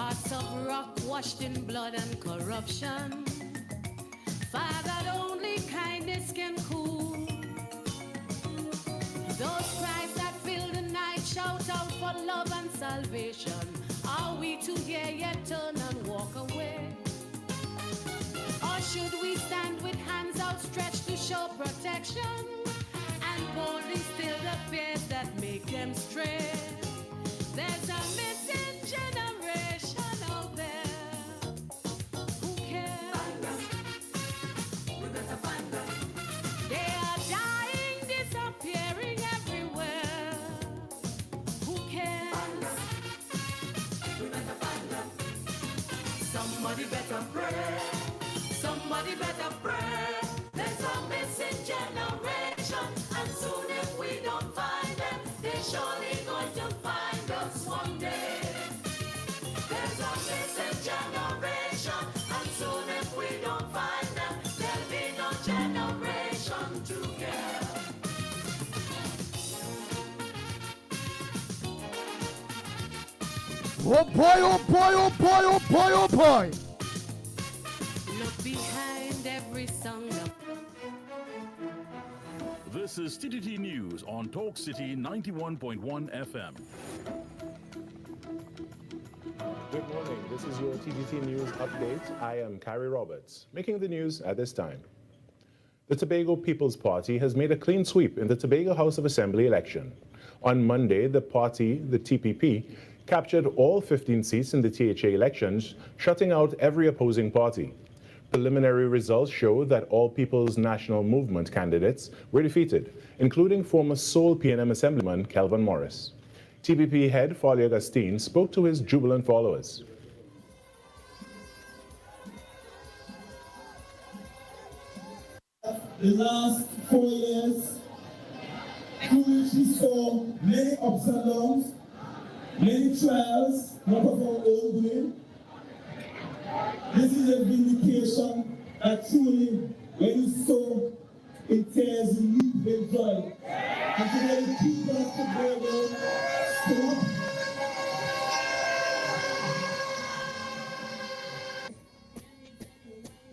Hearts of rock washed in blood and corruption. Fire that only kindness can cool. Those cries that fill the night shout out for love and salvation. Are we to hear yet turn and walk away? Or should we stand with hands outstretched to show protection and boldly still the fears that make them stray? There's a missing generation out there who cares. Find them. We better find them. They are dying, disappearing everywhere. Who cares? Find them. We better find them. Somebody better pray. Somebody better pray. There's a missing generation, and soon if we don't find them, they're surely going to find us one day. There's a missing generation, and soon if we don't find them, there'll be no generation to care. Oh boy, oh boy, oh boy, oh boy, oh boy. Look behind every song. This is TTT News on Talk City 91.1 FM. Good morning. This is your TTT News update. I am Carrie Roberts, making the news at this time. The Tobago People's Party has made a clean sweep in the Tobago House of Assembly election. On Monday, the party, the TPP, captured all 15 seats in the THA elections, shutting out every opposing party. Preliminary results show that all People's National Movement candidates were defeated, including former Seoul PNM Assemblyman Kelvin Morris. TPP head Farley Augustine spoke to his jubilant followers. The last 4 years, through which we saw many ups and downs, many trials, not of our own doing. This is a vindication that truly, when you sow in tears, you reap in joy. And today, the people of Tobago stop.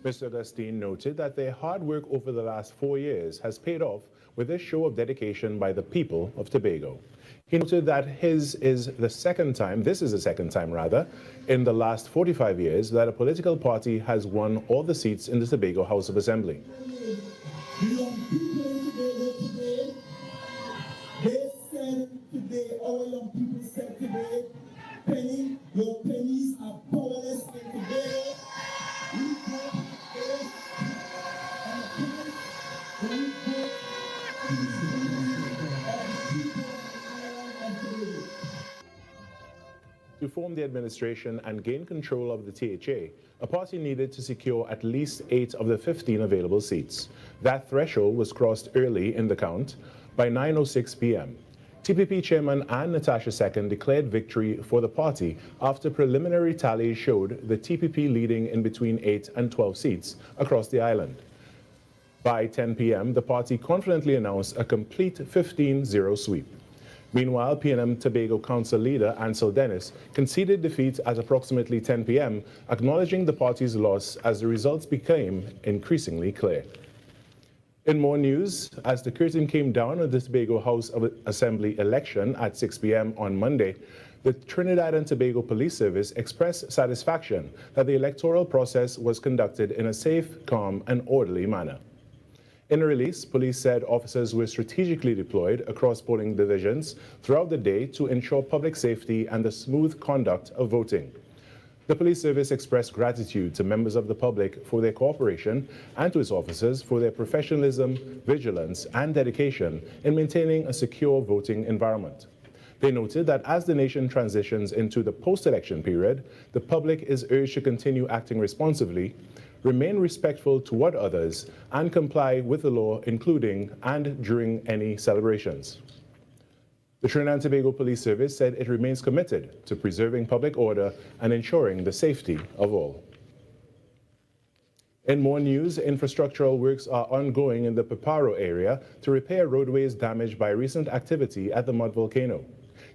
Mr. Augustine noted that their hard work over the last 4 years has paid off with this show of dedication by the people of Tobago. He noted that this is the second time, in the last 45 years that a political party has won all the seats in the Tobago House of Assembly. The young people in Tobago today, they said today, our young people said today, Penny, your pennies are powerless in Tobago. We vote yes, and we vote To form the administration and gain control of the THA, a party needed to secure at least 8 of the 15 available seats. That threshold was crossed early in the count by 9:06 p.m. TPP Chairman Ann Natasha II declared victory for the party after preliminary tallies showed the TPP leading in between 8 and 12 seats across the island. By 10 p.m., the party confidently announced a complete 15-0 sweep. Meanwhile, PNM Tobago Council leader Ansel Dennis conceded defeat at approximately 10 p.m., acknowledging the party's loss as the results became increasingly clear. In more news, as the curtain came down on the Tobago House of Assembly election at 6 p.m. on Monday, the Trinidad and Tobago Police Service expressed satisfaction that the electoral process was conducted in a safe, calm, and orderly manner. In a release, police said officers were strategically deployed across polling divisions throughout the day to ensure public safety and the smooth conduct of voting. The police service expressed gratitude to members of the public for their cooperation and to its officers for their professionalism, vigilance, and dedication in maintaining a secure voting environment. They noted that as the nation transitions into the post-election period, the public is urged to continue acting responsibly, remain respectful toward others, and comply with the law, including and during any celebrations. The Trinidad and Tobago Police Service said it remains committed to preserving public order and ensuring the safety of all. In more news, infrastructural works are ongoing in the Piparo area to repair roadways damaged by recent activity at the mud volcano.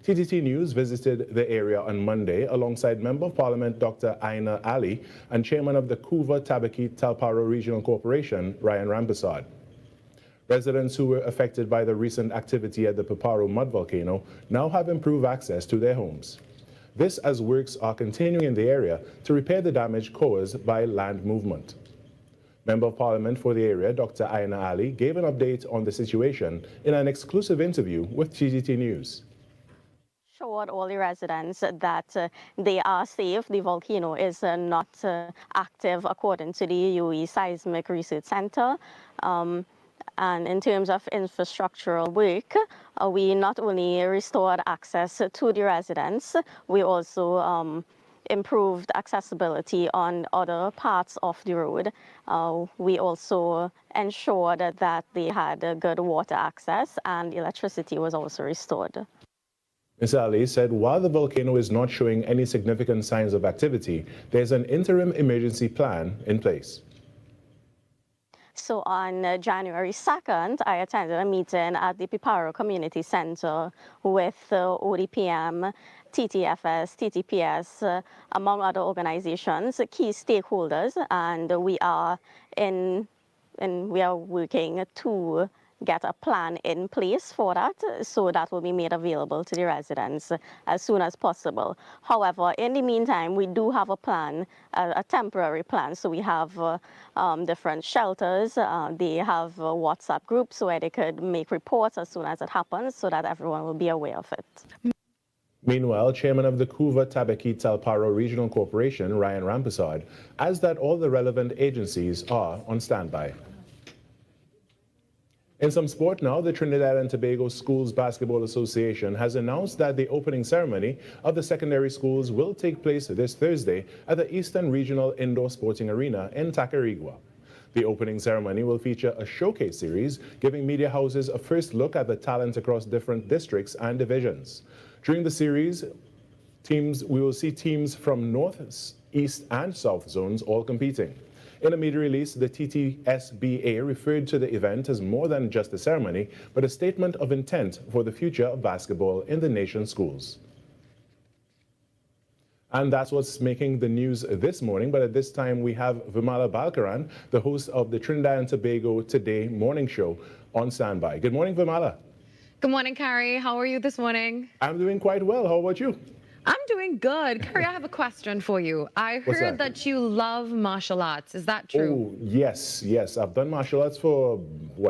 TTT News visited the area on Monday alongside Member of Parliament Dr. Aina Ali and Chairman of the Couva Tabaki Talparo Regional Corporation, Ryan Rampersad. Residents who were affected by the recent activity at the Paparo mud volcano now have improved access to their homes. This as works are continuing in the area to repair the damage caused by land movement. Member of Parliament for the area, Dr. Aina Ali, gave an update on the situation in an exclusive interview with TTT News. Assured all the residents that they are safe. The volcano is not active according to the UAE Seismic Research Center. And in terms of infrastructural work, we not only restored access to the residents, we also improved accessibility on other parts of the road. We also ensured that they had good water access and electricity was also restored. Ms. Ali said while the volcano is not showing any significant signs of activity, there's an interim emergency plan in place. So on January 2nd, I attended a meeting at the Paparo Community Center with ODPM, TTFS, TTPS, among other organizations, key stakeholders, and we are working to get a plan in place for that, so that will be made available to the residents as soon as possible. However, in the meantime, we do have a plan, a temporary plan. So we have different shelters. They have WhatsApp groups where they could make reports as soon as it happens so that everyone will be aware of it. Meanwhile, Chairman of the Couva Tabaki Talparo Regional Corporation, Ryan Rampersad, adds that all the relevant agencies are on standby. In some sport now, the Trinidad and Tobago Schools Basketball Association has announced that the opening ceremony of the secondary schools will take place this Thursday at the Eastern Regional Indoor Sporting Arena in Tacarigua. The opening ceremony will feature a showcase series, giving media houses a first look at the talent across different districts and divisions. During the series, we will see teams from North, East, and South zones all competing. In a media release, the TTSBA referred to the event as more than just a ceremony, but a statement of intent for the future of basketball in the nation's schools. And that's what's making the news this morning. But at this time, we have Vimala Balkaran, the host of the Trinidad and Tobago Today morning show, on standby. Good morning, Vimala. Good morning, Carrie. How are you this morning? I'm doing quite well. How about you? I'm doing good. Carrie, I have a question for you. I heard that you love martial arts. Is that true? Oh, yes. I've done martial arts for,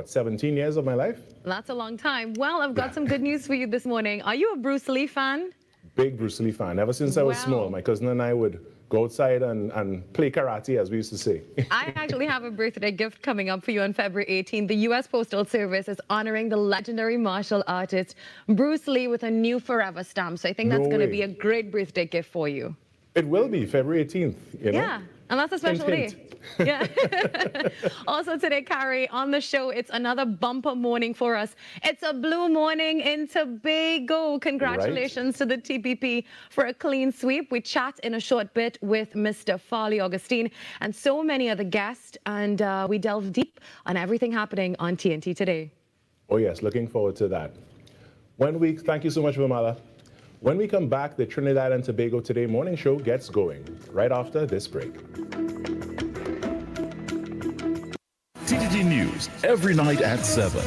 17 years of my life? That's a long time. Well, I've got some good news for you this morning. Are you a Bruce Lee fan? Big Bruce Lee fan. Ever since I was small, my cousin and I would go outside and play karate, as we used to say. I actually have a birthday gift coming up for you on February 18th. The U.S. Postal Service is honoring the legendary martial artist Bruce Lee with a new forever stamp. So I think that's going to be a great birthday gift for you. It will be February 18th, you know? Yeah, and that's a special day. Yeah. Also today, Carrie, on the show, it's another bumper morning for us. It's a blue morning in Tobago. Congratulations to the TPP for a clean sweep. We chat in a short bit with Mr. Farley Augustine and so many other guests, and we delve deep on everything happening on TNT today. Oh yes, looking forward to that. Thank you so much, Vimala. When we come back, the Trinidad and Tobago Today morning show gets going right after this break. TTT News every night at 7.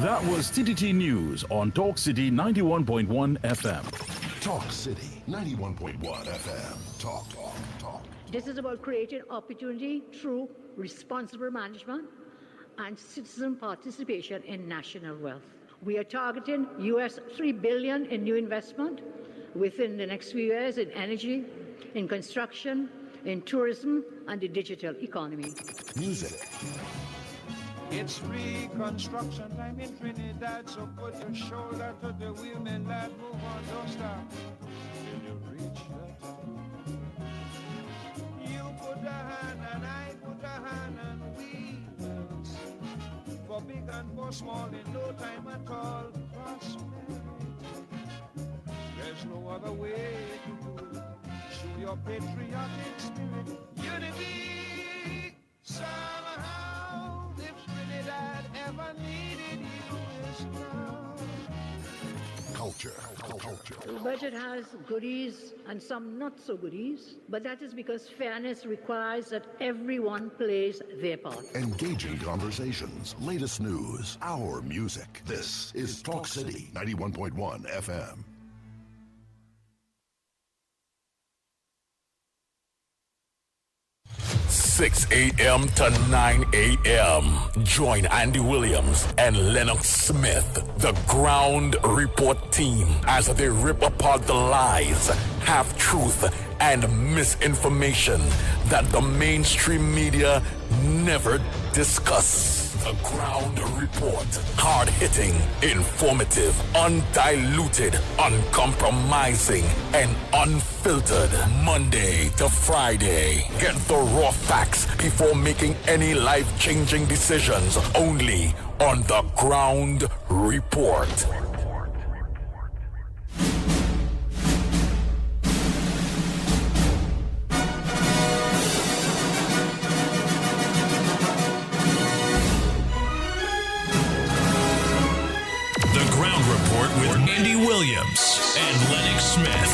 That was TTT News on Talk City 91.1 FM. Talk City 91.1 FM. Talk. This is about creating opportunity through responsible management and citizen participation in national wealth. We are targeting US $3 billion in new investment within the next few years in energy, in construction, in tourism, and the digital economy. Music. It's reconstruction time in Trinidad, so put your shoulder to the wheel, man, lad, move on, don't stop till you reach the top. You put a hand and I put a hand and we will see. For big and for small in no time at all, prosperity. There's no other way to do it. Show your patriotic spirit, unity. Somehow, if Trinidad ever needed you, is now. The budget has goodies and some not so goodies, but that is because fairness requires that everyone plays their part. Engaging conversations, latest news, our music. This is Talk City 91.1 FM. 6 a.m. to 9 a.m. Join Andy Williams and Lennox Smith, the Ground Report team, as they rip apart the lies, half-truth, and misinformation that the mainstream media never discuss. The Ground Report. Hard-hitting, informative, undiluted, uncompromising, and unfiltered. Monday to Friday. Get the raw facts before making any life-changing decisions. Only on The Ground Report. With Andy Williams and Lennox Smith.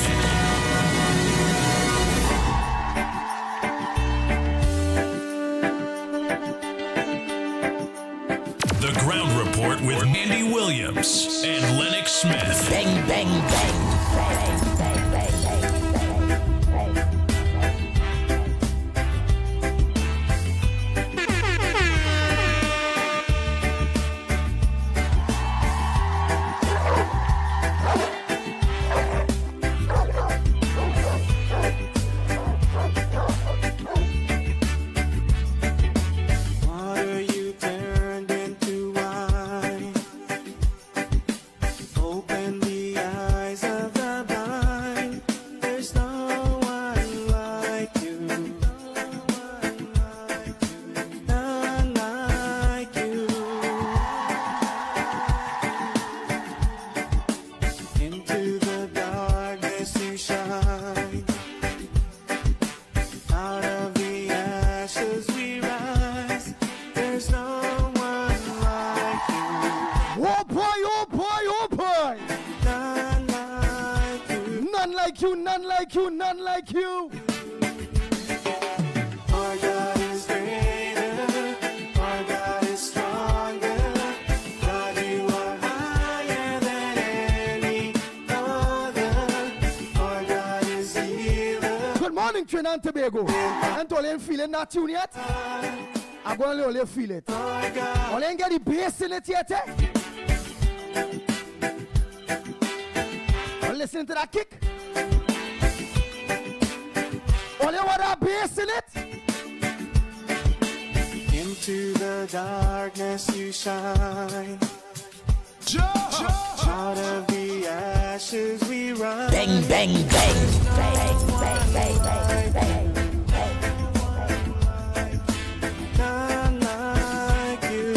The Ground Report with Andy Williams and Lennox Smith. Bang, bang, bang. Bang, bang, bang, bang, None like you, none like you. Our God is greater, our God is stronger. God, you are higher than any other. Our God is healer. Good morning, Trinidad and Tobago. And all you feeling that tune yet? I'm going to only feel it. All you get the bass in it yet, eh? Listen to that kick. All you want that bass in it? Into the darkness you shine. Out of the ashes we rise. bang, bang, bang. Bang, bang, bang, bang, bang. None like you.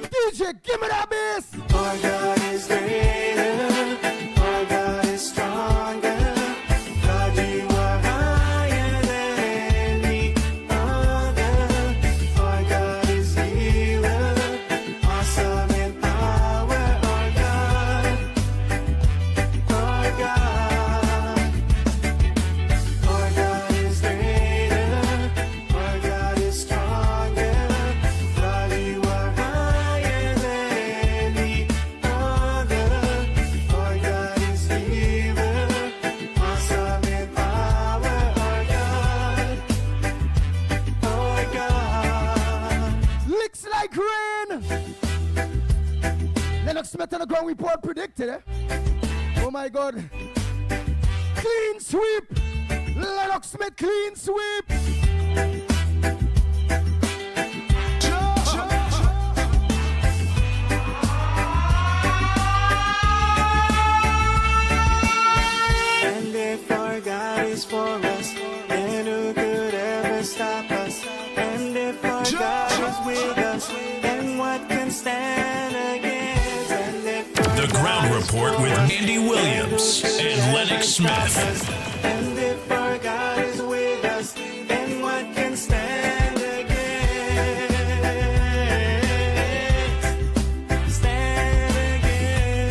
DJ, give me that bass. Our God is greater, our God is stronger. God, you are higher than any other. Our God is healer, awesome in power. Our God, our God. Our God is greater, our God is stronger. God, you are higher than any other. Our God is healer, awesome in power. Our God. Licks like rain. Lennox Smith and the Ground Report predicted, eh? Oh my God. Clean sweep. Lennox Smith, clean sweep. And if our God is for us, then who could ever stop us? And if our God is with us, then what can stand against? And if our The Ground God is Report for with us, Andy then Williams who could and ever Lennox stop Smith. us? And if our God is with us, then what can stand against? Stand against.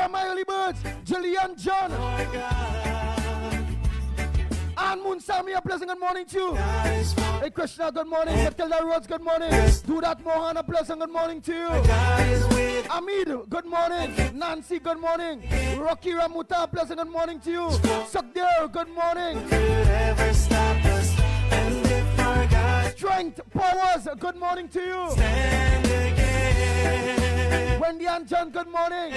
are my early birds. Jillian John. And Moon Sami, a pleasant good morning to you. Hey Krishna, good morning. Matilda Rhodes, good morning. Do that Mohan, a pleasant good morning to you. Amid, good morning. Nancy, good morning. Rocky Ramuta, a pleasant good morning to you. Sukhdeo, good morning. Strength, Powers, good morning to you. Wendy and John, good morning.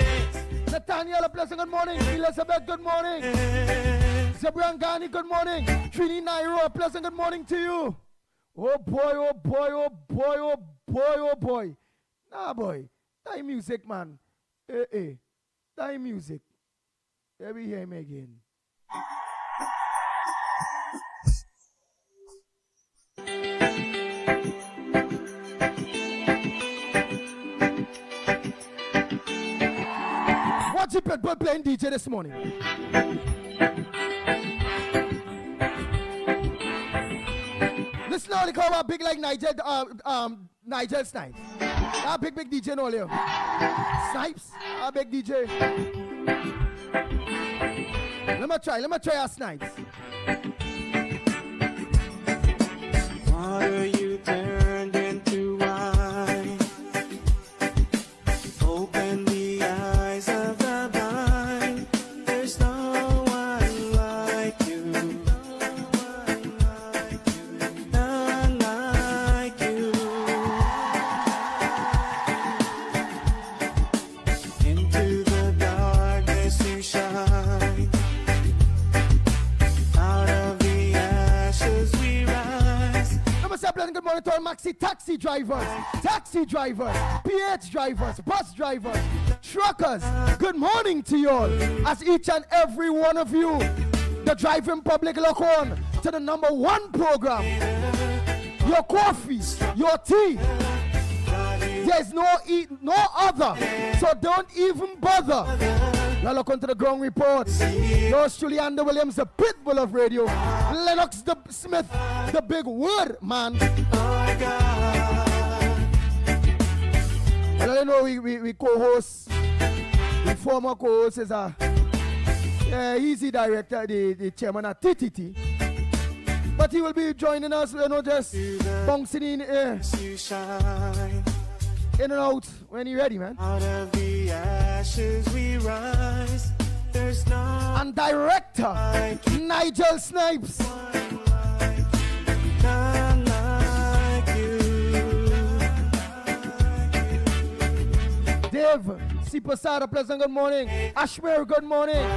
Nathaniel, a pleasant good morning. Elizabeth, good morning. Zabrangani, good morning. Trini Nairo, a pleasant good morning to you. Oh boy, oh boy, oh boy, oh boy, oh boy. Nah, boy. That music, man. That music. Let me hear him again. What's the people playing DJ this morning? Listen now, they call about big like Nigel Snipes. That big DJ no here. Snipes, a big DJ. Let me try our Snipes. Water you turned into wine. Open the eyes of the blind. There's no one like you. None like you. Into the darkness you shine. Out of the ashes we rise. Good morning to all maxi taxi drivers, PH drivers, bus drivers, truckers. Good morning to you all. As each and every one of you, the driving public look on to the #1 program. Your coffee, your tea. There's no other, so don't even bother. Now look onto the ground report. Yours truly, Andy Williams, the pitbull of radio. Lennox the Smith, the big word man. Well, I know we co-host. The former co-host is a easy director, the chairman at TTT. But he will be joining us, just bouncing in and out when you're ready, man. Out of the ashes we rise. There's no. And director Nigel Snipes. None like you. Dave Sipasada, pleasant good morning. Ashmer, good morning.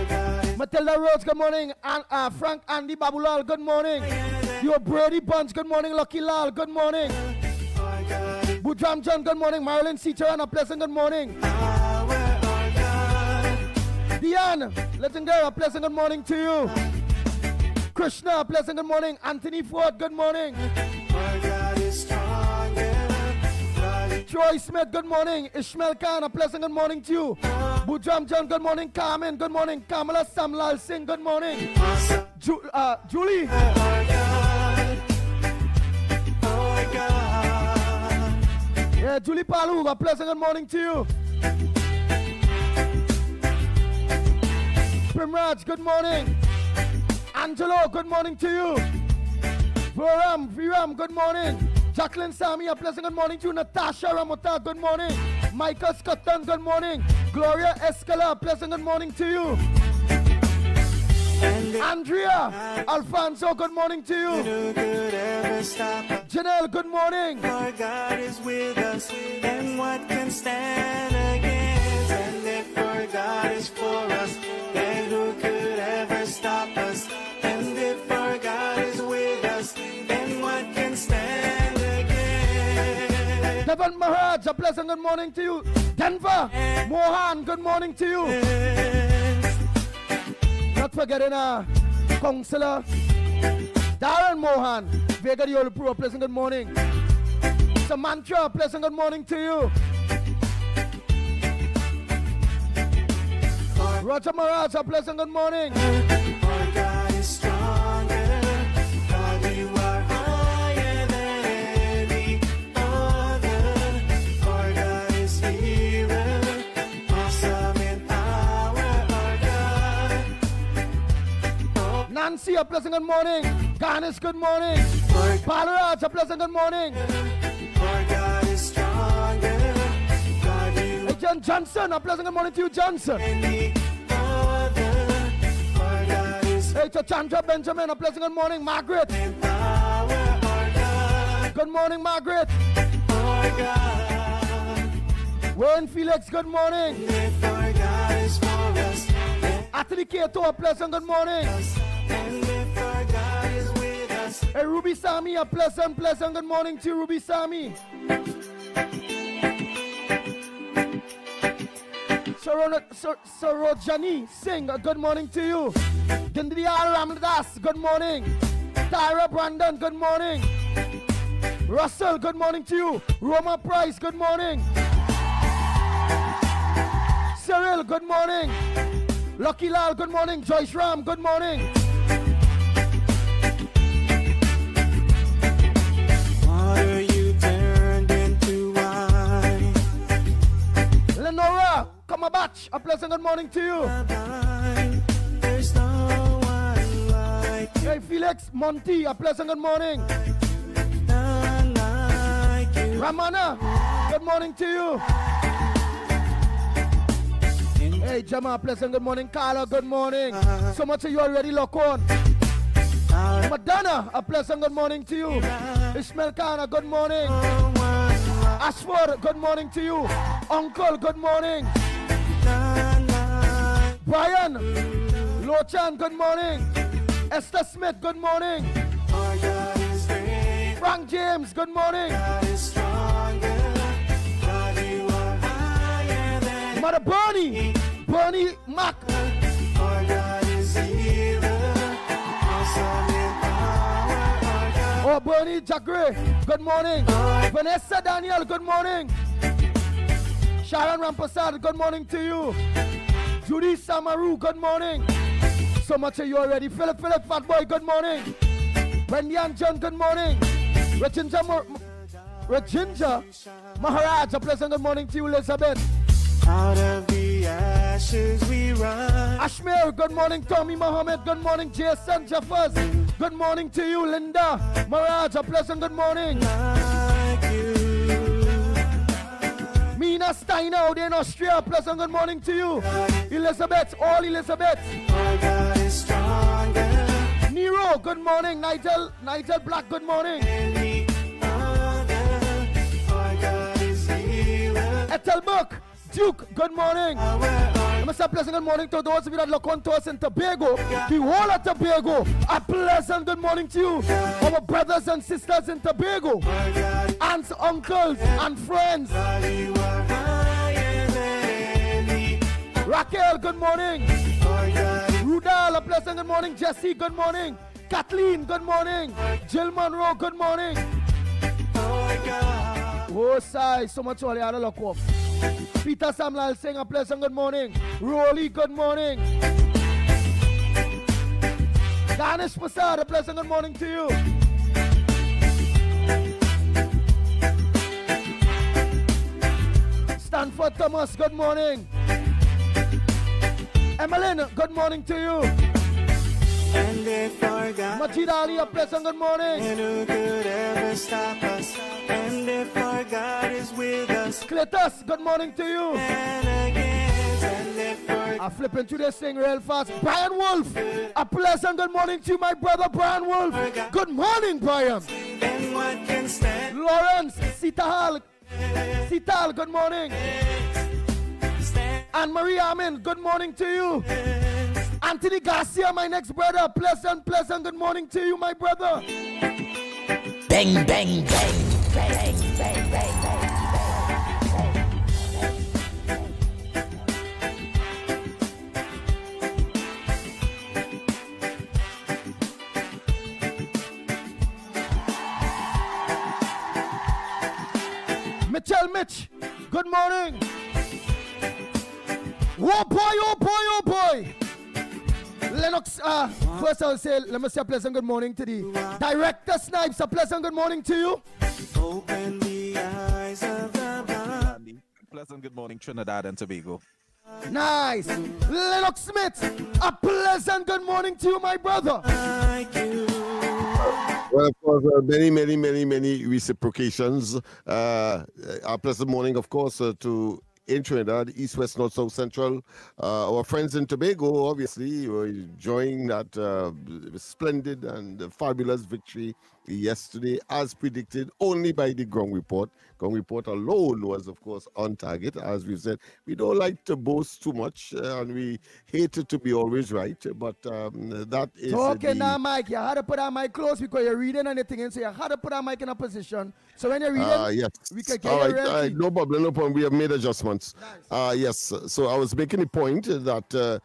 Matilda Rhodes, good morning. And Frank Andy Babulal, good morning. Your Brady Bunch, good morning. Lucky Lal, good morning. Budram John, good morning. Marilyn Seacher, a pleasant good morning. Diane, letting go, a pleasant good morning to you. Krishna, a pleasant good morning. Anthony Ford, good morning. Troy Smith, good morning. Ishmael Khan, a pleasant good morning to you. Budram John, good morning. Carmen, good morning. Kamala Samlal Singh, good morning. Julie. Yeah, Julie Palu, a pleasant good morning to you. Primraj, good morning. Angelo, good morning to you. Viram, good morning. Jacqueline Sami, a pleasant good morning to you. Natasha Ramota, good morning. Michael Scotton, good morning. Gloria Escala, a pleasant good morning to you. Andrea Alfonso, good morning to you. Janelle, good morning. Our God is with us, and what can stand against? And if our God is for us, then who could ever stop us? And if our God is with us, then what can stand against? Devon Maharaj, a pleasant good morning to you. Denver Mohan, good morning to you. Not forgetting Councillor Darren Mohan, Vega the Old Pro, pleasant good morning. Samantha, pleasant good morning to you. Roger Maharaj, a pleasant good morning. Our God is stronger. God, you are higher than any other. Our God is here, awesome in power. a pleasant good morning. Garnish, good morning. Balaraj, a pleasant good morning. For God is stronger. God, you Hey, John Johnson, a pleasant good morning to you, Johnson. any other. For God is Hey, to Chandra Benjamin, a pleasant good morning. Margaret, in power. For God, good morning, Margaret. for God. Wayne Felix, good morning. If for God is for us, Atlee Kato, a pleasant good morning. and if our God is with us, Hey, Ruby Sami, a pleasant good morning to you, Ruby Sami. Sarojani Singh, good morning to you. Gindriyal Ramdas, good morning. Tyra Brandon, good morning. Russell, good morning to you. Roma Price, good morning. Cyril, good morning. Lucky Lal, good morning. Joyce Ram, good morning. water you turned into wine. Lenora, come a batch. A pleasant good morning to you. There's no one like you, Hey, Felix Monty, a pleasant good morning. none like you. Ramana, good morning to you. Hey, Jama, pleasant good morning. Carla, good morning. So much of you already lock on. Madonna, a pleasant good morning to you. Ishmael Kana, good morning. Ashford, good morning to you. Uncle, good morning. Brian, Lochan, good morning. Esther Smith, good morning. For God is great, Frank James, good morning. God is stronger. God, you are higher than Mother Bernie Mac. for God is healer. Awesome in power. For God, Oh, Bernie Jagre, good morning. Vanessa Daniel, good morning. Sharon Rampasad, good morning to you. Judy Samaru, good morning. So much of you already. Philip, Fat Boy, good morning. Wendy and John, good morning. Rajinja Maharaj, a pleasant good morning to you, Elizabeth. out of the ashes we rise. Ashmir, good morning. Tommy Mohammed, good morning. Jason Jeffers, good morning to you. Linda Maharaj, a pleasant good morning. Like you. Mina Steiner out in Austria, pleasant good morning to you. Elizabeth, all Elizabeth. For God is stronger. Nero, good morning. Nigel Black, good morning. Any other. For God is healer. Ethel Burke, Duke, good morning. I must say a pleasant good morning to those of you that look on to us in Tobago. The whole of Tobago, a pleasant good morning to you. Our brothers and sisters in Tobago. Aunts, uncles, and friends. God, you are higher than any. Raquel, good morning. For God, Rudal, a pleasant good morning. Jesse, good morning. Kathleen, good morning. Jill Monroe, good morning. for God. Oh, sigh, so much all you had to look off. Peter Samlal saying a pleasant good morning. Rolly, good morning. Danish Prasad, a pleasant good morning to you. Stanford Thomas, good morning. Emmeline, good morning to you. And if our God, Majid Ali, a pleasant good morning. and who could ever stop us? And if our God is with us, Cletus, good morning to you. and against, and if our I'm flipping through this thing real fast. Brian Wolf, a pleasant good morning to you, my brother Brian Wolf. Good morning, Brian. then what can stand? Lawrence, Sital, good morning. Anne Marie Amin, good morning to you. Anthony Garcia, my next brother, pleasant good morning to you, my brother. Bang, bang, bang, bang, bang, bang, bang. Mitchell Mitch, good morning. Oh boy, oh boy, oh boy. Lennox, first I'll say, let me say a pleasant good morning to the Director Snipes, a pleasant good morning to you. Open the eyes of the blind. Pleasant good morning, Trinidad and Tobago. Nice. Lennox Smith, a pleasant good morning to you, my brother. like you. Well, of course, many reciprocations. Our pleasant morning, of course, to in Trinidad, East, West, North, South, Central. Our friends in Tobago, obviously, were enjoying that splendid and fabulous victory yesterday, as predicted only by the ground report. Ground report alone was, of course, on target. As we've said, we don't like to boast too much, and we hate to be always right, but that is Talking now, Mike, you had to put that mic close because you're reading anything, and so you had to put that mic in a position. So when you're reading, yes. we can get all you right, ready. no problem. We have made adjustments. Nice. Yes. So I was making the point that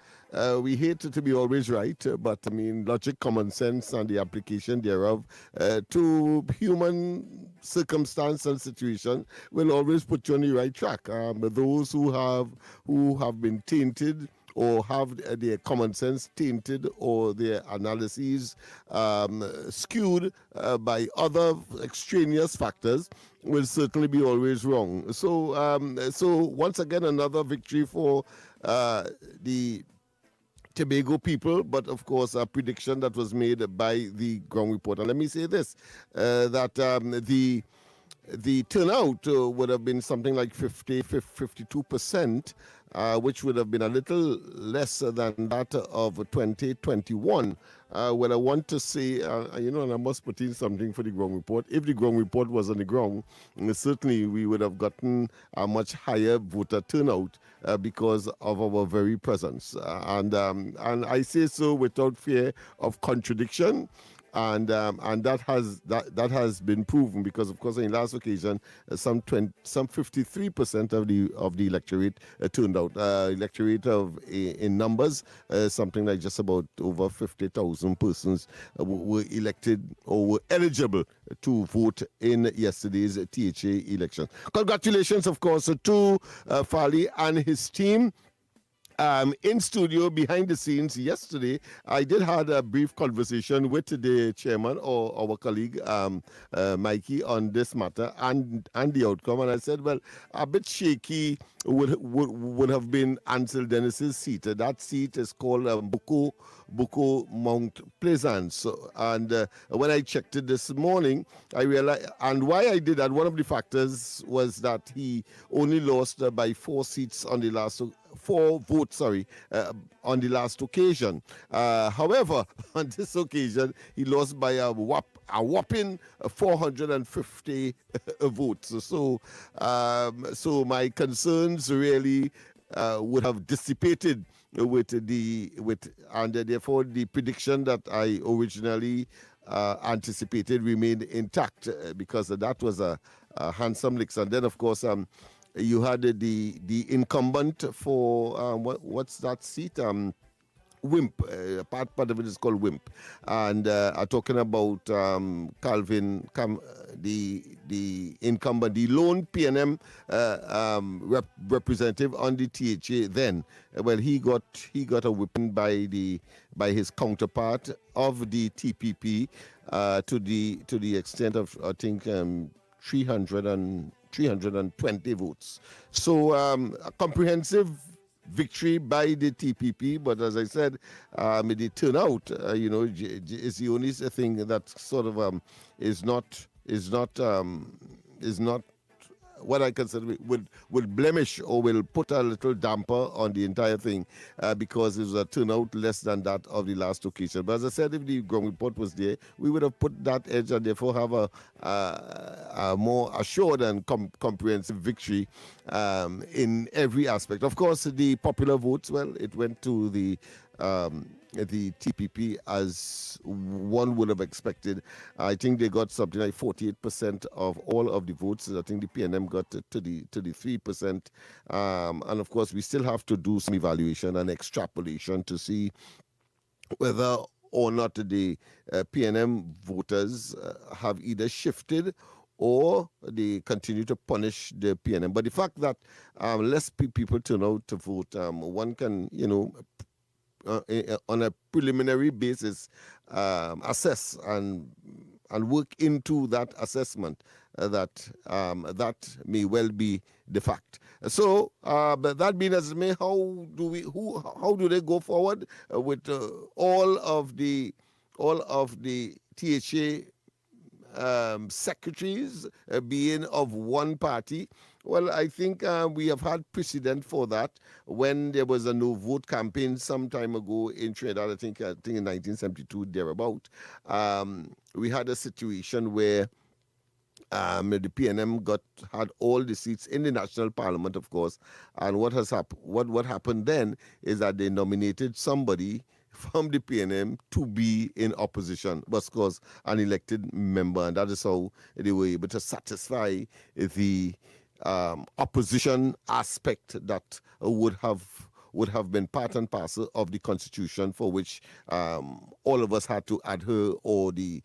we hate to be always right, but I mean, logic, common sense, and the application thereof to human circumstance and situation will always put you on the right track. Those who have been tainted or have their common sense tainted or their analyses skewed by other extraneous factors will certainly be always wrong. So once again, another victory for the Tobago people, but of course a prediction that was made by the ground report. And let me say this, that the turnout would have been something like 52%, which would have been a little less than that of 2021. What I want to say, and I must put in something for the ground report. If the ground report was on the ground, certainly we would have gotten a much higher voter turnout because of our very presence. And I say so without fear of contradiction. And that has been proven because, of course, in last occasion, some 53% of the electorate turned out. Electorate in numbers, something like just about over 50,000 persons were elected or were eligible to vote in yesterday's THA election. Congratulations, of course, to Fali and his team. In studio, behind the scenes, yesterday, I did have a brief conversation with the chairman or our colleague, Mikey, on this matter and the outcome. And I said, well, a bit shaky would have been Ansel Dennis's seat. That seat is called Bucco Mount Pleasant. So, and when I checked it this morning, I realized, and why I did that, one of the factors was that he only lost by 4 seats on the last 4 votes, on the last occasion. However, on this occasion, he lost by a whopping 450 votes. So my concerns really would have dissipated and therefore the prediction that I originally anticipated remained intact because that was a handsome lick. And then, of course, you had the incumbent for what's that seat? Wimp. Part of it is called Wimp, and talking about Calvin, the incumbent, the lone PNM representative on the THA. Then, well, he got a whipping by his counterpart of the TPP to the extent of I think 320 votes. So a comprehensive victory by the TPP, but as I said, the turnout, is the only thing that sort of is not what I consider would blemish or will put a little damper on the entire thing because it was a turnout less than that of the last occasion. But as I said, if the ground report was there, we would have put that edge and therefore have a more assured and comprehensive victory in every aspect. Of course, the popular votes, well, it went to the TPP as one would have expected. I think they got something like 48% of all of the votes. I think the PNM got to the 3%. And of course, we still have to do some evaluation and extrapolation to see whether or not the PNM voters have either shifted or they continue to punish the PNM. But the fact that less people turn out to vote, one can, on a preliminary basis, assess and work into that assessment that may well be the fact. So, but that being as it may, how do they go forward with all of the all of the THA secretaries being of one party. Well, I think we have had precedent for that when there was a no vote campaign some time ago in Trinidad, I think in 1972, thereabout. We had a situation where the PNM had all the seats in the national parliament, of course, and what happened then is that they nominated somebody from the PNM to be in opposition, but of course an elected member, and that is how they were able to satisfy the opposition aspect that would have been part and parcel of the constitution for which all of us had to adhere, or the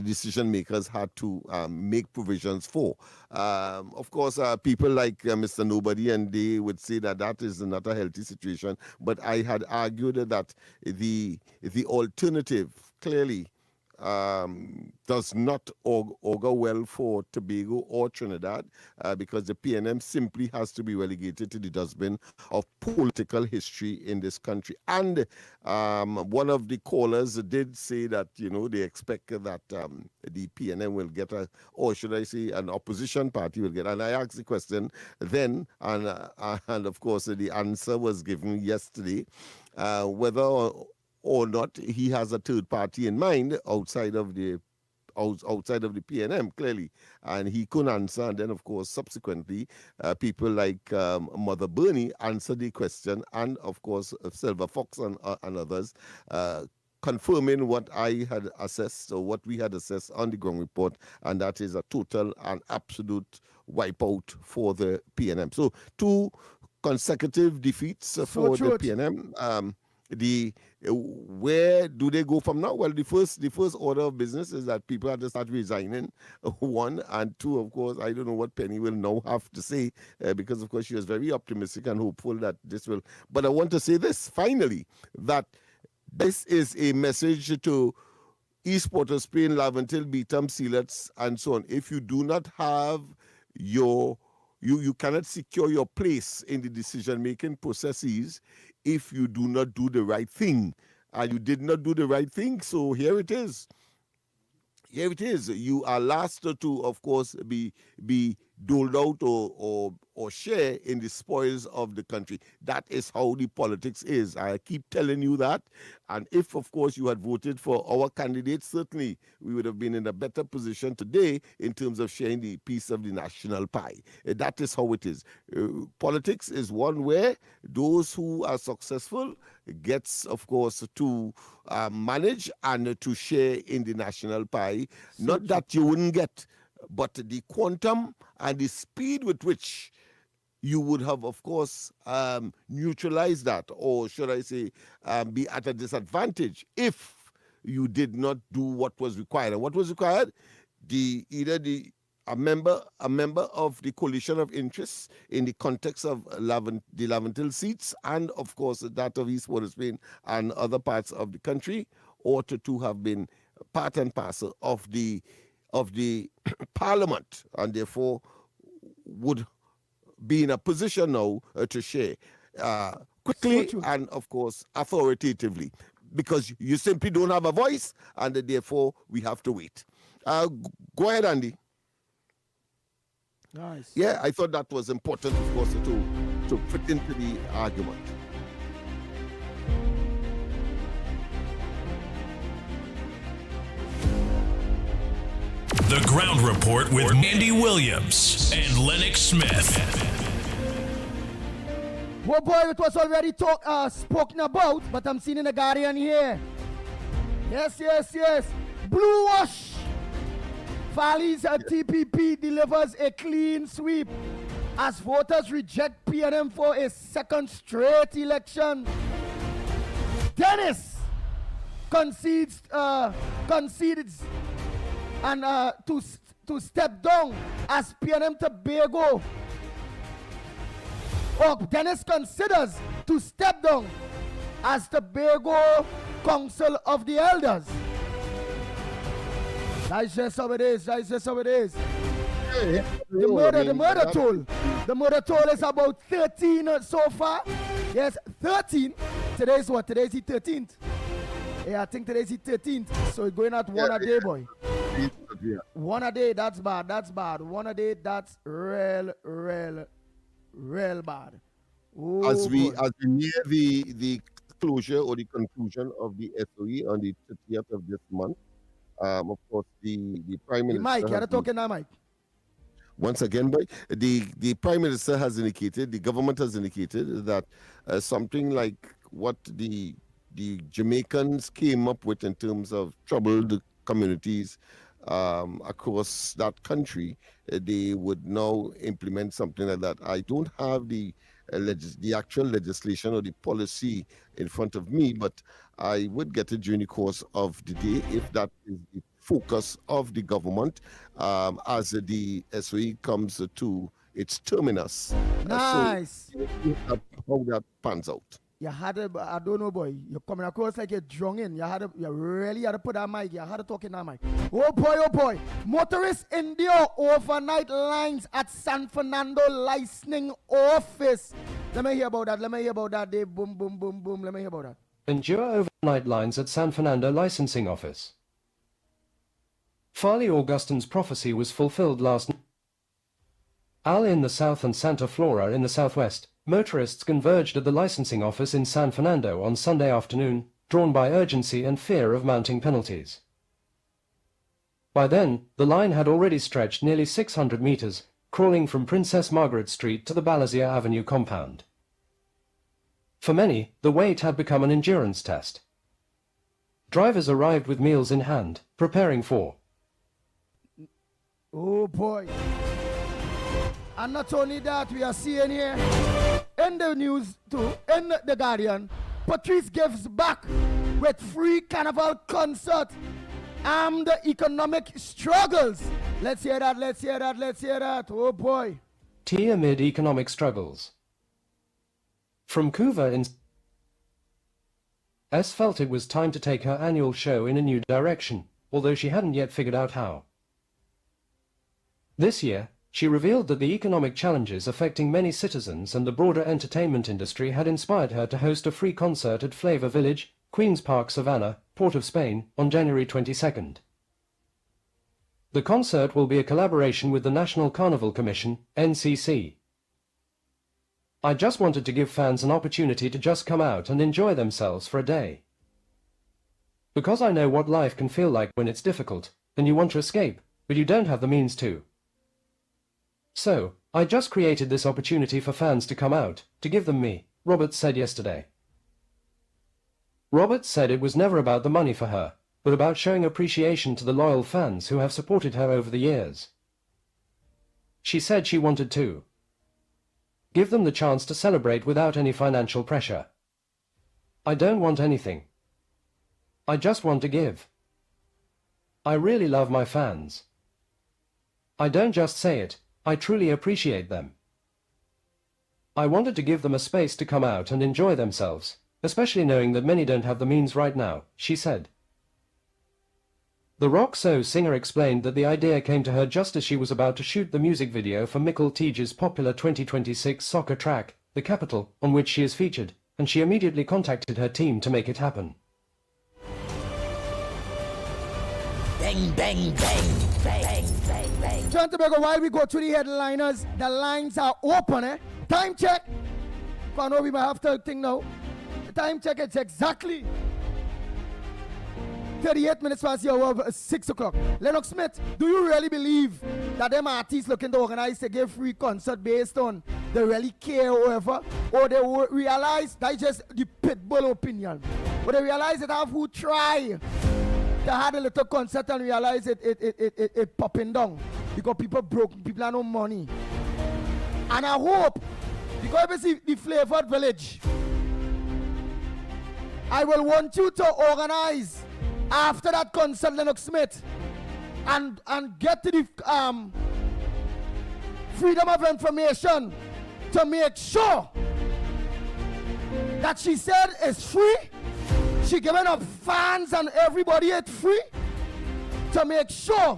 decision makers had to make provisions for. Of course, people like Mr. Nobody, and they would say that is not a healthy situation, but I had argued that the alternative clearly does not augur well for Tobago or Trinidad, because the PNM simply has to be relegated to the dustbin of political history in this country. And one of the callers did say that, they expect that the PNM will get or should I say an opposition party will get. And I asked the question then, and of course the answer was given yesterday, whether or not he has a third party in mind outside of the PNM, clearly, and he couldn't answer. And then, of course, subsequently, people like Mother Bernie answered the question, and of course, Silver Fox and others, confirming what I had assessed, or what we had assessed on the ground report, and that is a total and absolute wipeout for the PNM. So 2 consecutive defeats for the PNM. Where do they go from now? Well, the first order of business is that people have to start resigning. 1, and 2, of course, I don't know what Penny will now have to say, because of course she was very optimistic and hopeful that this will. But I want to say this finally, that this is a message to East Port of Spain, Laventille, Beetham, Sealets, and so on. If you do not have you cannot secure your place in the decision-making processes if you do not do the right thing. And you did not do the right thing, so here it is. Here it is. You are last to, of course, be doled out or share in the spoils of the country. That is how the politics is. I keep telling you that. And if, of course, you had voted for our candidate, certainly we would have been in a better position today in terms of sharing the piece of the national pie. That is how it is. Politics is one where those who are successful gets, of course, to manage and to share in the national pie. Not that you wouldn't get, but the quantum and the speed with which you would have, of course, neutralized that, or should I say, be at a disadvantage if you did not do what was required. And what was required? A member of the coalition of interests in the context of the Laventille seats, and of course that of East Port of Spain and other parts of the country, ought to have been part and parcel of the parliament, and therefore would be in a position now to share quickly and of course authoritatively, because you simply don't have a voice, and therefore we have to wait. Go ahead, Andy. Nice. Yeah, I thought that was important, of course, to fit into the argument. The Ground Report with Andy Williams and Lennox Smith. Well, boy, it was already spoken about, but I'm seeing in the Guardian here. Yes. Blue wash. Valley's TPP delivers a clean sweep as voters reject PNM for a second straight election. Dennis concedes and to step down as PNM Tobago. Dennis considers to step down as Tobago Council of the Elders. That's just how it is. The murder toll is about 13 so far. Yes, 13. Today's what? Today's the 13th. Yeah, I think today's the 13th, so it's going at one a day, boy. Yeah. One a day, that's bad. One a day, that's real bad. Oh, as we boy. near the closure or the conclusion of the SOE on the 30th of this month, of course, the Prime Minister. Mike, you're talking now, Mike. Once again, boy, the Prime Minister has indicated, the government has indicated that something like what the Jamaicans came up with in terms of troubled communities across that country, they would now implement something like that. I don't have the actual legislation or the policy in front of me, but I would get it during the course of the day if that is the focus of the government as the SOE comes to its terminus. Nice. So how that pans out. You had to, I don't know, boy. You're coming across like you're drunk in. You really had to put that mic. You had to talk in that mic. Oh boy. Motorists endure overnight lines at San Fernando licensing office. Let me hear about that. Dave. Boom. Let me hear about that. Endure overnight lines at San Fernando licensing office. Farley Augustine's prophecy was fulfilled last night. Al in the south and Santa Flora in the southwest, motorists converged at the licensing office in San Fernando on Sunday afternoon, drawn by urgency and fear of mounting penalties. By then, the line had already stretched nearly 600 meters, crawling from Princess Margaret Street to the Balasier Avenue compound. For many, the wait had become an endurance test. Drivers arrived with meals in hand, preparing for. Oh boy. And not only that, we are seeing here in the news too, in the Guardian, Patrice gives back with free carnival concert and the economic struggles. Let's hear that. Oh boy. Tea amid economic struggles. From Couva in S felt it was time to take her annual show in a new direction, although she hadn't yet figured out how. This year, she revealed that the economic challenges affecting many citizens and the broader entertainment industry had inspired her to host a free concert at Flavor Village, Queen's Park, Savannah, Port of Spain, on January 22nd. The concert will be a collaboration with the National Carnival Commission, NCC. I just wanted to give fans an opportunity to just come out and enjoy themselves for a day. Because I know what life can feel like when it's difficult, and you want to escape, but you don't have the means to. So, I just created this opportunity for fans to come out, to give them me, Roberts said yesterday. Roberts said it was never about the money for her, but about showing appreciation to the loyal fans who have supported her over the years. She said she wanted to give them the chance to celebrate without any financial pressure. I don't want anything. I just want to give. I really love my fans. I don't just say it, I truly appreciate them. I wanted to give them a space to come out and enjoy themselves, especially knowing that many don't have the means right now, she said. The rock show singer explained that the idea came to her just as she was about to shoot the music video for Michael Teage's popular 2026 soccer track, The Capital, on which she is featured, and she immediately contacted her team to make it happen. Bang, bang, bang, bang, bang, bang. John Tobago, while we go through the headliners, the lines are open, eh? Time check. I know we might have to think now. The time check, it's exactly 38 minutes past the hour of 6 o'clock. Lennox Smith, do you really believe that them artists looking to organize a give free concert based on they really care or whatever? Or they will realize that's just the pitbull opinion? Or they realize that have who try to have a little concert and realize it popping down because people broke, people have no money. And I hope, because if you see the Flavored Village, I will want you to organize after that concert, Lennox Smith, and get to the Freedom of Information to make sure that she said it's free. She giving up fans and everybody it's free to make sure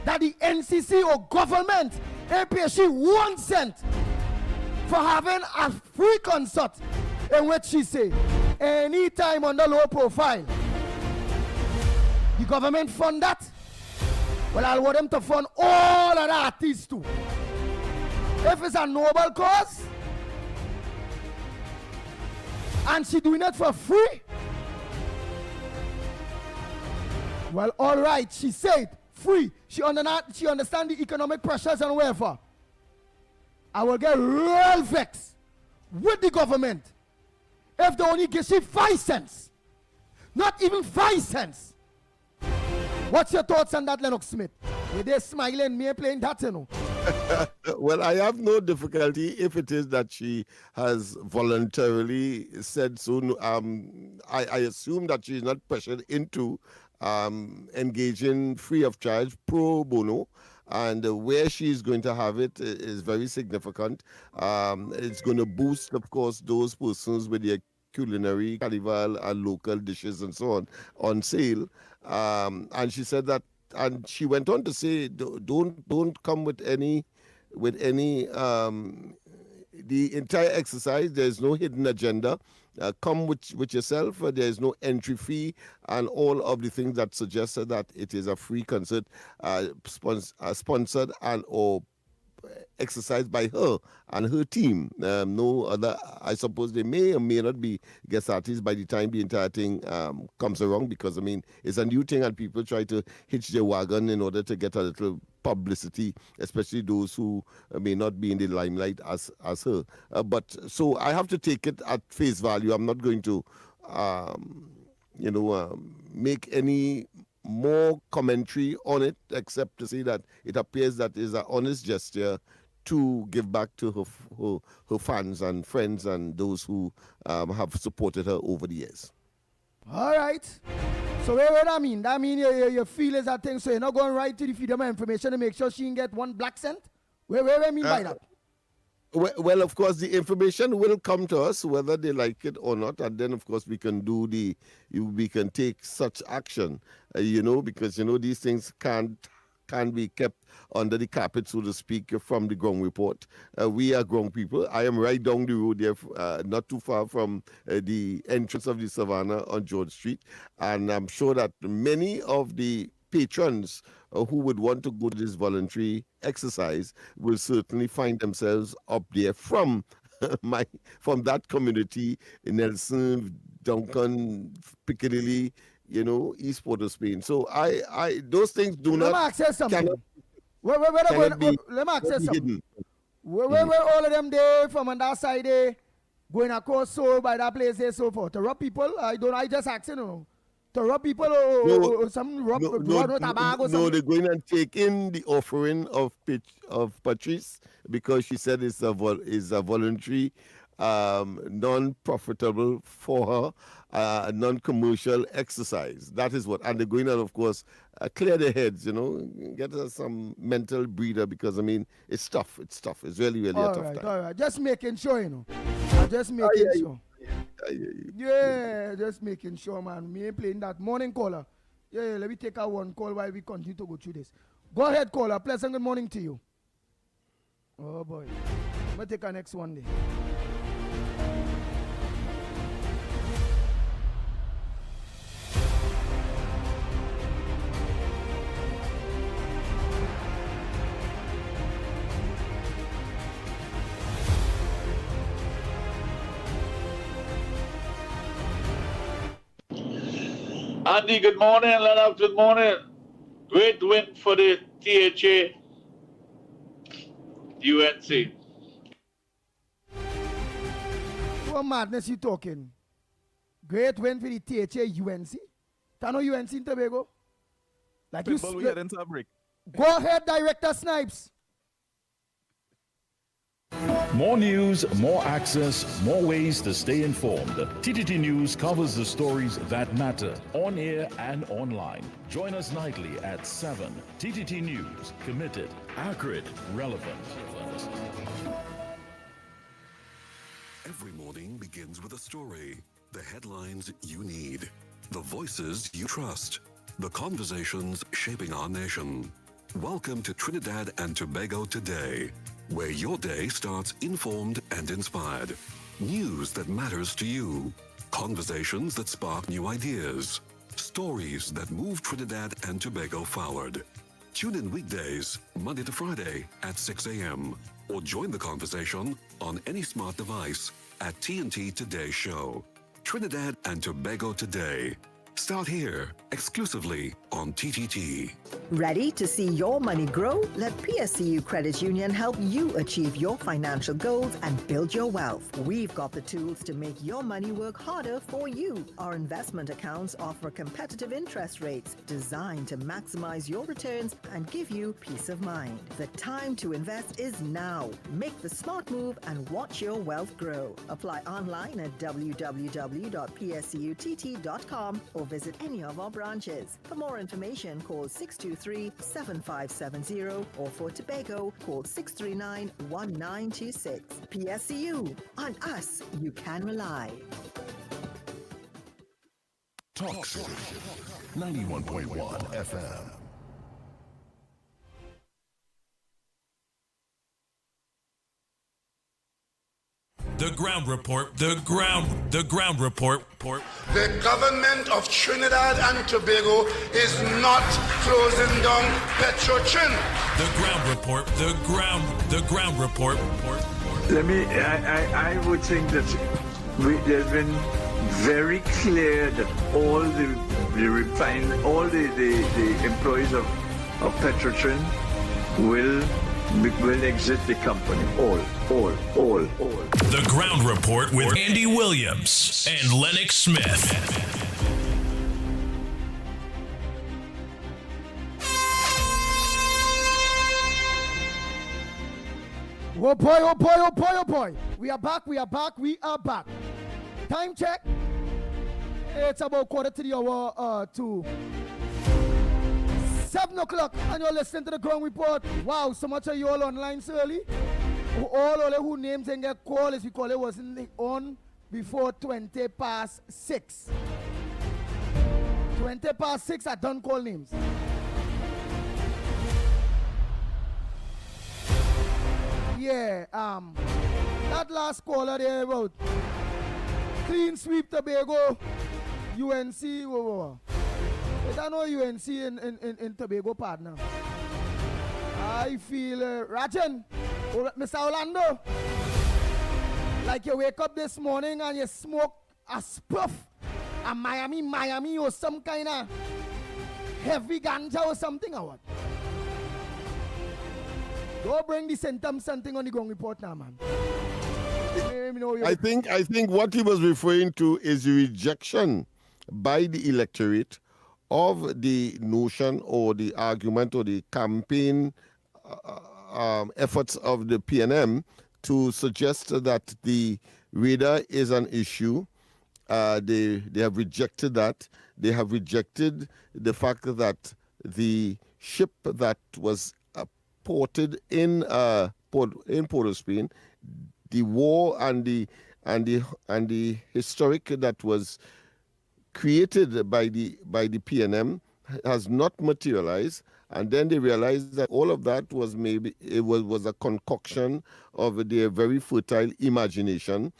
that the NCC or government ain't pay she 1 cent for having a free concert in which she say anytime on the low profile The government fund that. Well, I'll want them to fund all of the artists too. If it's a noble cause, and she doing it for free, well, all right, she said free. She understand the economic pressures and whatever. I will get real vexed with the government if they only give she 5 cents. Not even 5 cents. What's your thoughts on that, Lennox Smith? Were they smiling, me playing that, you know? Well, I have no difficulty if it is that she has voluntarily said so. I assume that she's not pressured into engaging free of charge pro bono. And where she's going to have it is very significant. It's going to boost, of course, those persons with their culinary, carnival, and local dishes and so on sale. And she said that, and she went on to say, don't come with any the entire exercise. There's no hidden agenda. Come with yourself. There's no entry fee, and all of the things that suggest that it is a free concert, sponsored and or exercised by her and her team. No other. I suppose they may or may not be guest artists by the time the entire thing comes around, because I mean it's a new thing and people try to hitch their wagon in order to get a little publicity, especially those who may not be in the limelight as her. But so I have to take it at face value. I'm not going to, make any more commentary on it, except to say that it appears that is an honest gesture to give back to her fans and friends and those who have supported her over the years. All right. So what I mean? That mean your feelings that thing, so you're not going right to the Freedom of Information to make sure she can get 1 black cent? Where I mean by that? Well, of course, the information will come to us whether they like it or not, and then, of course, we can take such action, because these things can't be kept under the carpet, so to speak, from the ground report. We are ground people. I am right down the road there, not too far from the entrance of the Savannah on George Street, and I'm sure that many of the patrons who would want to go to this voluntary exercise will certainly find themselves up there from that community in Nelson, Duncan, Piccadilly, East Port of Spain. So I those things do Let not. me access something. Let me access something. Where all of them there from on that side there going across so by that place there so forth to rob people? I just ask to rob people or some rob tobacco. No, they're going and take in the offering of Patrice, because she said it's a voluntary, non-profitable for her, non-commercial exercise. That is what, and they're going and of course clear their heads, get us some mental breather, because I mean it's tough. It's really a tough time. All right, just making sure, just making sure. Yeah, just making sure, man. Me ain't playing that. Morning caller. Yeah, let me take our one call while we continue to go through this. Go ahead, caller. Pleasant good morning to you. Oh boy. I'm gonna take our next one there. Andy, good morning. Lennox, good morning. Great win for the THA UNC. What madness you talking? Great win for the THA UNC? Tano UNC in Tobago? Like People, we get into a break. Go ahead, Director Snipes. More news, more access, more ways to stay informed. TTT News covers the stories that matter on air and online. Join us nightly at 7. TTT News, committed, accurate, relevant. Every morning begins with a story. The headlines you need. The voices you trust. The conversations shaping our nation. Welcome to Trinidad and Tobago Today, where your day starts informed and inspired. News that matters to you. Conversations that spark new ideas. Stories that move Trinidad and Tobago forward. Tune in weekdays, Monday to Friday at 6 a.m. or join the conversation on any smart device at TNT Today Show. Trinidad and Tobago Today. Start here, exclusively on TTT. Ready to see your money grow? Let PSCU Credit Union help you achieve your financial goals and build your wealth. We've got the tools to make your money work harder for you. Our investment accounts offer competitive interest rates designed to maximize your returns and give you peace of mind. The time to invest is now. Make the smart move and watch your wealth grow. Apply online at www.pscutt.com or visit any of our branches. For more information, call 623-7570 or for Tobago, call 639-1926. PSCU, on us you can rely. Talk City 91.1 FM. The ground report. The ground report. The government of Trinidad and Tobago is not closing down Petrotrin. The ground report. The ground report. I would think that there's been very clear that all the employees of Petrotrin will exit the company. All. The ground report with Andy Williams and Lennox Smith. Oh boy. We are back. Time check. It's about quarter to the hour to 7 o'clock, and you're listening to the ground report. Wow, so much of you all online so early. All who names and get called, as we call it, wasn't on before 20 past 6. 20 past 6, I don't call names. Yeah, that last caller there about clean sweep Tobago, UNC, whoa. I don't know UNC in Tobago, partner. I feel, Rajan, Mr. Orlando, like you wake up this morning and you smoke a spuff, a Miami or some kind of heavy ganja or something or what? Go bring the symptoms something on the ground report now, man. I think what he was referring to is the rejection by the electorate of the notion or the argument or the campaign efforts of the PNM to suggest that the radar is an issue. They have rejected that. They have rejected the fact that the ship that was ported in Port of Spain, the war and the historic that was created by the PNM has not materialized, and then they realized that all of that was was a concoction of their very fertile imagination,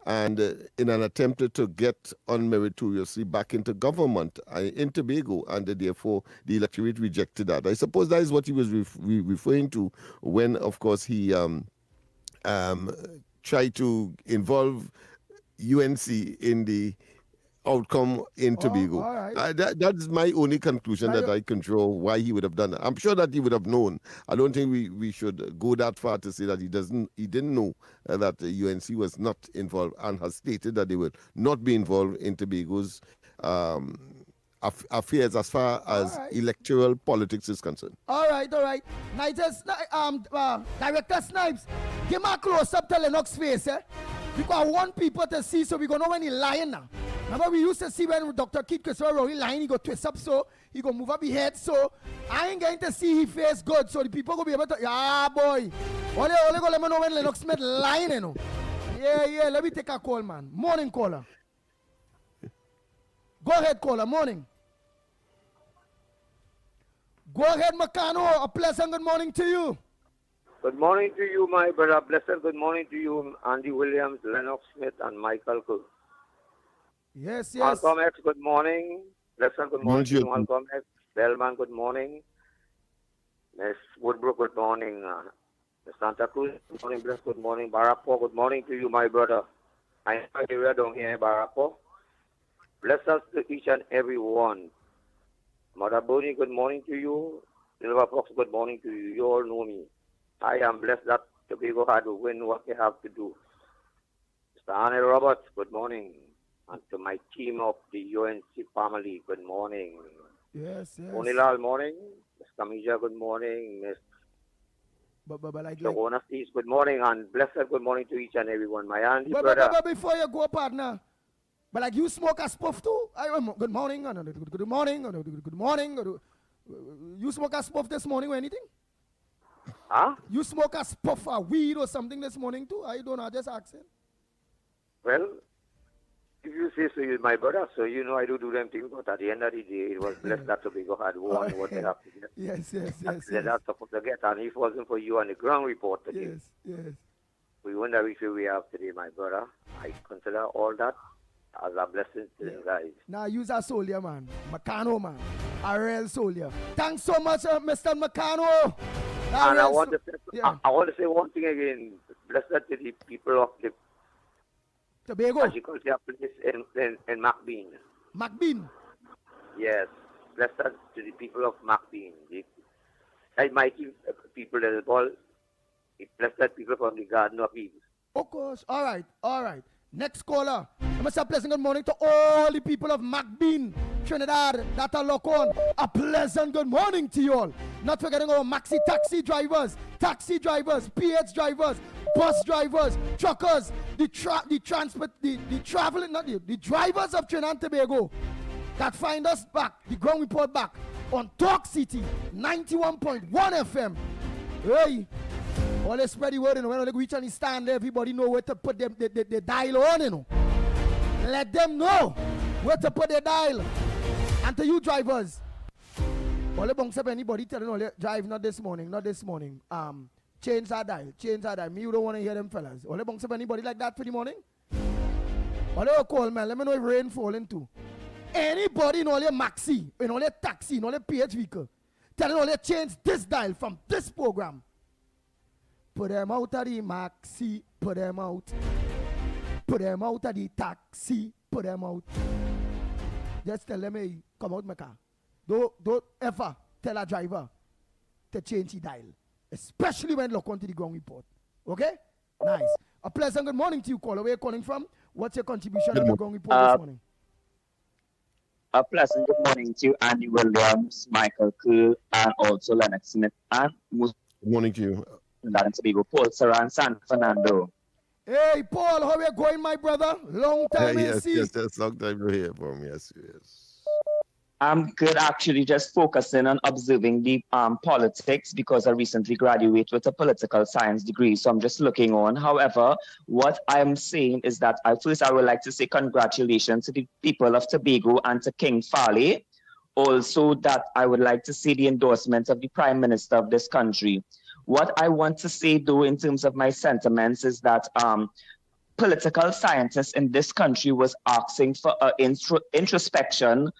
and in an attempt to get unmeritoriously back into government in Tobago, and therefore the electorate rejected that. I suppose that is what he was referring to when, of course, he tried to involve UNC in the outcome in Tobago. Right. That's my only conclusion that I can draw why he would have done that. I'm sure that he would have known. I don't think we should go that far to say that he didn't know that UNC was not involved, and has stated that they will not be involved in Tobago's affairs as far as electoral politics is concerned. All right. Director Snipes, give me a close-up to Lennox face, because I want people to see, so we gonna know when he's lying now. Remember, we used to see when Dr. Keith Christopher Rowley lying, he go twist up, so he go move up his head, so I ain't going to see his face good, so the people go be able to, yeah, boy. Only go let me know when Lennox Smith lying, you know. Yeah, let me take a call, man. Morning, caller. Go ahead, caller, morning. Go ahead, Makano. A pleasant good morning to you. Good morning to you, my brother. Blessed good morning to you, Andy Williams, Lennox Smith, and Michael Cook. Yes. Malcolm X, good morning. Blessed, good morning to you, Malcolm. Bellman, good morning. Miss Woodbrook, good morning. Miss Santa Cruz, good morning. Bless, good morning. Barapo, good morning to you, my brother. I know you down here, Barapo. Bless us to each and every one. Mother Bonnie, good morning to you. Silver Fox, good morning to you. You all know me. I am blessed that Tobago had to win what they have to do. Mr. Arnold Roberts, good morning. And to my team of the UNC family, good morning. Yes, yes. Onilal, morning. Miss Kamija, good morning. Miss Shagona Steves, good morning. And blessed good morning to each and every one. My auntie, brother. But before you go, partner, but like you smoke a spuff too? Good morning, good morning, good morning. You smoke a spuff this morning or anything? Huh? You smoke a spuff or weed or something this morning too? I don't know, just asking. Well, if you say so, you're my brother, so you know I do them things, but at the end of the day, it was blessed that Tobago had won what they have to get. Yes. They're supposed to get, and if it wasn't for you on the ground report today, yes. we wouldn't have reached where we have today, my brother. I consider all that as a blessing to you guys. Now use a soldier, man. Macano, man. A real soldier. Thanks so much, Mr. Macano. And I want to say one thing again. Blessed to the people of the Tobago. Agriculture place in McBean. McBean? Yes. Blessed to the people of McBean. The mighty people that is called blessed people from the Garden of Eden. Of course. All right. Next caller. I must say a pleasant good morning to all the people of McBean, Trinidad, that are locked on. A pleasant good morning to you all. Not forgetting our maxi taxi drivers, PH drivers, bus drivers, truckers, the drivers of Trinidad and Tobago that find us back, the ground report back on Talk City 91.1 FM. Hey. Always spread the word, you know, when they reach on the stand, everybody know where to put them, the dial on, you know. Let them know where to put their dial. And to you drivers, all the bunks up anybody telling all the drive not this morning. Change that dial. Me, you don't want to hear them fellas. All the bunks up anybody like that for the morning? All they call, man, let me know if rain falling too. Anybody in all your maxi, in all your taxi, in all your PH vehicle, telling all they change this dial from this program. Put them out of the maxi, put them out. Put them out of the taxi, put them out. Just tell them, hey, come out my car. Don't ever tell a driver to change the dial. Especially when look onto the ground report. Okay? Nice. A pleasant good morning to you, caller. Where are you calling from? What's your contribution to the ground report this morning? A pleasant good morning to you, Andy Williams, Michael Kerr, and also Lennox Smith, and good morning to you. And Tobago, Paul Saran, San Fernando. Hey, Paul, how are you going, my brother? Long time no see. Yes, long time to hear from. Yes. I'm good, actually, just focusing on observing the politics because I recently graduated with a political science degree, so I'm just looking on. However, what I'm saying is that I would like to say congratulations to the people of Tobago and to King Farley. Also, that I would like to see the endorsement of the Prime Minister of this country. What I want to say, though, in terms of my sentiments, is that political scientists in this country was asking for introspection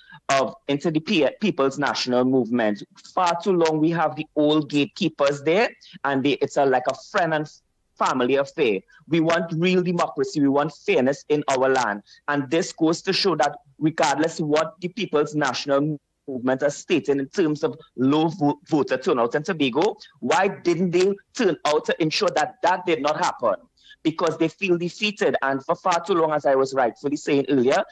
into the People's National Movement. Far too long, we have the old gatekeepers there, and it's like a friend and family affair. We want real democracy. We want fairness in our land. And this goes to show that regardless of what the People's National Movement has stated in terms of low voter turnout in Tobago, why didn't they turn out to ensure that that did not happen? Because they feel defeated. And for far too long, as I was rightfully saying earlier,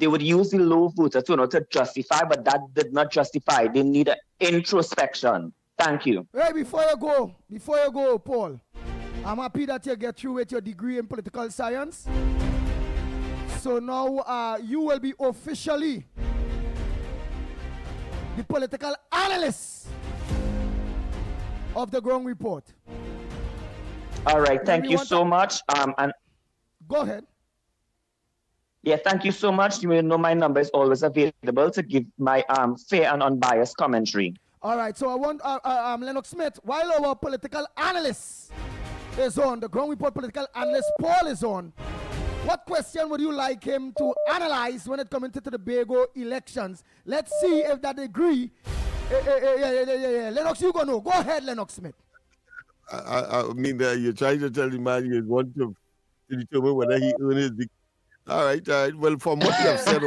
they would use the low voter turnout to justify, but that did not justify. They need an introspection. Thank you. Hey, before you go, Paul, I'm happy that you get through with your degree in political science. So now you will be officially the political analyst of the Ground Report. All right, thank you so much. And go ahead. Yeah, thank you so much. You know my number is always available to give my fair and unbiased commentary. All right, so I want Lennox Smith, while our political analyst is on, the Ground Report political analyst Paul is on, What question would you like him to analyze when it comes to the Tobago elections? Let's see if that agree. Yeah. Lennox, you go know. Go ahead, Lennox Smith. I mean, you're trying to tell the man you want to determine whether he earned his. All right. Well, from what you have said,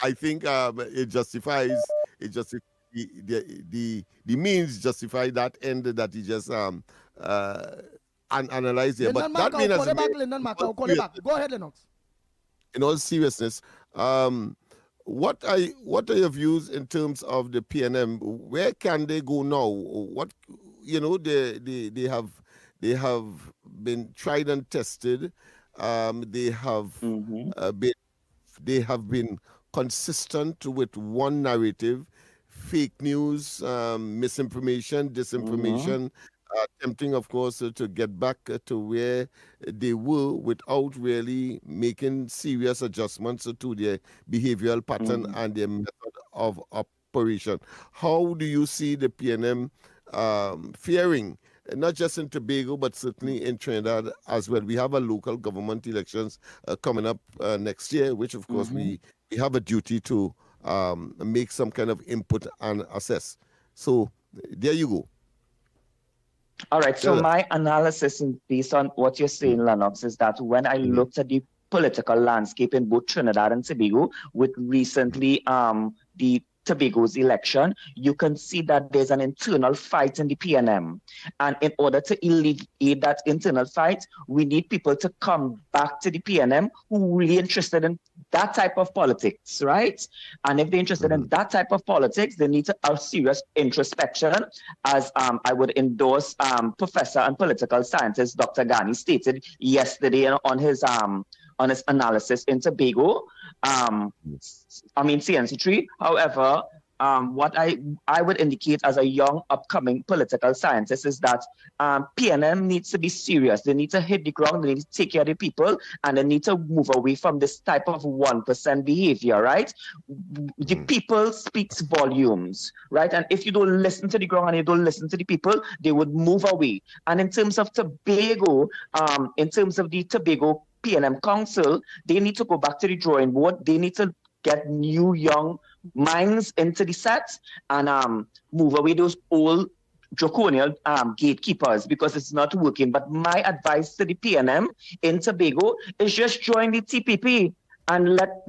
I think it justifies the means justify that end that he just analyzed here. But that means, Go ahead, Lennox. In all seriousness, what are your views in terms of the PNM? Where can they go now? What they have been tried and tested. They have been consistent with one narrative, fake news, misinformation, disinformation, attempting, of course, to get back to where they were without really making serious adjustments to their behavioral pattern and their method of operation. How do you see the PNM faring? Not just in Tobago, but certainly in Trinidad as well. We have a local government elections coming up next year, which of course we have a duty to make some kind of input and assess. So there you go. All right. So my analysis based on what you're saying, Lennox, is that when I looked at the political landscape in both Trinidad and Tobago, with recently the Tobago's election, you can see that there's an internal fight in the PNM. And in order to alleviate that internal fight, we need people to come back to the PNM who are really interested in that type of politics, right? And if they're interested in that type of politics, they need to have serious introspection, as I would endorse Professor and political scientist Dr. Ghani stated yesterday on his analysis in Tobago. CNC3. However, what I would indicate as a young upcoming political scientist is that PNM needs to be serious. They need to hit the ground, they need to take care of the people, and they need to move away from this type of 1% behavior, right? The people speaks volumes, right? And if you don't listen to the ground and you don't listen to the people, they would move away. And in terms of Tobago, in terms of the Tobago PNM Council, they need to go back to the drawing board. They need to get new young minds into the set and move away those old draconian gatekeepers, because it's not working. But my advice to the PNM in Tobago is just join the TPP and let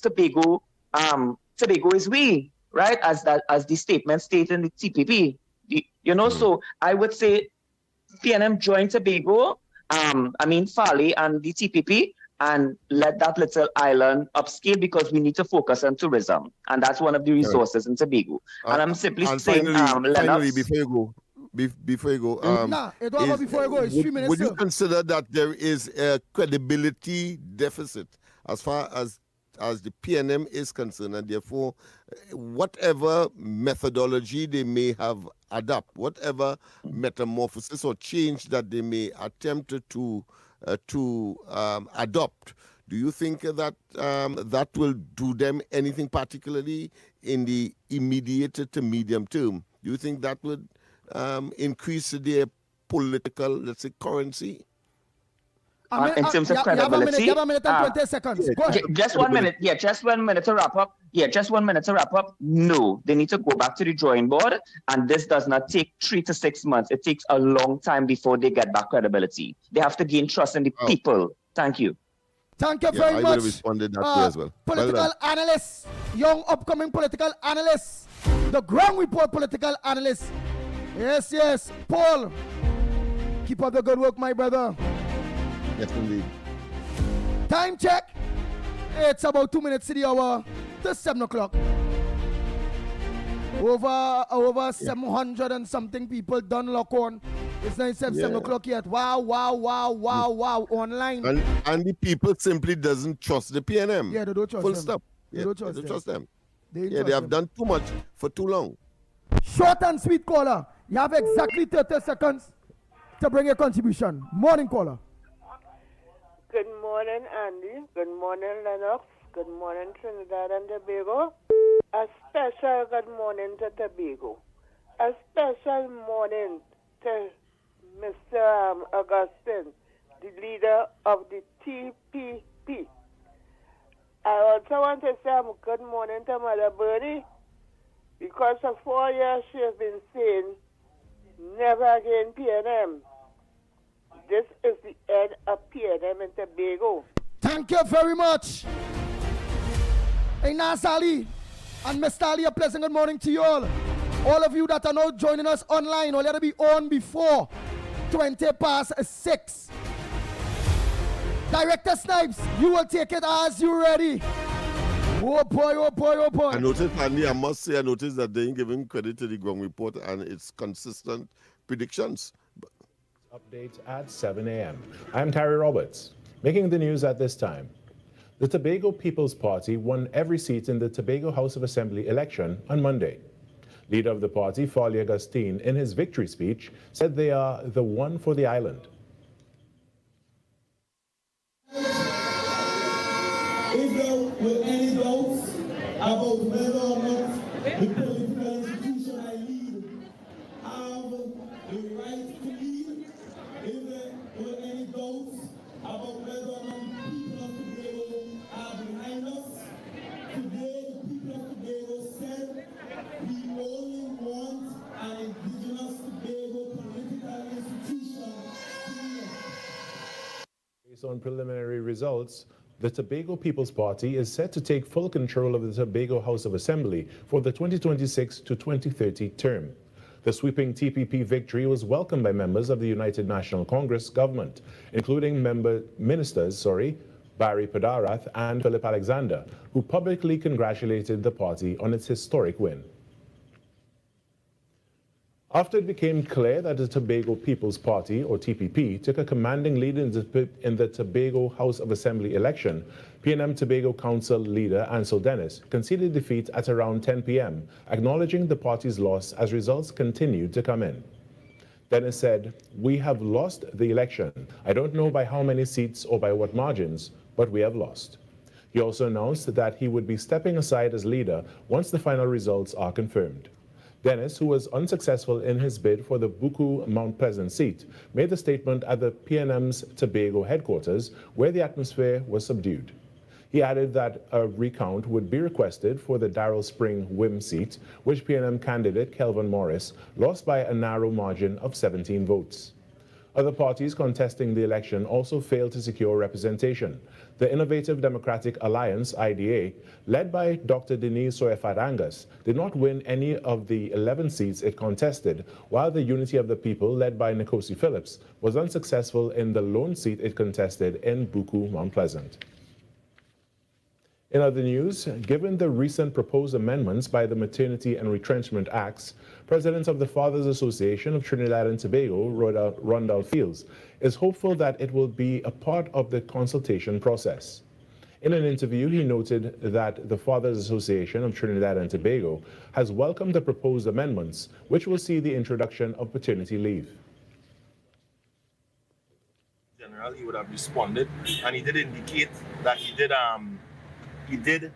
Tobago Tobago is we, right? As the statement stated in the TPP. So I would say PNM join Tobago, Fali and the TPP, and let that little island upscale, because we need to focus on tourism. And that's one of the resources in Tobago. And I'm simply saying, finally, before you go, before you go, would you consider that there is a credibility deficit as far as the PNM is concerned, and therefore whatever methodology they may have adopt, whatever metamorphosis or change that they may attempt to adopt, do you think that that will do them anything particularly in the immediate to medium term? Do you think that would increase their political, let's say, currency? In terms of credibility, you have a minute and 20 seconds. Go ahead. Just 1 minute. Yeah, just 1 minute to wrap up. No, they need to go back to the drawing board, and this does not take 3 to 6 months. It takes a long time before they get back credibility. They have to gain trust in the people. Thank you. Thank you very much. I would have responded that way as well. Political analyst, young upcoming political analyst, the Ground Report political analyst. Yes, Paul. Keep up the good work, my brother. Yes, indeed. Time check. It's about 2 minutes to the hour to 7 o'clock. Over 700 and something people done lock on. It's not 7 o'clock yet. Wow. Online. And the people simply doesn't trust the PNM. Yeah, they don't trust Full them. stop. They don't trust them. They have done too much for too long. Short and sweet caller. You have exactly 30 seconds to bring your contribution. Morning caller. Good morning, Andy. Good morning, Lennox. Good morning, Trinidad and Tobago. A special good morning to Tobago. A special morning to Mr. Augustine the leader of the TPP. I also want to say good morning to Mother Bernie, because for 4 years she has been saying, never again PNM. This is the end of PNM in Tobago. Thank you very much. Hey, Nazali and Mr. Ali, a pleasant good morning to you all. All of you that are now joining us online, all you have to be on before 6:20. Director Snipes, you will take it as you ready. Oh boy, oh boy, oh boy. I noticed, Andy, I must say, I noticed that they ain't giving credit to the ground report and its consistent predictions. Update at 7 a.m. I'm Terry Roberts. Making the news at this time. The Tobago People's Party won every seat in the Tobago House of Assembly election on Monday. Leader of the party, Foley Augustine, in his victory speech, said they are the one for the island. If there were any doubts about whether or not the political institution I lead have the right to lead, if there were any doubts about whether or not the people of Tobago are behind us, today the people of Tobago said we only want an indigenous Tobago political institution. Based on preliminary results, the Tobago People's Party is set to take full control of the Tobago House of Assembly for the 2026 to 2030 term. The sweeping TPP victory was welcomed by members of the United National Congress government, including ministers Barry Padarath and Philip Alexander, who publicly congratulated the party on its historic win. After it became clear that the Tobago People's Party, or TPP, took a commanding lead in the Tobago House of Assembly election, PNM Tobago Council leader Ansel Dennis conceded defeat at around 10 p.m., acknowledging the party's loss as results continued to come in. Dennis said, "We have lost the election. I don't know by how many seats or by what margins, but we have lost." He also announced that he would be stepping aside as leader once the final results are confirmed. Dennis, who was unsuccessful in his bid for the Buku Mount Pleasant seat, made the statement at the PNM's Tobago headquarters, where the atmosphere was subdued. He added that a recount would be requested for the Darrell Spring Wim seat, which PNM candidate Kelvin Morris lost by a narrow margin of 17 votes. Other parties contesting the election also failed to secure representation. The Innovative Democratic Alliance, IDA, led by Dr. Denise Soyafat Angus, did not win any of the 11 seats it contested, while the Unity of the People, led by Nkosi Phillips, was unsuccessful in the lone seat it contested in Buku Mount Pleasant. In other news, given the recent proposed amendments by the Maternity and Retrenchment Acts, President of the Fathers Association of Trinidad and Tobago, Rondell Fields, is hopeful that it will be a part of the consultation process. In an interview, he noted that the Fathers Association of Trinidad and Tobago has welcomed the proposed amendments, which will see the introduction of paternity leave. In general, he would have responded, and he did indicate that he did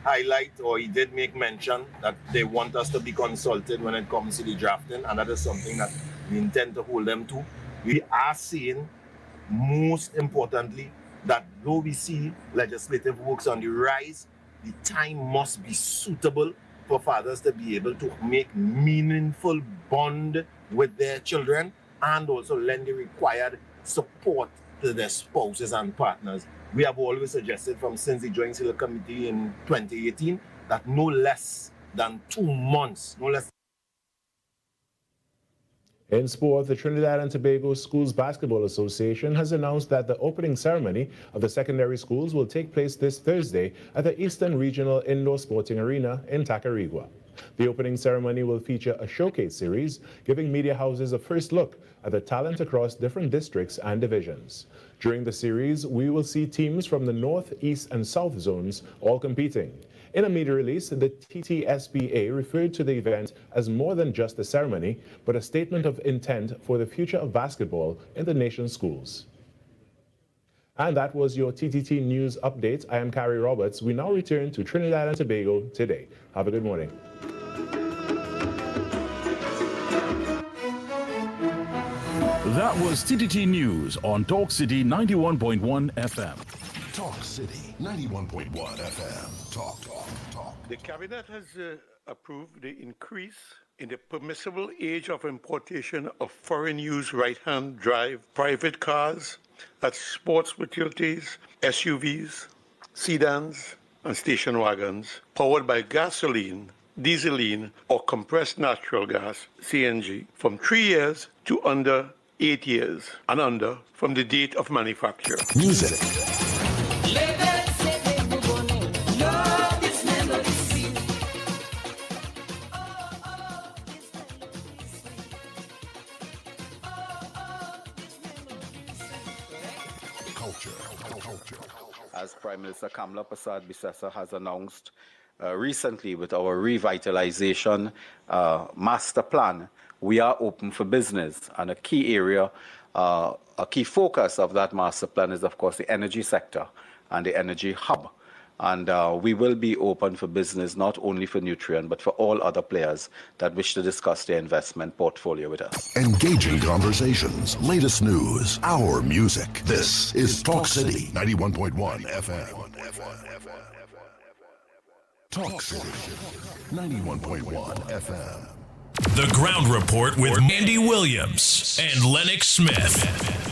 highlight, or he did make mention that they want us to be consulted when it comes to the drafting, and that is something that we intend to hold them to. We are seeing, most importantly, that though we see legislative works on the rise, the time must be suitable for fathers to be able to make meaningful bond with their children and also lend the required support to their spouses and partners. We have always suggested since the Joint Select Committee in 2018 that no less than 2 months, In sport, the Trinidad and Tobago Schools Basketball Association has announced that the opening ceremony of the secondary schools will take place this Thursday at the Eastern Regional Indoor Sporting Arena in Tacarigua. The opening ceremony will feature a showcase series, giving media houses a first look at the talent across different districts and divisions. During the series, we will see teams from the North, East, and South zones all competing. In a media release, the TTSBA referred to the event as more than just a ceremony, but a statement of intent for the future of basketball in the nation's schools. And that was your TTT News Update. I am Carrie Roberts. We now return to Trinidad and Tobago today. Have a good morning. That was TTT News on Talk City 91.1 FM. Talk City 91.1 FM. Talk. The cabinet has approved the increase in the permissible age of importation of foreign-use right-hand drive private cars, that's sports utilities, SUVs, sedans, and station wagons, powered by gasoline, dieseline, or compressed natural gas, CNG, from 3 years to under 8 years, and under from the date of manufacture. Music. As Prime Minister Kamala Prasad Bisesa has announced recently with our revitalization master plan, we are open for business. And a key area, a key focus of that master plan is, of course, the energy sector and the energy hub. And we will be open for business, not only for Nutrien, but for all other players that wish to discuss their investment portfolio with us. Engaging conversations, latest news, our music. This is Talk City 91.1 FM. Talk City 91.1 FM. The Ground Report with Andy Williams and Lennox Smith.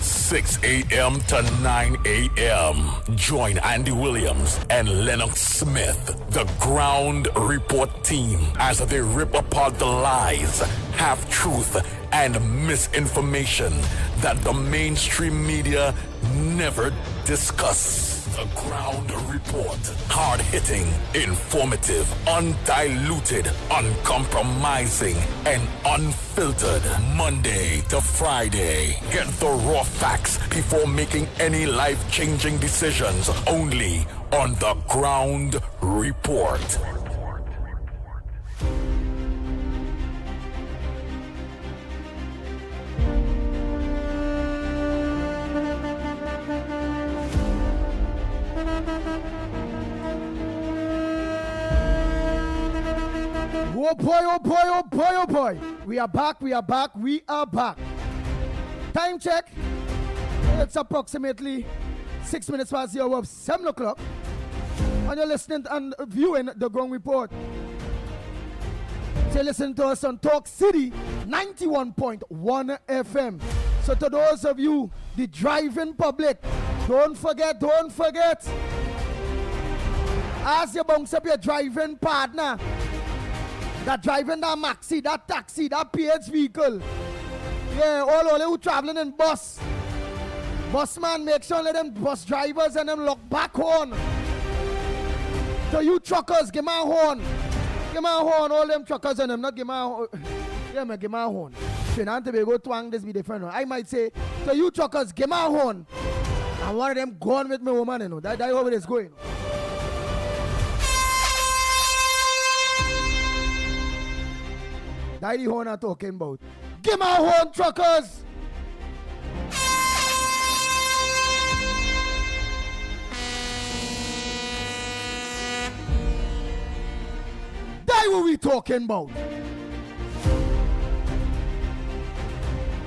6 a.m. to 9 a.m. Join Andy Williams and Lennox Smith, the Ground Report team, as they rip apart the lies, half-truth, and misinformation that the mainstream media never discuss. The Ground Report. Hard-hitting, informative, undiluted, uncompromising, and unfiltered. Monday to Friday. Get the raw facts before making any life-changing decisions. Only on The Ground Report. Oh boy, oh boy, oh boy, oh boy. We are back. Time check. It's approximately 6 minutes past the hour of 7 o'clock. And you're listening and viewing the Ground Report. So listen to us on Talk City 91.1 FM. So to those of you, the driving public, don't forget. As you bounce up your driving partner, that driving that maxi, that taxi, that PH vehicle. Yeah, all who traveling in bus. Bus man, make sure let them bus drivers and them lock back horn. So you truckers, give my horn. Give my horn, all them truckers and them, not give my horn. Yeah, man, give my horn. Trinidad and Tobago twang, this be different. I might say, so you truckers, give my horn. And one of them gone with my woman, you know. That's how it is going. That's the horn I'm talking about. Give my horn, truckers! That's what we talking about.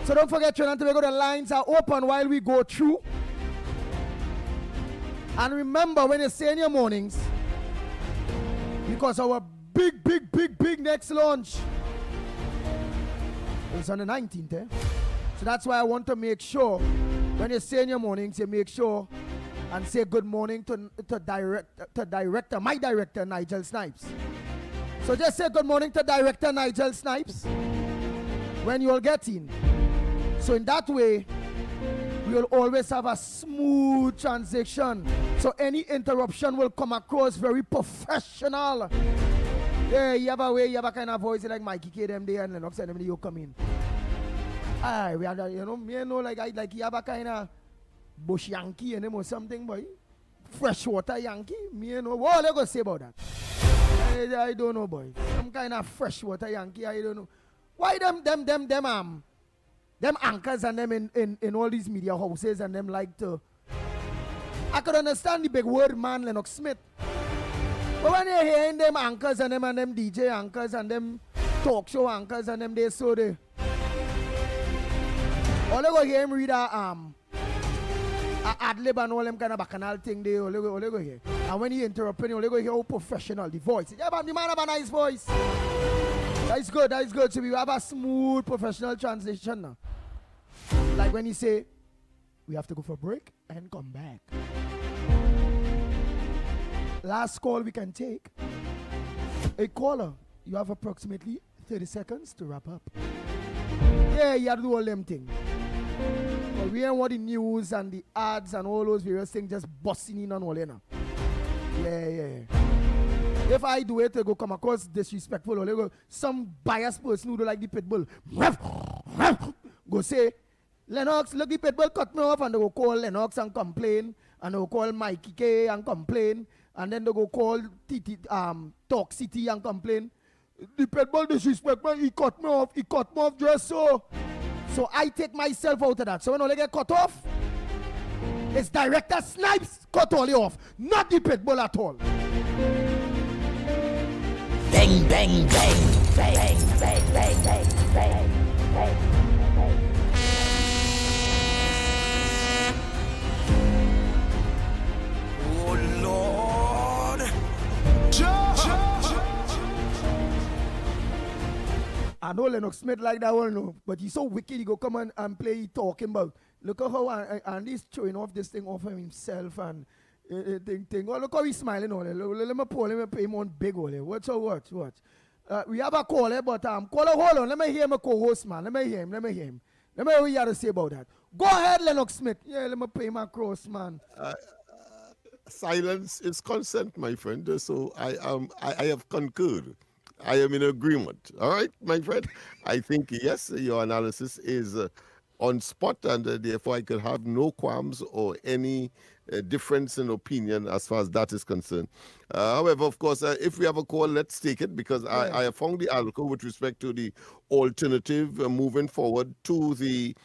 So don't forget, Trinidad and Tobago, the lines are open while we go through. And remember, when you say in your mornings, because our big next launch is on the 19th, eh? So that's why I want to make sure when you say in your mornings, you make sure and say good morning to my director Nigel Snipes. So just say good morning to director Nigel Snipes when you'll get in. So in that way, we'll always have a smooth transition. So any interruption will come across very professional. Yeah, you have a kind of voice like Mikey K them there and Lennox and them you come in. Aye, we are, you know, me know like you have a kind of bush Yankee and them or something, boy. Freshwater Yankee, me know. What are you gonna say about that? I don't know, boy. Some kind of freshwater Yankee, I don't know. Why them anchors and them in all these media houses and them like to. I could understand the big word man Lennox Smith. But when you're hearing them anchors and them DJ anchors and them talk show anchors and them they so they all go hear him read a ad lib and all them kind of bacchanal thing there. All go hear. And when he interrupting, all go hear how professional the voice. Yeah, but the man have a nice voice. That is good. So we have a smooth professional transition now. Like when he say, we have to go for a break and come back. Last call we can take. A caller, you have approximately 30 seconds to wrap up. Yeah, you have to do all them things. But we ain't want the news and the ads and all those various things just busting in on all now. Yeah. If I do it, they go come across disrespectful or they go some biased person who don't like the pit bull. Go say, Lennox, look, the pit bull cut me off, and they go call Lennox and complain, and they go call Mikey K and complain, and then they go call Talk City and complain. The pit bull disrespect me, he cut me off just so. So I take myself out of that. So when all they get cut off, it's Director Snipes cut all off, not the pit bull at all. Bang, bang, bang, bang, bang, bang, bang, bang, bang. Oh Lord. I know Lennox Smith like that one, no, but he's so wicked. He go come and play talking about. Look at how Andy's throwing off this thing off of himself and thing. Oh, look how he's smiling all. Let me pay him on big all. Watch. We have a caller, but caller, hold on. Let me hear my co-host, man. Let me hear him. Let me hear what you have to say about that. Go ahead, Lennox Smith. Yeah, let me pay my cross, man. Silence is consent, my friend. So I have concurred. I am in agreement. All right, my friend. I think yes, your analysis is on spot, and therefore I could have no qualms or any difference in opinion as far as that is concerned. However, of course, if we have a call, let's take it, because I have found the article with respect to the alternative moving forward to the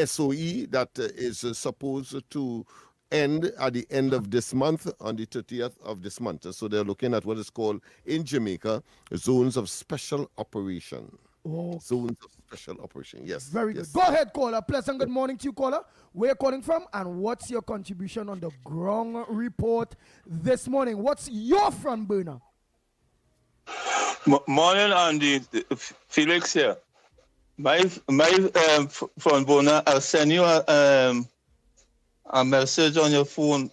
SOE that is supposed to end at the end of this month, on the 30th of this month. So they're looking at what is called in Jamaica zones of special operation. Oh. Zones of special operation, yes. Very good. Go ahead, caller. Pleasant good morning to you, caller. Where you calling from, and what's your contribution on the ground report this morning? What's your front burner? Morning, Andy. Felix here. My front burner, I'll send you a message on your phone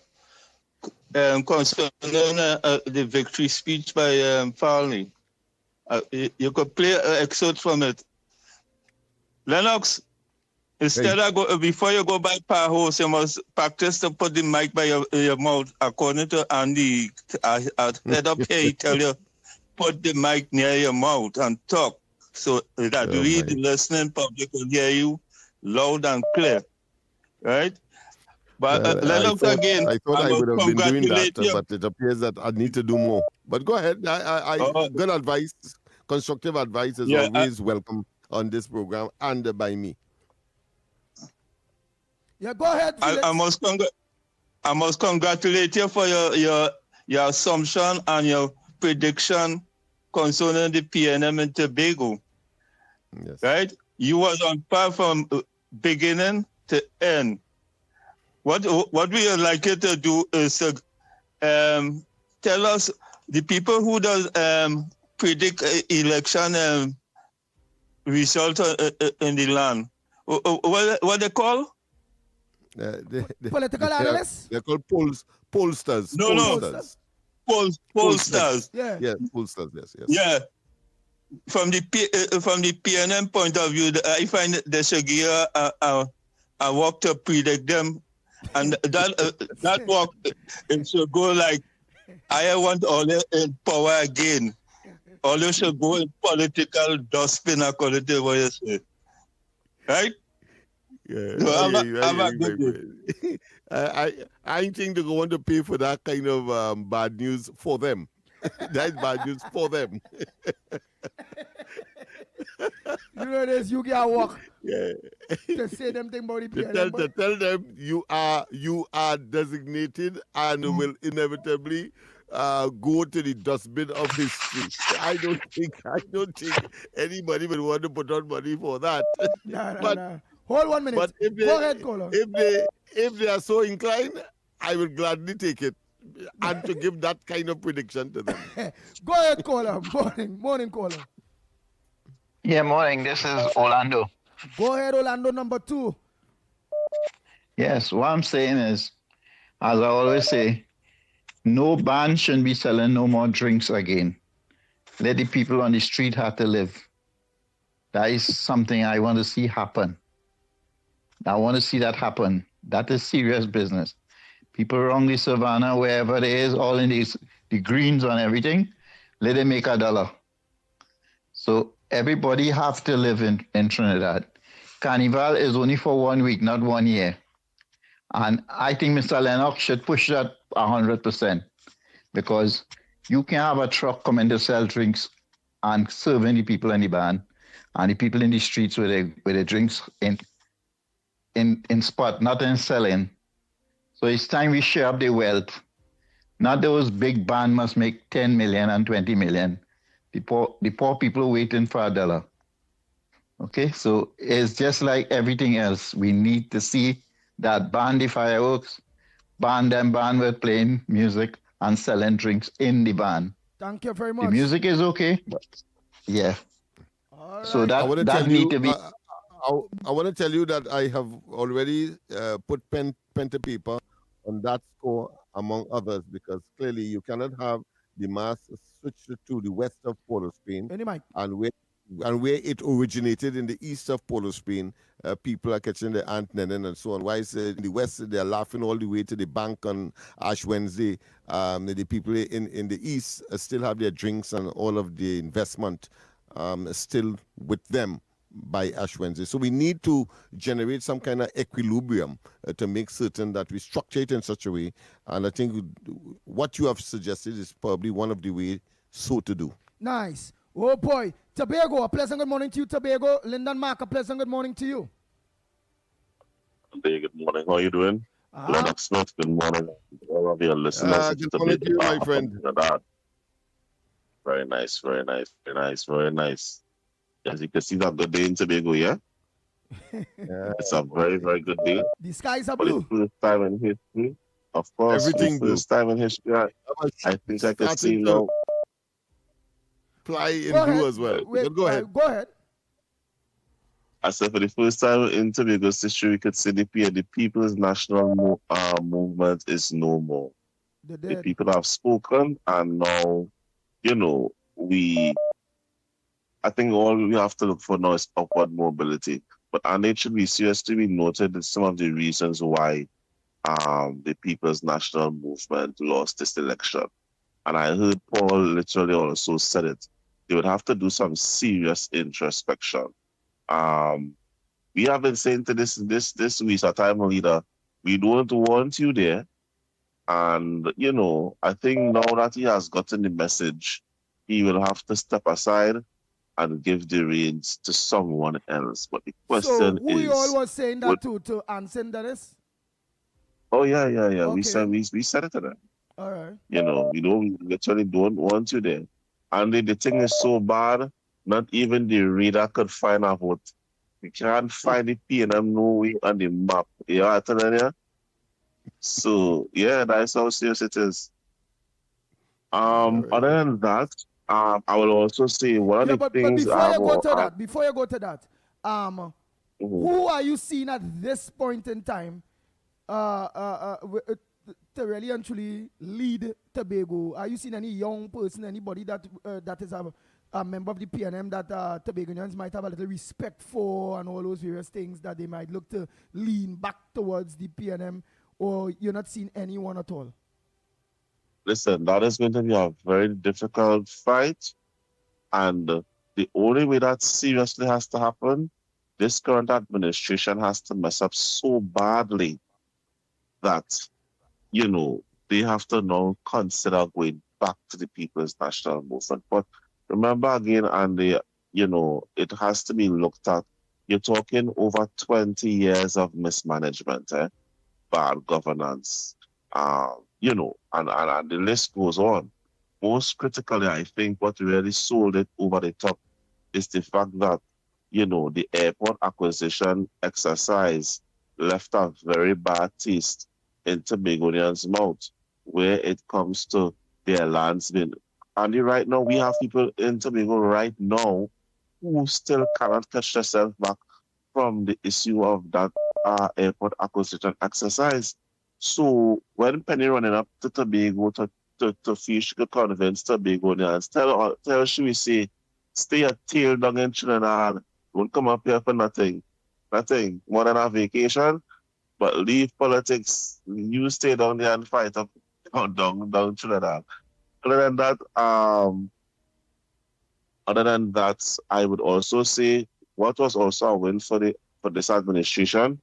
concerning the victory speech by Farley. You could play an excerpt from it. Lennox, instead of before you go by power house, you must practice to put the mic by your mouth. According to Andy, head up here, he tell you, put the mic near your mouth and talk, so that the listening public will hear you loud and clear. Right? But Lennox again, I thought I would have been doing that, but it appears that I need to do more. But go ahead. Good advice, constructive advice is always welcome on this program and by me. Yeah, go ahead. I must congratulate you for your assumption and your prediction concerning the PNM in Tobago. Yes. Right? You was on par from beginning to end. What we would like you to do is tell us the people who does predict election result in the land. What they call? Political analysts? They're called pollsters. No. Pollsters. Yeah, pollsters. Yes. Yeah. From the PNM point of view, I find they should give a work to predict them. And that work, it should go like, I want all in power again. All should go in political dustbin according to what you say. Right? Yeah. I think they're going to pay for that kind of bad news for them. That's bad news for them. You know this, you get work. Yeah. To say them thing about the PNM. Tell them you are designated and will inevitably go to the dustbin of history. I don't think anybody would want to put on money for that. No. Hold 1 minute. But if they, Go ahead, caller. if they are so inclined, I will gladly take it and to give that kind of prediction to them. Go ahead, caller. Morning, caller. Yeah, morning. This is Orlando. Go ahead, Orlando number 2. Yes, what I'm saying is, as I always say, no ban shouldn't be selling no more drinks again. Let the people on the street have to live. That is something I want to see happen. I want to see that happen. That is serious business. People around the savannah, wherever it is, all in the greens and everything, let them make $1. So everybody have to live in Trinidad. Carnival is only for 1 week, not 1 year. And I think Mr. Lennox should push that 100%, because you can have a truck coming to sell drinks and serving the people in the band and the people in the streets with their drinks in spot, not in selling. So it's time we share up the wealth. Not those big band must make 10 million and 20 million. The poor people waiting for $1. Okay, so it's just like everything else. We need to see that ban the fireworks, ban with playing music and selling drinks in the ban. Thank you very much. The music is okay, but yeah. All So right. that need to be. I want to tell you that I have already put pen to paper on that score, among others, because clearly you cannot have the mass switch to the west of Port of Spain, and where it originated in the east of Port of Spain, people are catching the Ant Nennen and so on. Why is in the west they're laughing all the way to the bank on Ash Wednesday? The people in the east still have their drinks and all of the investment still with them by Ash Wednesday. So we need to generate some kind of equilibrium to make certain that we structure it in such a way. And I think what you have suggested is probably one of the ways so to do. Nice. Oh boy. Tobago, a pleasant good morning to you, Tobago. Lyndon Mark, a pleasant good morning to you. Good morning. How are you doing? Lennox Smith, good morning. All of your listeners. Good morning to you, my friend. Very nice, very nice, very nice, very nice. As you can see, that's a good day in Tobago, yeah? It's a very, very good day. The skies are blue. For the first time in history, of course, everything for the first time in history, I think I can see now. Fly in blue as well. Go ahead. Go ahead. I said for the first time in Tobago's history, we could say the People's National Movement is no more. The people have spoken, and now, I think all we have to look for now is upward mobility. And it should be seriously be noted that some of the reasons why the People's National Movement lost this election. And I heard Paul literally also said it. They would have to do some serious introspection. We have been saying to this week's time leader, we don't want you there. And, I think now that he has gotten the message, he will have to step aside and give the reins to someone else. But the question who is... you all was saying that to answer that is? Oh, yeah. Okay. We said it to them. All right. We literally don't want you there. And the thing is so bad, not even the reader could find a vote. You can't find the P&M nowhere on the map. You know what I'm telling you? So, yeah, that's how serious it is. Other than that, I will also say one of the things... But before you go to that, who are you seeing at this point in time to really and truly lead Tobago? Are you seeing any young person, anybody that is a member of the PNM that Tobagonians might have a little respect for, and all those various things that they might look to lean back towards the PNM, or you're not seeing anyone at all? Listen, that is going to be a very difficult fight. And the only way that seriously has to happen, this current administration has to mess up so badly that, they have to now consider going back to the People's National Movement. But remember again, Andy, it has to be looked at. You're talking over 20 years of mismanagement, bad governance, and the list goes on. Most critically, I think what really sold it over the top is the fact that the airport acquisition exercise left a very bad taste in Tobagonians' mouth where it comes to their lands being. And right now, we have people in Tobago right now who still cannot catch themselves back from the issue of that airport acquisition exercise. So when Penny running up to Tobago to fish, to convince Tobagonians, tell should we say, stay a tail down in Trinidad, don't come up here for nothing, more than a vacation, but leave politics, you stay down there and fight up down Trinidad. Other than that, I would also say what was also a win for this administration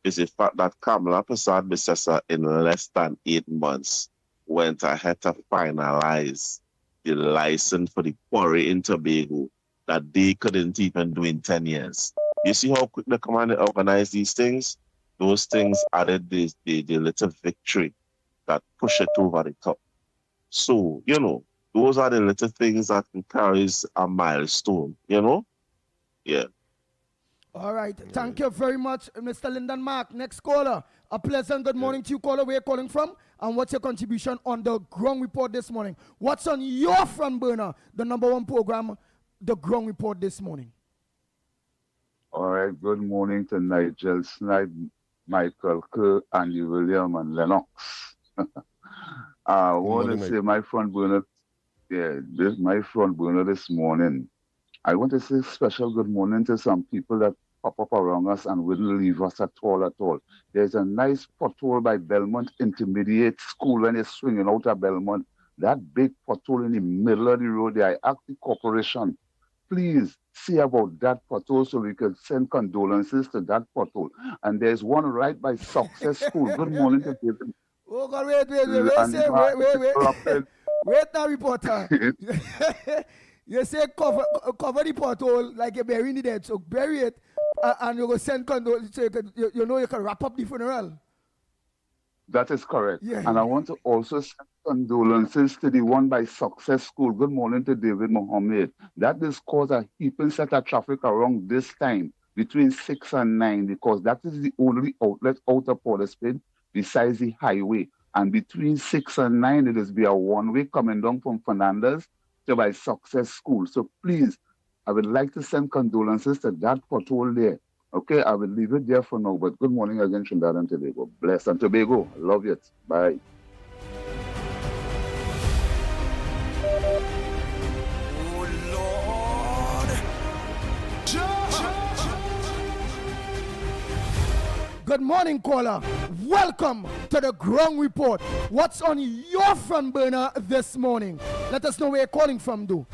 is the fact that Kamala Prasad Bissessa in less than 8 months went ahead to finalize the license for the quarry in Tobago that they couldn't even do in 10 years. You see how quick they come and organize these things? Those things added the little victory that push it over the top. So, those are the little things that carries a milestone, Yeah. All right. Thank you very much, Mr. Lyndon Mark. Next caller. A pleasant good morning to you, caller. Where you calling from? And what's your contribution on the Ground Report this morning? What's on your front burner, the #1 program, the Ground Report this morning? All right. Good morning to Nigel Snipe, Michael Kerr, Andy William, and Lennox. I want to say my front burner, my front burner this morning. I want to say special good morning to some people that pop up around us and wouldn't leave us at all. There's a nice pothole by Belmont Intermediate School when you're swinging out of Belmont. That big pothole in the middle of the road there. I ask the corporation, please see about that pothole so we can send condolences to that pothole. And there's one right by Success School. Good morning to David. Oh God, wait. Wait now, reporter. You say cover the pothole like you're burying the dead, so bury it and you go send condolences so you can wrap up the funeral. That is correct. Yeah. And I want to also send condolences to the one by Success School. Good morning to David Mohammed. That has caused a heaping set of traffic around this time between 6 and 9 because that is the only outlet out of Port of Spain besides the highway. And between 6 and 9, it is be a one-way coming down from Fernandez to by Success School. So please, I would like to send condolences to that pothole there. Okay, I will leave it there for now. But good morning again, Trinidad and Tobago. Bless and Tobago. I love it. Bye. Good morning, caller. Welcome to the Ground Report. What's on your front burner this morning? Let us know where you're calling from, do.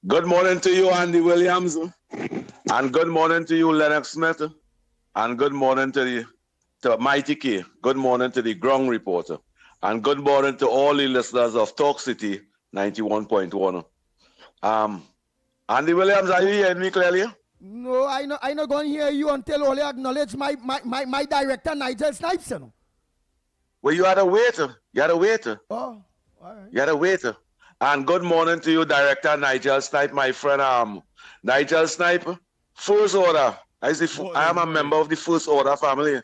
Good morning to you, Andy Williams. And good morning to you, Lennox Smith. And good morning to Mighty K. Good morning to the Ground Reporter. And good morning to all the listeners of Talk City 91.1. Andy Williams, are you hearing me clearly? No, I not going to hear you until all you acknowledge my director, Nigel Snipes. Well, you had a waiter. Oh, all right. You had a waiter. And good morning to you, Director Nigel Snipe, my friend. Nigel Snipe, First Order. I am a member of the First Order family.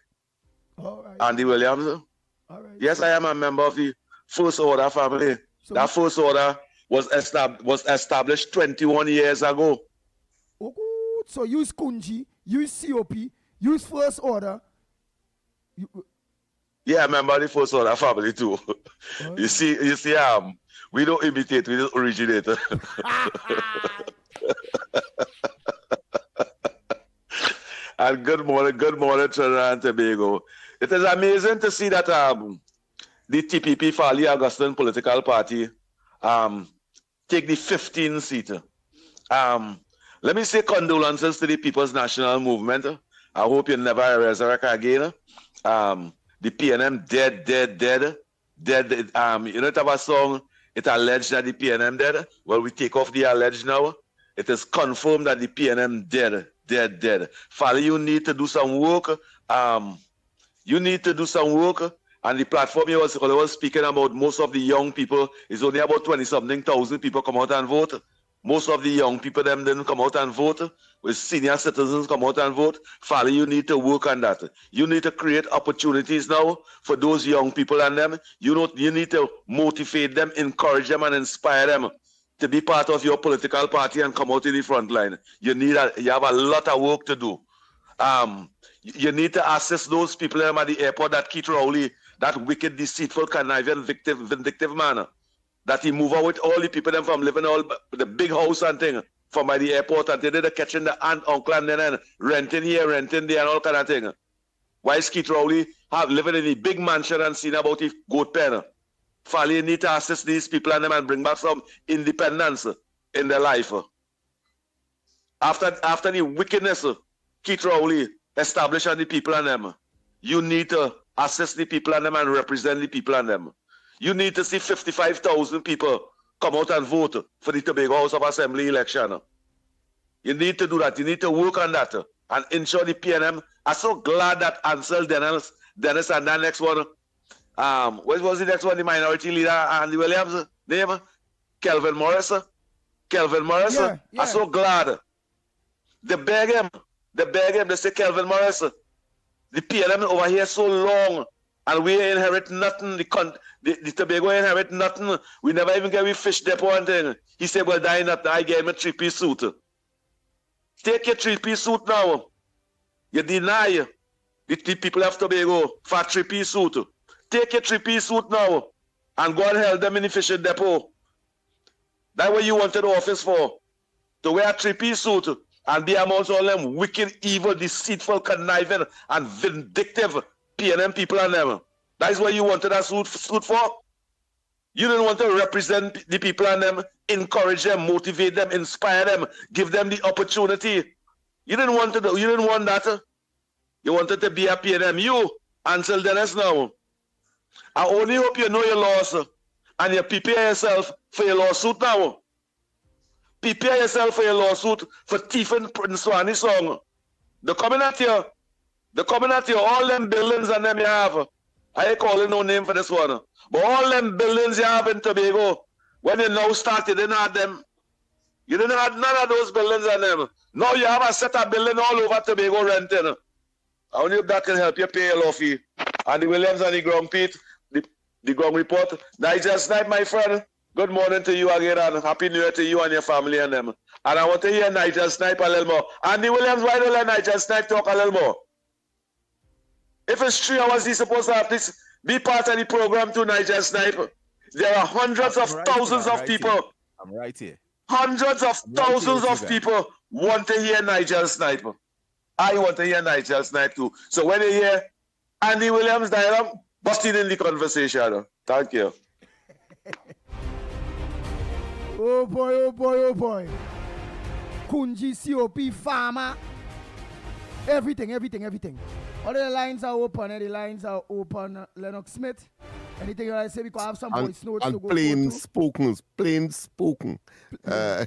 All right. Andy Williams. All right. Yes, I am a member of the First Order family. So that First Order was established 21 years ago. Oh, good. So use Kunji, use COP, use First Order. Yeah, I remember the First Order family too. Oh. You see, we don't imitate, we just originate. And good morning, Trinidad and Tobago. It is amazing to see that the TPP Farley Augustine political party take the 15th seat. Let me say condolences to the People's National Movement. I hope you never resurrect again. The PNM dead. You know, it have a song, it alleged that the PNM dead. Well, we take off the alleged now. It is confirmed that the PNM dead. Farley, you need to do some work. You need to do some work. And the platform you was speaking about, most of the young people, is only about 20-something thousand people come out and vote. most of the young people them didn't come out and vote. With senior citizens come out and vote. Fally, you need to work on that. You need to create opportunities now for those young people and them. You need to motivate them, encourage them, and inspire them to be part of your political party and come out in the front line. You have a lot of work to do. You need to assess those people at the airport that Keith Rowley, that wicked, deceitful, conniving, vindictive man, that he move out with all the people them from living all the big house and thing from by the airport, and they did the catching the aunt, uncle, and then renting here, renting there, and all kind of thing. Why is Keith Rowley living in the big mansion and seeing about the goat pen? Fally need to assist these people and them and bring back some independence in their life. After the wickedness Keith Rowley established on the people and them, you need to assist the people and them and represent the people and them. You need to see 55,000 people come out and vote for the Tobago House of Assembly election. You need to do that. You need to work on that and ensure the PNM. I'm so glad that Ansel Dennis and that next one, what was the next one, the minority leader, Andy Williams' name? Kelvin Morris. Yeah. I'm so glad. They beg him, they say, Kelvin Morris, the PNM over here so long, and we inherit nothing. The Tobago inherit nothing. We never even get a fish depot and thing. He said, well, I gave him a 3-piece suit. Take your 3-piece suit now. You deny the people of Tobago for a 3-piece suit. Take your 3-piece suit now and go and help them in the fishing depot. That's what you wanted the office for. To wear a 3-piece suit and be amongst all them wicked, evil, deceitful, conniving, and vindictive PNM people and them. That is what you wanted that suit for? You didn't want to represent the people and them, encourage them, motivate them, inspire them, give them the opportunity. You didn't want that. You wanted to be a PNM. You, Ansel Dennis now. I only hope you know your laws and you prepare yourself for your lawsuit now. Prepare yourself for your lawsuit for thieving Prince Swani song. They're coming at you. All them buildings and them you have. I ain't calling no name for this one. But all them buildings you have in Tobago, when you now start, you didn't have them. You didn't have none of those buildings and them. Now you have a set of building all over Tobago renting. I only hope that can help you pay your law fee. And the Williams and the Ground Pete, the Ground Report. Nigel Snipe, my friend, good morning to you again and Happy New Year to you and your family and them. And I want to hear Nigel Snipe a little more. Andy Williams, why don't let Nigel Snipe talk a little more? If it's 3 hours, he's supposed to have this be part of the program to Nigel Snipe. There are hundreds of thousands of people. I'm right here. Hundreds of thousands of people want to hear Nigel Snipe. I want to hear Nigel Snipe too. So when you hear Andy Williams dialogue, busting in the conversation. Thank you. Oh boy. Kunji, COP, Farmer. Everything. All the lines are open. Lennox Smith. Anything you like to say? Because I have some voice notes to go plain spoken.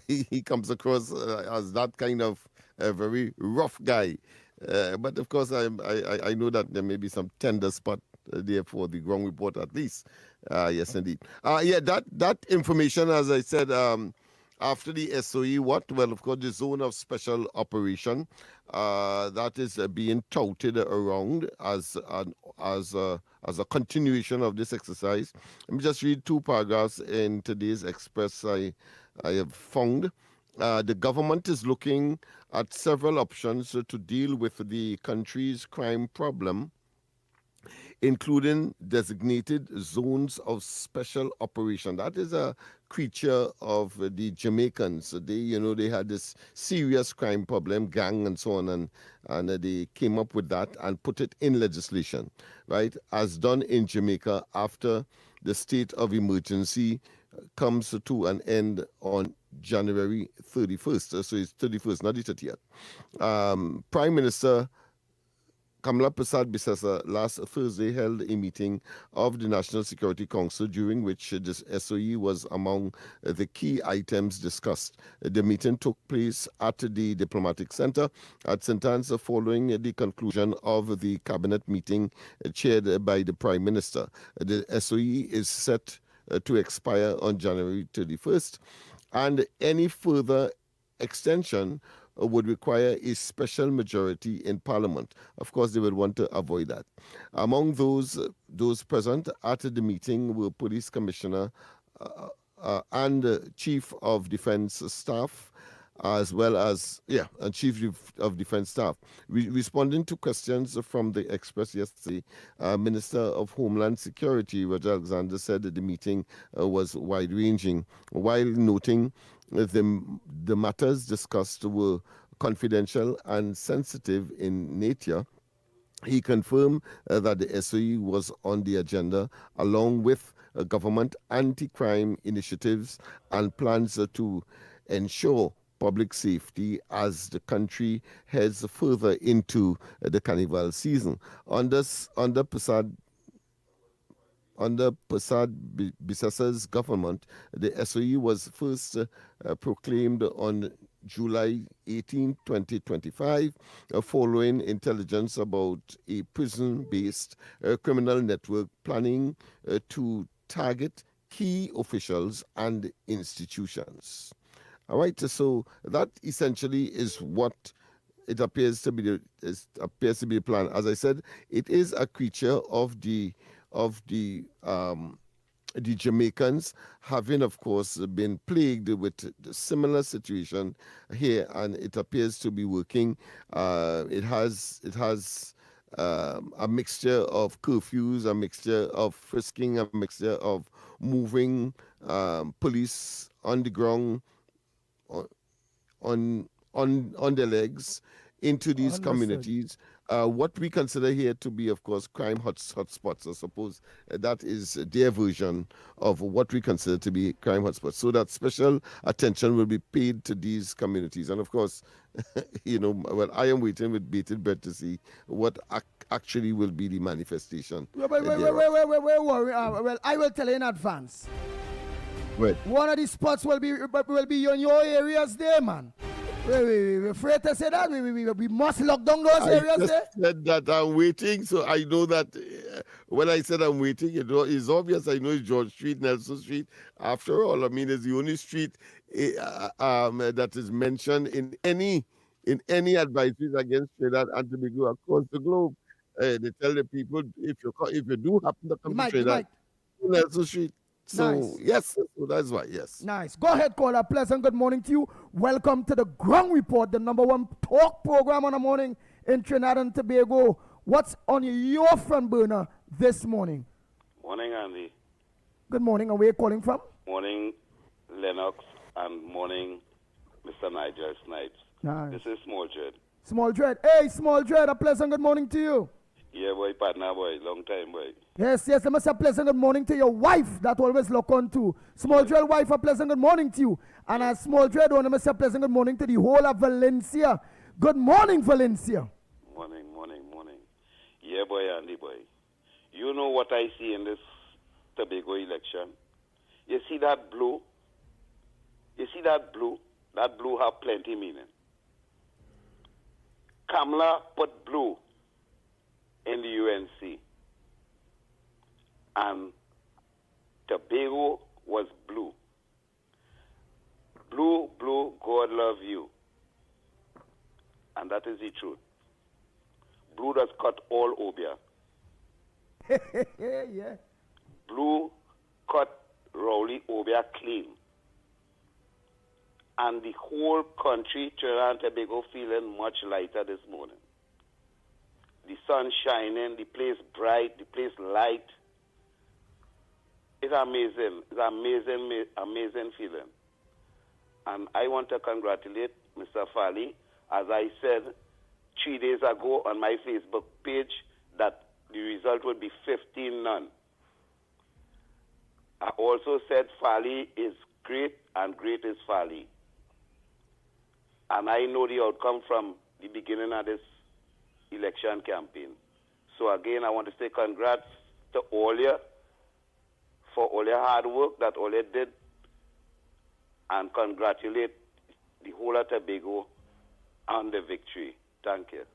He comes across as that kind of a very rough guy. But of course, I know that there may be some tender spot there for the Ground Report at least. Yes, indeed. That information, as I said, after the SOE, well, of course, the zone of special operation that is being touted around as a continuation of this exercise. Let me just read 2 paragraphs in today's Express I have found. The government is looking at several options to deal with the country's crime problem, including designated zones of special operation. That is a creature of the Jamaicans. They had this serious crime problem, gang and so on, and they came up with that and put it in legislation, right? As done in Jamaica after the state of emergency comes to an end on January 31st. So it's 31st, not it yet. Prime Minister Kamala Persad-Bissessar last Thursday held a meeting of the National Security Council during which this SOE was among the key items discussed. The meeting took place at the Diplomatic Center at St. Anne's following the conclusion of the cabinet meeting chaired by the Prime Minister. The SOE is set to expire on January 31st. and any further extension would require a special majority in Parliament. Of course, they would want to avoid that. Among those present at the meeting were Police Commissioner and Chief of Defense Staff, as well as, and Chief of Defense Staff. Responding to questions from the Express yesterday, Minister of Homeland Security, Roger Alexander, said that the meeting was wide-ranging, while noting the matters discussed were confidential and sensitive in nature. He confirmed that the SOE was on the agenda, along with government anti-crime initiatives and plans to ensure public safety as the country heads further into the carnival season. Under Prasad Bissasa's government, the SOE was first proclaimed on July 18, 2025, following intelligence about a prison-based criminal network planning to target key officials and institutions. All right, so that essentially is what it appears to be the plan. As I said, it is a creature of the Jamaicans, having, of course, been plagued with the similar situation here, and it appears to be working. It has a mixture of curfews, a mixture of frisking, a mixture of moving police on the ground, on their legs into these communities. What we consider here to be, of course, crime hotspots. I suppose that is their version of what we consider to be crime hotspots. So that special attention will be paid to these communities. And of course, I am waiting with bated breath to see what actually will be the manifestation. Wait, well, I will tell you in advance. Wait. One of these spots will be in your areas there, man. We're afraid to say that. We must lock down those areas there. I said that I'm waiting, so I know that when I said I'm waiting, it's obvious. I know it's George Street, Nelson Street. After all, I mean, it's the only street that is mentioned in any advisories against Trinidad and Tobago across the globe. They tell the people if you do happen to come to Trinidad, Nelson Street. So, nice. Yes, so that's why, yes. Nice. Go ahead, caller. Pleasant good morning to you. Welcome to the Ground Report, the #1 talk program on the morning in Trinidad and Tobago. What's on your front burner this morning? Morning, Andy. Good morning. And where are you calling from? Morning, Lennox, and morning, Mr. Nigel Snipes. Nice. This is Small Dread. Small Dread. Hey, Small Dread, a pleasant good morning to you. Yeah, boy, partner, boy. Long time, boy. Yes, I must say a pleasant good morning to your wife that always look on to. Small Dread wife, a pleasant good morning to you. And a Small Dread one, I must say a pleasant good morning to the whole of Valencia. Good morning, Valencia. Morning. Yeah, boy, Andy, boy. You know what I see in this Tobago election? You see that blue? That blue have plenty meaning. Kamala put blue in the UNC. And Tobago was blue. Blue, God love you. And that is the truth. Blue does cut all Obia. Yeah. Blue cut Rowley Obia clean. And the whole country, Trinidad and Tobago, feeling much lighter this morning. The sun shining, the place bright, the place light. It's amazing. It's amazing feeling. And I want to congratulate Mr. Fali, as I said 3 days ago on my Facebook page, that the result would be 15-0. I also said Fali is great and great is Fali. And I know the outcome from the beginning of this election campaign. So again, I want to say congrats to all you for all your hard work that all you did, and congratulate the whole of Tobago on the victory. Thank you.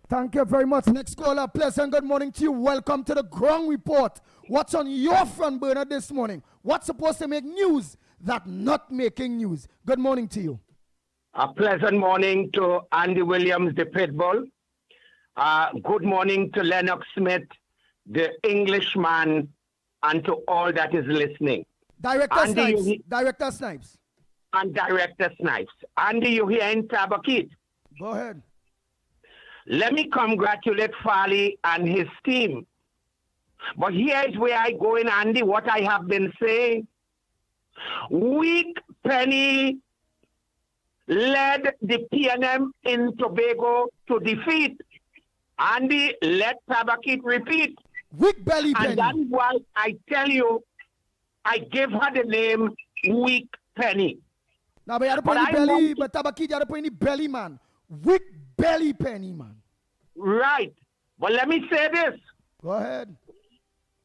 Thank you very much. Next caller, pleasant good morning to you. Welcome to the Ground Report. What's on your front burner this morning? What's supposed to make news that not making news. Good morning to you. A pleasant morning to Andy Williams, the Pitbull. Good morning to Lennox Smith, the Englishman, and to all that is listening. Director Snipes. And Director Snipes. Andy, you here in Tabakit? Go ahead. Let me congratulate Farley and his team. But here's where I go in, Andy, what I have been saying. Weak Penny led the PNM in Tobago to defeat. Andy, let Tabakit repeat. Weak Belly Penny. And that's why I tell you, I give her the name Weak Penny. Now, but you put any belly, but Tabakit, you put any belly, man. Weak Belly Penny, man. Right. But let me say this. Go ahead.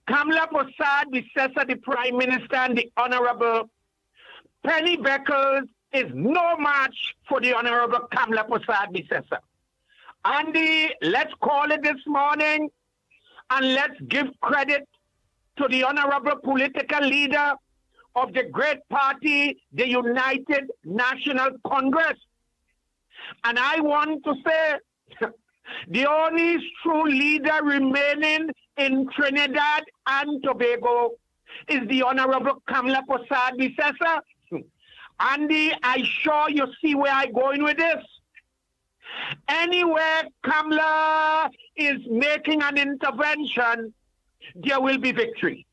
Kamla Prasad, Bisesa, the Prime Minister, and the Honorable Penny Beckles is no match for the Honorable Kamla Prasad, Bisesa. Andy, let's call it this morning, and let's give credit to the Honorable political leader of the great party, the United National Congress. And I want to say, the only true leader remaining in Trinidad and Tobago is the Honorable Kamla Prasad Bisesa. Andy, I sure you see where I'm going with this. Anywhere Kamla is making an intervention, there will be victory.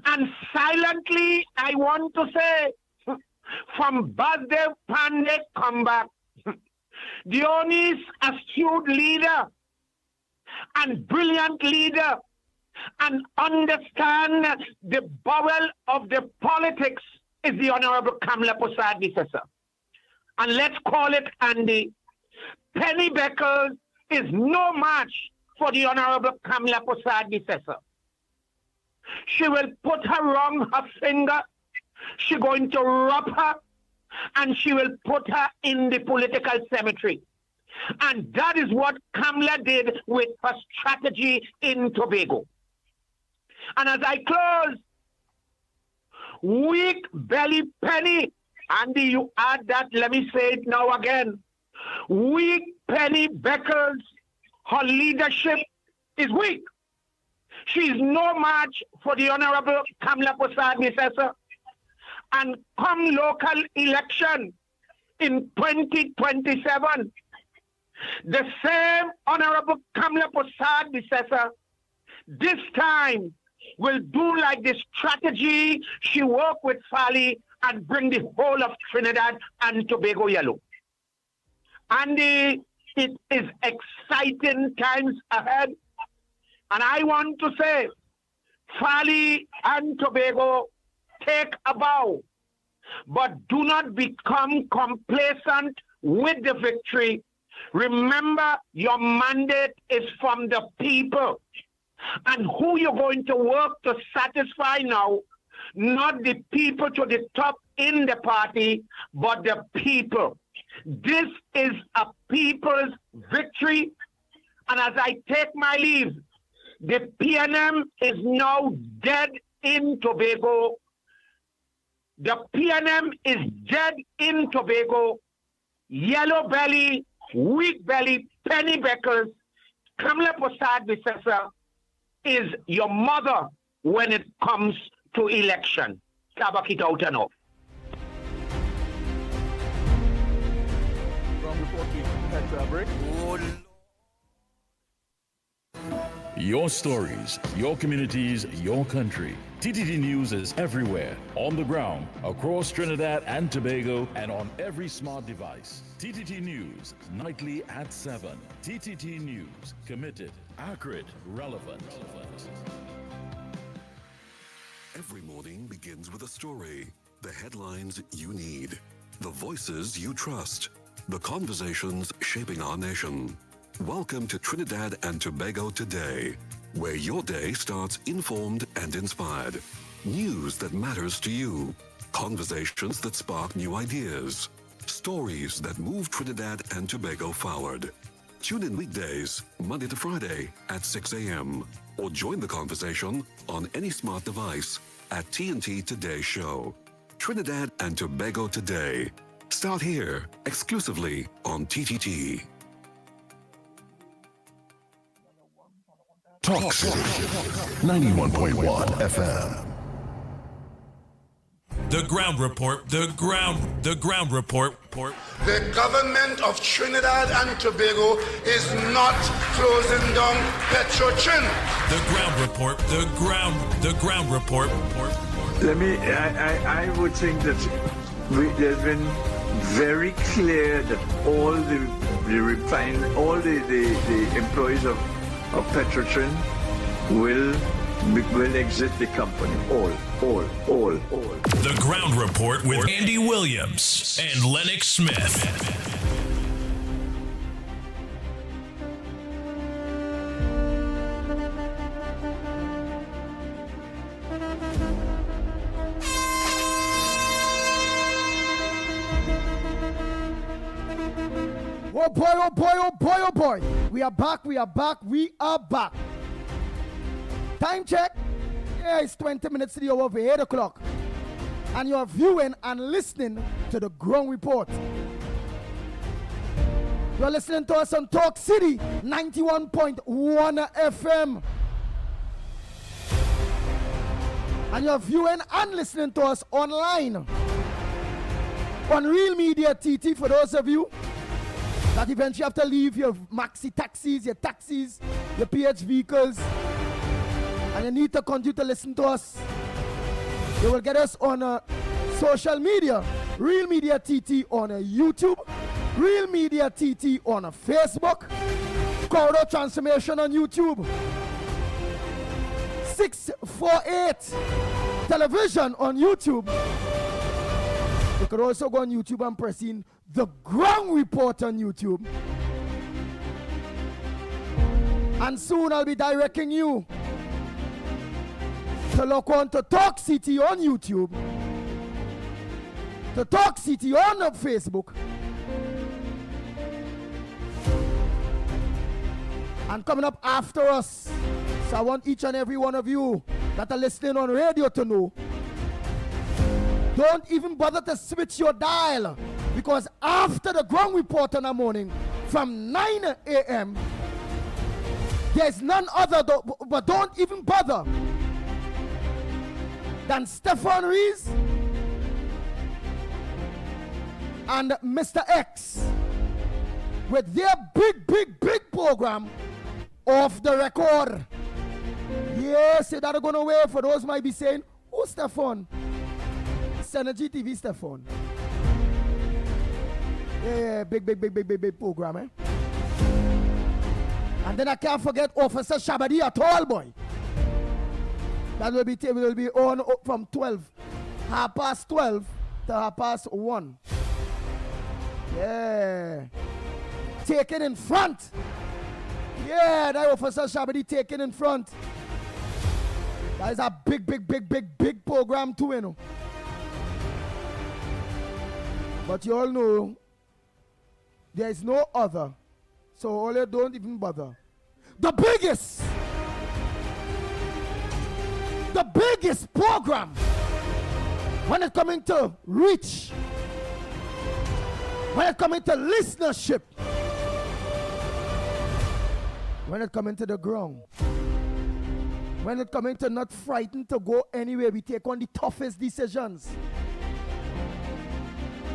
And silently, I want to say, from Basdev Pandey comeback, the only astute leader and brilliant leader and understand the bowel of the politics is the Honorable Kamla Prasad Bisesa. And let's call it, Andy, Penny Beckles is no match for the Honorable Kamla Prasad Bisesa. She will put her finger, she's going to rub her, and she will put her in the political cemetery. And that is what Kamla did with her strategy in Tobago. And as I close, Weak Belly Penny, Andy, you add that, let me say it now again. Weak Penny Beckles, her leadership is weak. She is no match for the Honorable Kamla Prasad Bisesa. And come local election in 2027, the same Honorable Kamla Prasad Bisesa this time will do like the strategy she worked with Farley and bring the whole of Trinidad and Tobago yellow. And it is exciting times ahead. And I want to say, Farley and Tobago, take a bow, but do not become complacent with the victory. Remember, your mandate is from the people. And who you're going to work to satisfy now, not the people to the top in the party, but the people. This is a people's victory. And as I take my leave, the PNM is now dead in Tobago. The PNM is dead in Tobago. Yellow belly, weak belly, Penny Beckles, Kamla Prasad Bisesa is your mother when it comes to election. Tabak it out and off. From report, we head to a break. Your stories, your communities, your country. TTT News is everywhere, on the ground, across Trinidad and Tobago, and on every smart device. TTT News, nightly at 7. TTT News, committed, accurate, relevant. Every morning begins with a story. The headlines you need. The voices you trust. The conversations shaping our nation. Welcome to Trinidad and Tobago Today, where your day starts informed and inspired. News that matters to you. Conversations that spark new ideas. Stories that move Trinidad and Tobago forward. Tune in weekdays, Monday to Friday at 6 a.m. or join the conversation on any smart device at TNT Today Show. Trinidad and Tobago today. Start here, exclusively on TTT. Talk City 91.1 FM. The ground report. The ground report. The government of Trinidad and Tobago is not closing down Petrotrin. The ground report. The ground report. I would think that there's been very clear that all the employees of Petrotrin will exit the company. All. The ground report with Andy Williams and Lennox Smith. Oh boy, oh boy, oh boy, oh boy. We are back. Time check. Yeah, it's 20 minutes to the hour of 8 o'clock. And you're viewing and listening to the Ground Report. You're listening to us on Talk City 91.1 FM. And you're viewing and listening to us online on Real Media TT for those of you that eventually have to leave your maxi taxis, your taxis, your PH vehicles, and you need to continue to listen to us. You will get us on social media, Real Media TT on YouTube, Real Media TT on Facebook, Corridor Transformation on YouTube, 648 Television on YouTube. You could also go on YouTube and press in The Ground Report on YouTube. And soon I'll be directing you to log on to Talk City on YouTube, to Talk City on Facebook, and coming up after us. So I want each and every one of you that are listening on radio to know, don't even bother to switch your dial, because after the Ground Report in the morning from 9 a.m., there's none other, but don't even bother, than Stefan Rees and Mr. X with their big program, Off the Record. Yes, that are going away. For those might be saying, who's Stefan? Synergy TV Stefan. Yeah, big program, eh? And then I can't forget Officer Shabadi at all, boy. That will be on from 12, 12:30 to 1:30. Yeah. Taken in front. Yeah, that Officer Shabadi taken in front. That is a big program too, you know. But you all know there is no other. So all you don't even bother. The biggest program when it's coming to reach, when it's coming to listenership, when it's coming to the ground, when it's coming to not frightened to go anywhere, we take on the toughest decisions.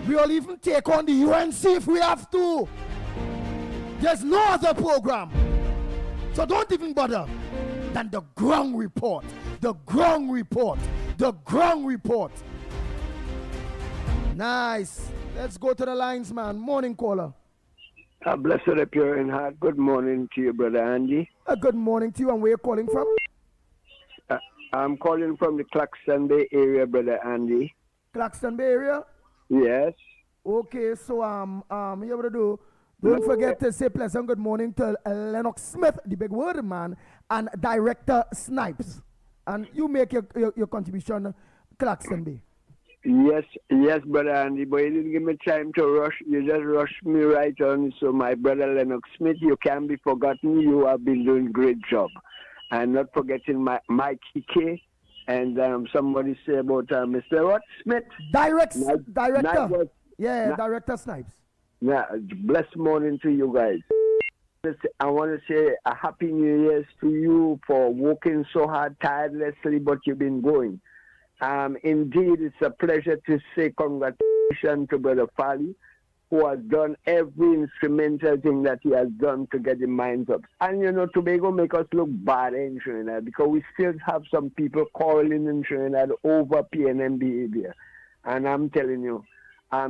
We will even take on the UNC if we have to. There's no other program. So don't even bother than the Ground Report. The Ground Report. The Ground Report. Nice. Let's go to the lines, man. Morning, caller. Blessed the pure in heart. Good morning to you, Brother Andy. Good morning to you. And where are you calling from? I'm calling from the Claxton Bay area, Brother Andy. Claxton Bay area? Yes. Okay, so you able to do? Don't forget to say pleasant good morning to Lennox Smith, the big word man, and Director Snipes. And you make your contribution, Claxton Bay. Yes, Brother Andy, but you didn't give me time to rush. You just rushed me right on. So my brother Lennox Smith, you can't be forgotten. You have been doing a great job. And not forgetting Mike Hickey And somebody say about Mr. What? Smith? Director. Night- Director Snipes. Yeah, blessed morning to you guys. I want to say a happy New Year's to you for working so hard, tirelessly, but you've been going. Indeed, it's a pleasure to say congratulations to Brother Fali, who has done every instrumental thing that he has done to get the minds up. And, you know, Tobago make us look bad in Trinidad because we still have some people quarreling in Trinidad over PNM behavior. And I'm telling you,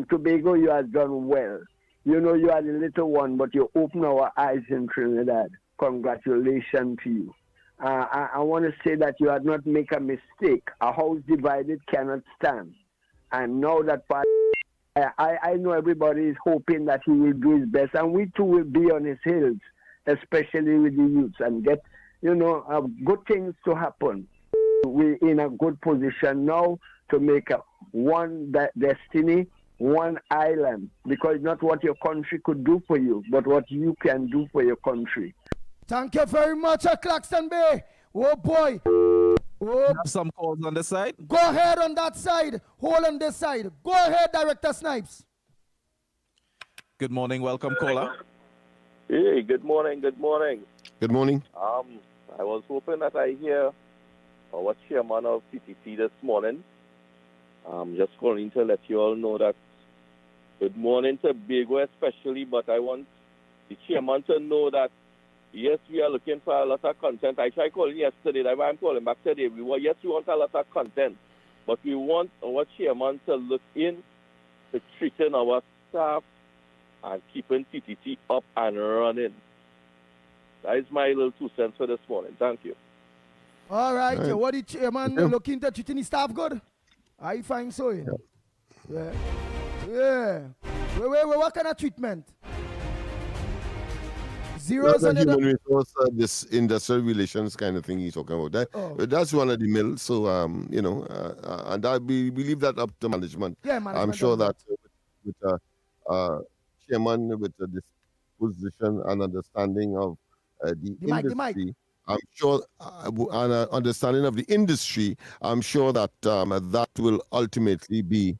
Tobago, you have done well. You know, you are the little one, but you open our eyes in Trinidad. Congratulations to you. I want to say that you have not make a mistake. A house divided cannot stand. And now that part, I know everybody is hoping that he will do his best, and we too will be on his heels, especially with the youths, and get, you know, good things to happen. We're in a good position now to make one destiny, one island, because not what your country could do for you, but what you can do for your country. Thank you very much, Claxton Bay. Oh boy. Oh. Some calls on the side. Go ahead on that side. Hold on this side. Go ahead, Director Snipes. Good morning. Welcome, caller. Hey, good morning. Good morning. Good morning. I was hoping that I hear our chairman of PTC this morning. Just calling to let you all know that good morning to Tobago especially, but I want the chairman to know that yes, we are looking for a lot of content. I tried calling yesterday, that's why I'm calling back today. We want a lot of content, but we want our chairman to look in to treating our staff and keeping TTT up and running. That is my little 2 cents for this morning. Thank you. All right. What the chairman looking to treating the staff good? I find so. Yeah. Wait, what kind of treatment? Zeros and human resource, this industrial relations kind of thing he's talking about. That's one of the mills. So you know, and we leave that up to management. Yeah, management. I'm sure that with chairman with a disposition and understanding of the industry, I'm sure, and understanding of the industry, I'm sure that that will ultimately be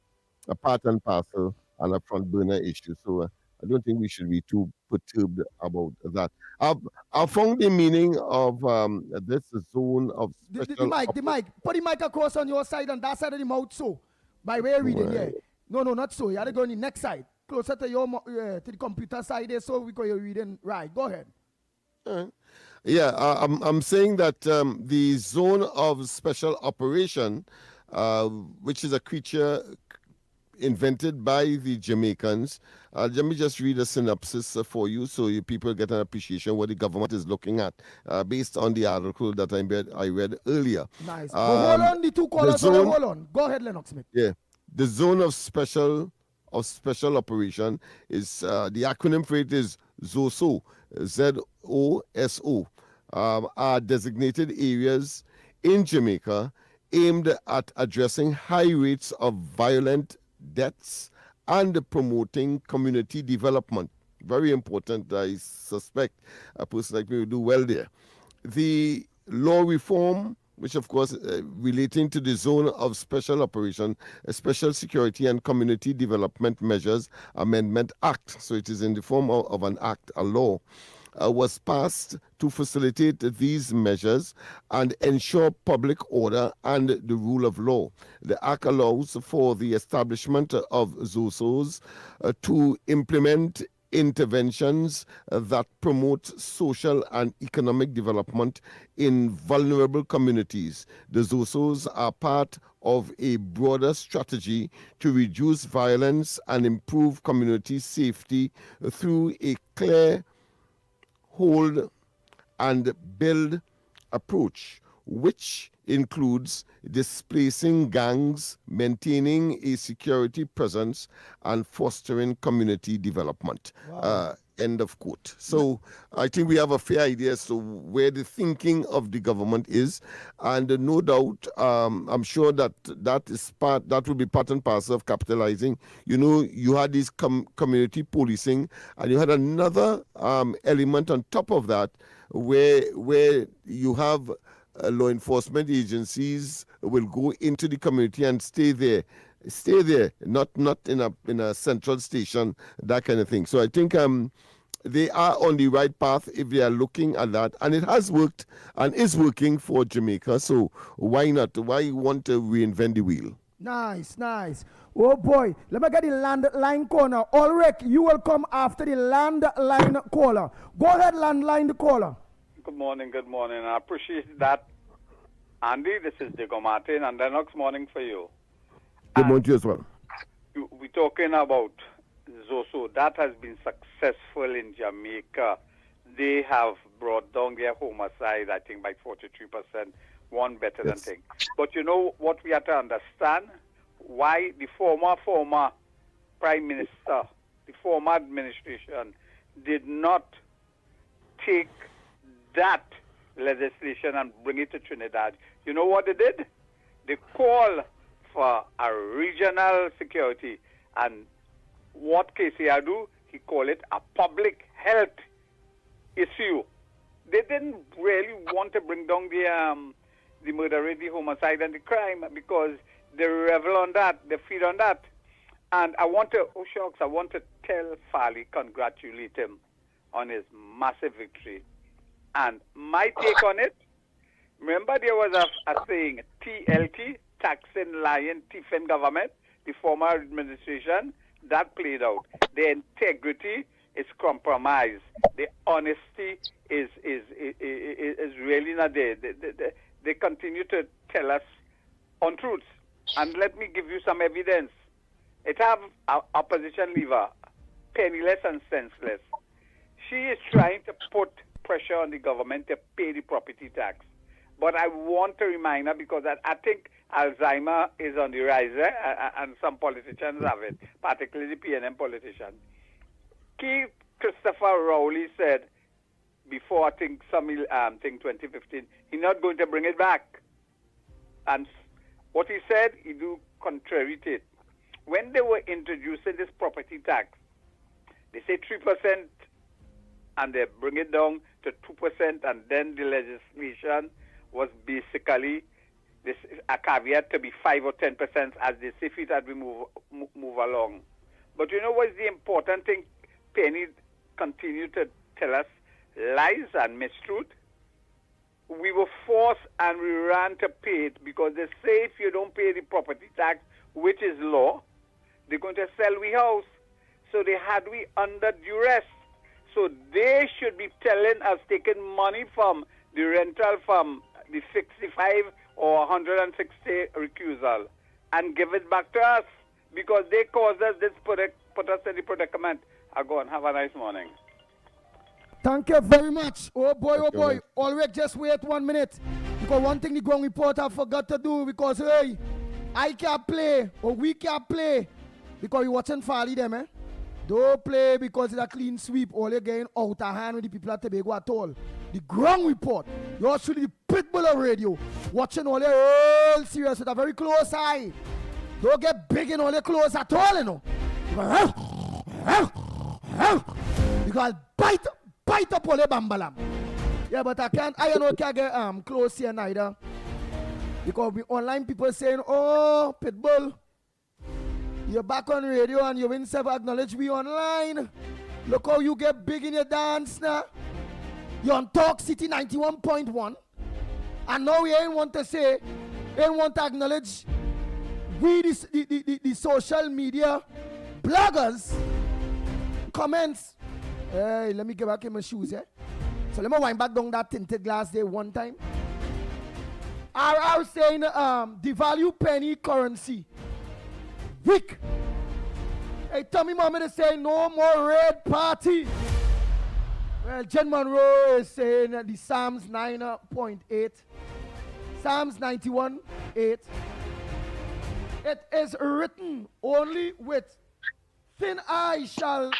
a part and parcel and a front burner issue. So I don't think we should be too perturbed about that. I found the meaning of this zone of special... The mic. Put the mic across on your side and that side of the mouth, so. By way of reading, yeah. No, not so. You have to go on the next side. Closer to your to the computer side there, so we you're reading. Right, go ahead. Yeah, I'm saying that the zone of special operation, which is a creature invented by the Jamaicans. Let me just read a synopsis for you so you people get an appreciation what the government is looking at based on the article that I read earlier. Nice. Hold on, the two callers. Hold on. Go ahead, Lennox Smith. Yeah. The zone of special operation is, the acronym for it is ZOSO, ZOSO, are designated areas in Jamaica aimed at addressing high rates of violent deaths and promoting community development. Very important. I suspect a person like me will do well there. The law reform, which of course relating to the zone of special operation, Special Security and Community Development Measures Amendment Act, so it is in the form of an act, a law, was passed to facilitate these measures and ensure public order and the rule of law. The Act allows for the establishment of ZOSOs to implement interventions that promote social and economic development in vulnerable communities. The ZOSOs are part of a broader strategy to reduce violence and improve community safety through a clear hold and build approach, which includes displacing gangs, maintaining a security presence, and fostering community development. Wow. End of quote. So I think we have a fair idea as to where the thinking of the government is, and no doubt, I'm sure that that will be part and parcel of capitalizing. You know, you had this community policing, and you had another element on top of that, where you have law enforcement agencies will go into the community and stay there, not in a central station, that kind of thing. So I think they are on the right path if they are looking at that, and it has worked and is working for Jamaica. So why not? Why want to reinvent the wheel? Nice. Oh boy, let me get the landline corner. Ulrich, you will come after the landline caller. Go ahead, landline caller. Good morning. I appreciate that. Andy, this is Diego Martin, and Lennox morning for you. Good morning to you as well. We're talking about Zoso. That has been successful in Jamaica. They have brought down their homicide, I think, by 43%. One better than thing. But you know what we have to understand? Why the former Prime Minister, the former administration did not take that legislation and bring it to Trinidad. You know what they did? They called for a regional security. And what KCR do? He called it a public health issue. They didn't really want to bring down the murder rate, the homicide, and the crime because they revel on that, they feed on that. And I want to tell Farley, congratulate him on his massive victory. And my take on it, remember there was a saying, TLT, taxing, lying, thieving government, the former administration, that played out. The integrity is compromised. The honesty is really not there. They continue to tell us untruths. And let me give you some evidence. It have an opposition leader, penniless and senseless. She is trying to put pressure on the government to pay the property tax. But I want to remind her because I think Alzheimer is on the rise and some politicians have it, particularly the PNM politicians. Keith Christopher Rowley said before, I think, 2015, he's not going to bring it back. And what he said, he do contrary to it. When they were introducing this property tax, they say 3%, and they bring it down to 2%, and then the legislation was basically this a caveat to be 5 or 10% as they see fit as we move along. But you know what's the important thing? Penny continued to tell us lies and mistruth. We were forced and we ran to pay it because they say if you don't pay the property tax, which is law, they're going to sell we house. So they had we under duress. So they should be telling us, taking money from the rental from the 65 or 160 recusal and give it back to us because they caused us this, put us in the predicament. I go and have a nice morning. Thank you very much. Oh boy. Alright, just wait 1 minute. Because one thing the ground reporter forgot to do because, hey, I can't play or we can't play because we're watching Farley them, eh? Don't play because it's a clean sweep. All you're getting out of hand with the people at Tobago at all. The ground report. You're actually the pitbull of radio. Watching all your all serious with a very close eye. Don't get big in all your clothes at all, you know. Because bite up all your bambalam. Yeah, but I can't get close here neither. Because we online people saying, oh, pitbull. You're back on radio and you win never acknowledge we online. Look how you get big in your dance now. You're on Talk City 91.1. And now we ain't want to say, ain't want to acknowledge we the social media bloggers comments. Hey, let me get back in my shoes, eh? So let me wind back down that tinted glass there one time. RR saying devalue penny currency. Weak. Hey, Tommy Mohammed is saying no more red party. Well, Jen Monroe is saying the Psalms 9.8. Psalms 91.8. It is written, only with thin eye shall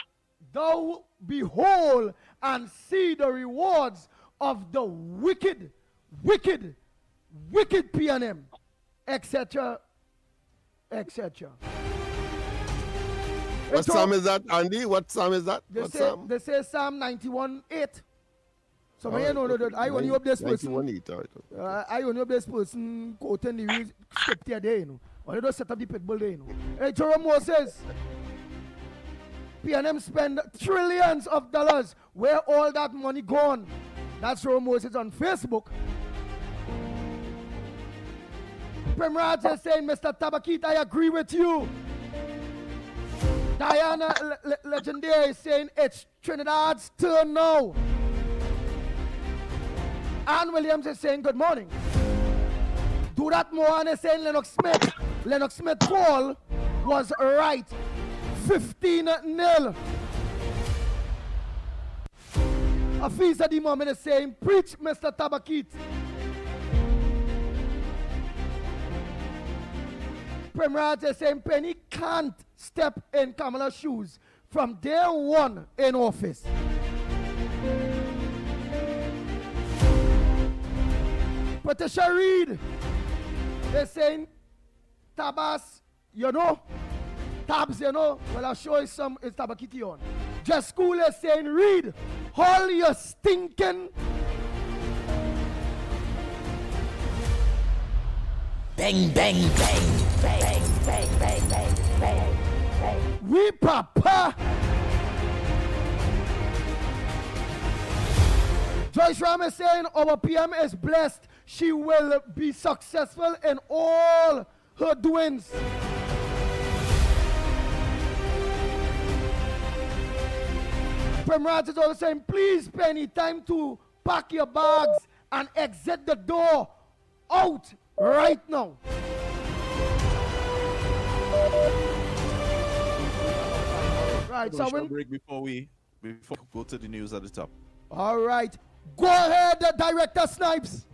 thou behold and see the rewards of the wicked PNM, etc., etc. What psalm is that, Andy? What psalm is that? They say Psalm 91.8. So I know that I only up this person. 91.8, all right. I only up this person quoting the real script here there, you know. Or they don't set up the pit bull there, you know. Hey, Jerome Moses. PNM spend trillions of dollars. Where all that money gone? That's Jerome Moses on Facebook. Premraj is saying, Mr. Tabakit, I agree with you. Diana Legendary is saying it's Trinidad's turn now. Ann Williams is saying good morning. Do that Mohan is saying Lennox Smith. Lennox Smith call was right. 15-0. Afisa the moment is saying, preach Mr. Tabakit. Premraj is saying Penny can't step in Kamala's shoes from day one in office. Patricia Reed is saying Tabas, you know, Tabs, you know, well I'll show you some, it's Tabakiti on. Just School is saying Reed, all your stinking bang, bang, bang, bang, bang, bang, bang, bang, bang. We papa. Joyce Ram is saying our PM is blessed. She will be successful in all her doings. Premraj is also saying, please, Penny, time to pack your bags and exit the door out right now. Right, so we'll break before we go to the news at the top. All right, go ahead, Director Snipes.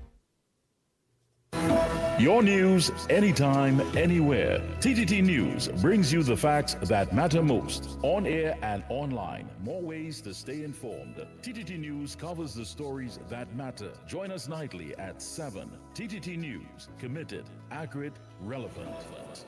Your news, anytime, anywhere. TTT News brings you the facts that matter most. On air and online. More ways to stay informed. TTT News covers the stories that matter. Join us nightly at 7. TTT News. Committed, accurate, relevant.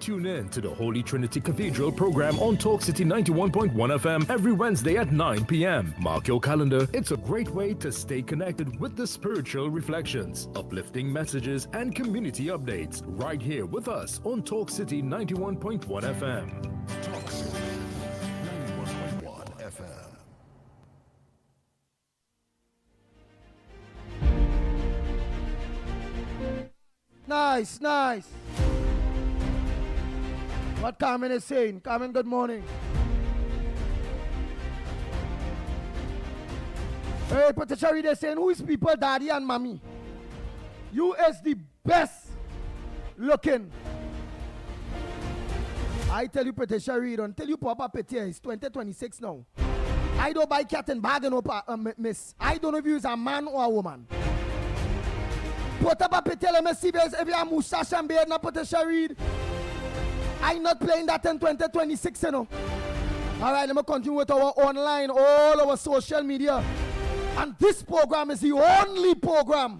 Tune in to the Holy Trinity Cathedral program on Talk City 91.1 FM every Wednesday at 9 p.m. Mark your calendar. It's a great way to stay connected with the spiritual reflections, uplifting messages, and community updates right here with us on Talk City 91.1 FM. Talk City 91.1 FM. Nice, nice. What Carmen is saying. Carmen, good morning. Hey, Patricia Reed is saying, who is people, daddy and mommy? You is the best looking. I tell you, Patricia Reed, until you pop up here, it's 2026 now. I don't buy cat and bag no miss. I don't know if you is a man or a woman. Put up a pity, let me see if you have mustache and beard, not Patricia Reed. I'm not playing that in 2026, you know. All right, let me continue with our online, all our social media. And this program is the only program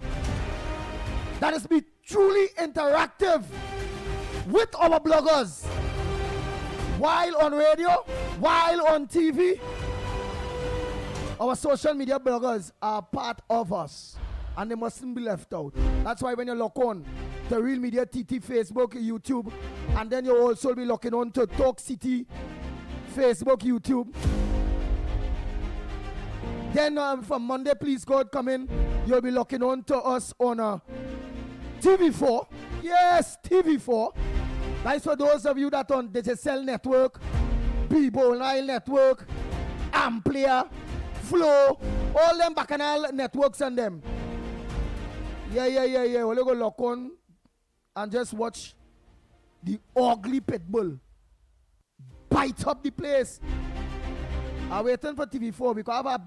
that is be truly interactive with our bloggers. While on radio, while on TV, our social media bloggers are part of us. And they mustn't be left out. That's why when you log on the Real Media TT, Facebook, YouTube, and then you'll also be logging on to Talk City, Facebook, YouTube. Then from Monday, please God, come in. You'll be logging on to us on TV4. Yes, TV4. That's for those of you that on Digicel Network, Bibo Nile Network, Amplia, Flow, all them bacchanal networks and them. Yeah. We'll go lock on and just watch the ugly pit bull bite up the place. I'm waiting for TV4 because I have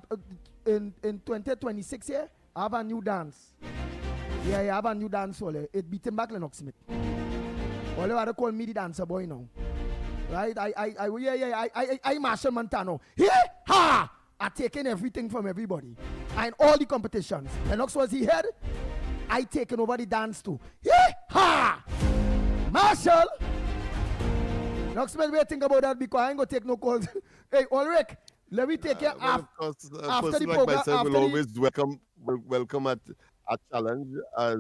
in 2026 here, I have a new dance. Yeah, I have a new dance. It beating back Lennox Smith. All they call me the dancer boy now. Right? I Marshall Montano. Yeah, ha! I taken everything from everybody. And all the competitions. Lennox was the head. I taken over the dance too. Yee-ha! Marshall! Knoxman, we think about that because I ain't gonna take no calls. Hey, Ulrich, Let me take care of course, after the person like program. myself After will always welcome at a challenge as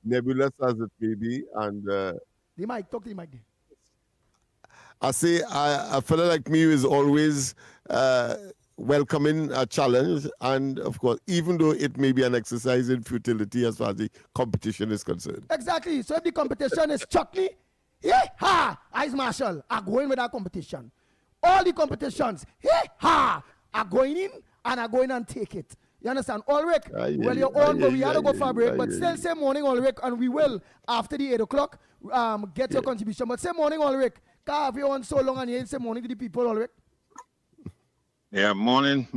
nebulous as it may be. And the mic, talk to the mic. I say a fellow like me is always welcoming a challenge, and of course, even though it may be an exercise in futility as far as the competition is concerned. Exactly. So if the competition is chutney, Ice Marshal are going with that competition. All the competitions, are going in and are going and take it. You understand? Ulrich, well, you're on, but we had to go for a break. But still, say morning, Ulrich, and we will, after the 8 o'clock, get your contribution. But say morning, Ulrich. Have you on so long and you ain't say morning to the people, Ulrich? Yeah, morning,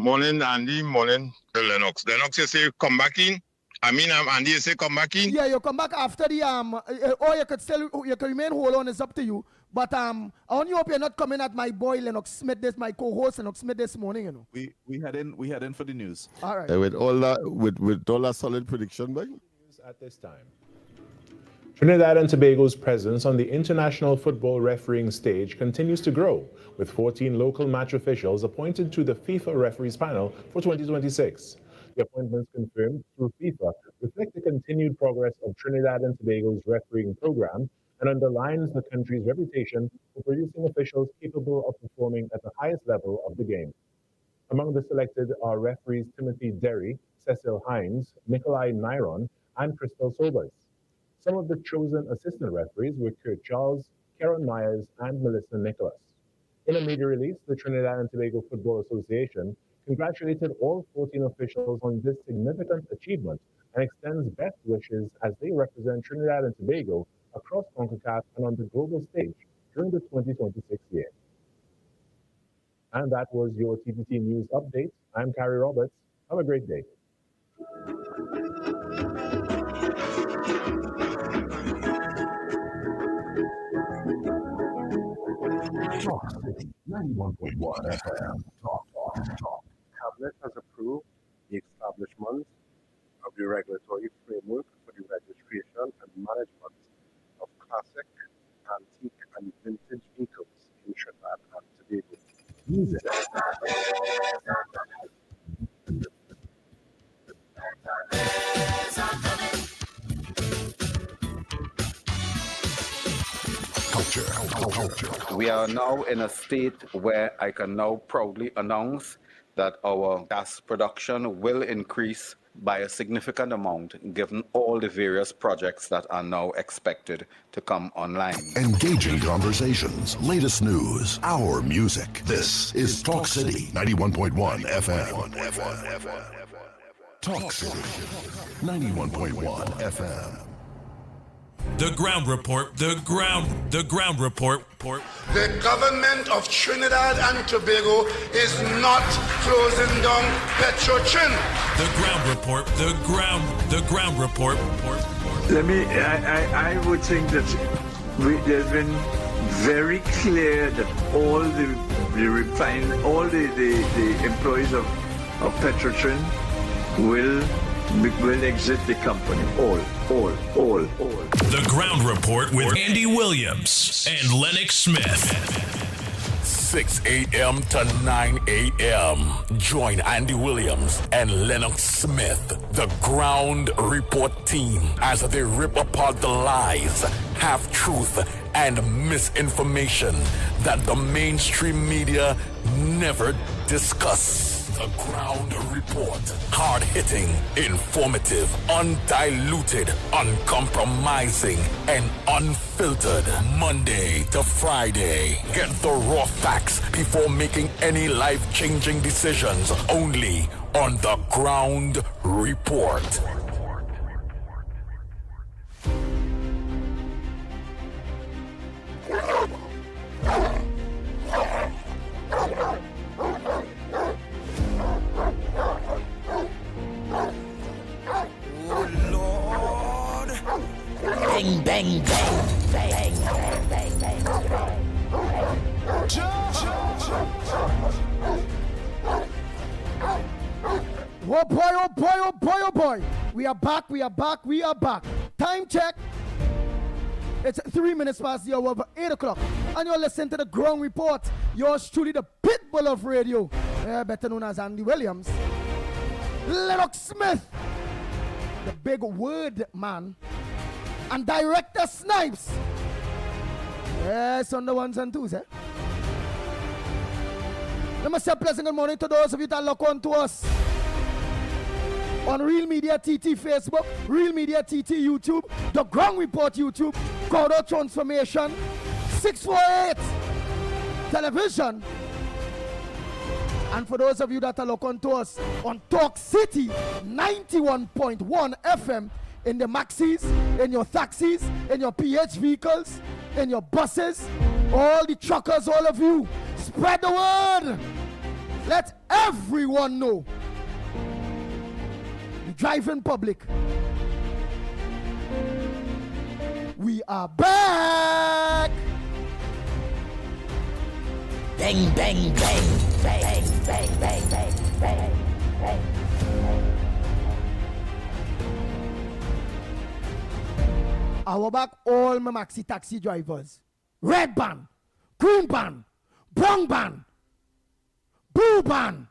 Andy, morning to Lennox. Lennox, you say come back in? Andy, you say come back in? Yeah, you come back after the, or you can remain hold on, it's up to you. But I only hope you're not coming at my boy Lennox Smith, my co-host Lennox Smith this morning, you know. We head in for the news. All right. With all that solid prediction, boy. At this time. Trinidad and Tobago's presence on the international football refereeing stage continues to grow, with 14 local match officials appointed to the FIFA referees panel for 2026. The appointments confirmed through FIFA reflect the continued progress of Trinidad and Tobago's refereeing program and underlines the country's reputation for producing officials capable of performing at the highest level of the game. Among the selected are referees Timothy Derry, Cecil Hines, Nikolai Nyron, and Crystal Sobers. Some of the chosen assistant referees were Kurt Charles, Karen Myers, and Melissa Nicholas. In a media release, the Trinidad and Tobago Football Association congratulated all 14 officials on this significant achievement and extends best wishes as they represent Trinidad and Tobago across CONCACAF and on the global stage during the 2026 year. And that was your TTT News Update. I'm Carrie Roberts. Have a great day. Talk City 91.1 FM. Talk. Cabinet has approved the establishment of the regulatory framework for the registration and management of classic, antique, and vintage vehicles in Trinidad and Tobago. Music. Culture. We are now in a state where I can now proudly announce that our gas production will increase by a significant amount given all the various projects that are now expected to come online. Engaging conversations, latest news, our music. This is Talk City 91.1 FM. Talk City 91.1 FM. The ground report. The ground report. The government of Trinidad and Tobago is not closing down Petrotrin. The ground report. The ground report. I would think that there's been very clear that all the employees of Petrotrin will exit the company. All. The ground report with Andy Williams and Lennox Smith. 6 a.m. to 9 a.m. Join Andy Williams and Lennox Smith, the ground report team, as they rip apart the lies, half-truth, and misinformation that the mainstream media never discuss. The Ground Report. Hard-hitting, informative, undiluted, uncompromising, and unfiltered. Monday to Friday. Get the raw facts before making any life-changing decisions. Only on The Ground Report. Bang, bang, bang, bang, bang, bang, bang, bang. Oh boy, oh boy, oh boy, oh boy. We are back. Time check. It's 3 minutes past the hour of 8 o'clock. And you're listening to the Ground Report. Yours truly, the pitbull of radio. better known as Andy Williams, Lennox Smith, the big word man, and Director Snipes. Yes, on the ones and twos, Let me say a pleasant good morning to those of you that look on to us on Real Media TT Facebook, Real Media TT YouTube, The Ground Report YouTube, Corridor Transformation, 648 Television. And for those of you that are looking to us on Talk City 91.1 FM in the maxis, in your taxis, in your PH vehicles, in your buses, all the truckers, all of you, spread the word. Let everyone know. The driving public. We are back. Bang, bang, bang, bang, bang, bang, bang, bang, bang. I will back all my maxi taxi drivers. Red band, green band, brown band, blue band.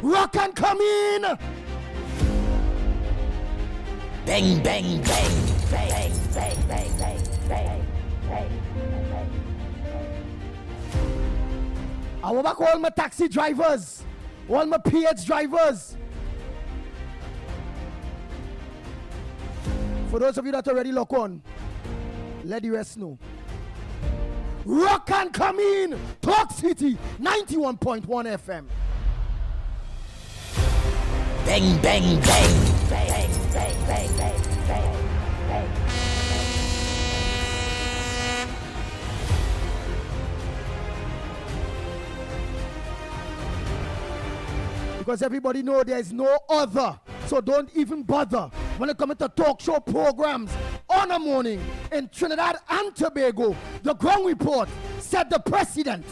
Rock and come in. Bang, bang, bang, bang, bang, bang, bang, bang. I will back all my taxi drivers, all my PH drivers. For those of you that already lock on, let the rest know. Rock and come in, Talk City 91.1 FM. Bang, bang, bang, bang, bang, bang, bang, bang, bang. Because everybody know there's no other, so don't even bother when it comes to talk show programs on a morning in Trinidad and Tobago. The Ground Report set the precedent.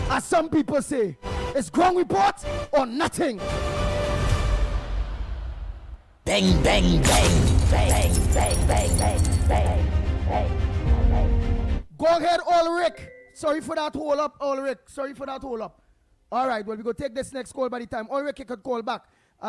As some people say, it's Ground Report or nothing. Bang, bang, bang, bang, bang, bang, bang, bang, bang. Go ahead, Ulrich. Sorry for that hold up, Ulrich. Sorry for that hold up. All right, well, we go take this next call by the time. Ulrich, you could call back.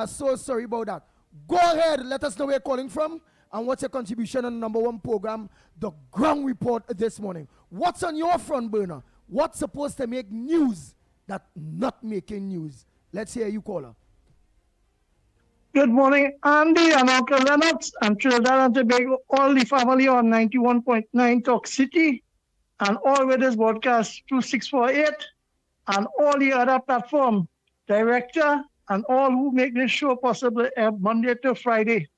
So sorry about that. Go ahead, let us know where you're calling from and what's your contribution on the number one program, The Ground Report, this morning. What's on your front burner? What's supposed to make news that not making news? Let's hear you, caller. Good morning, Andy and Uncle Lennox and Trinidad and Tobago, all the family on 91.9 Talk City, and all with this broadcast through 648, and all the other platform, director, and all who make this show possible Monday to Friday.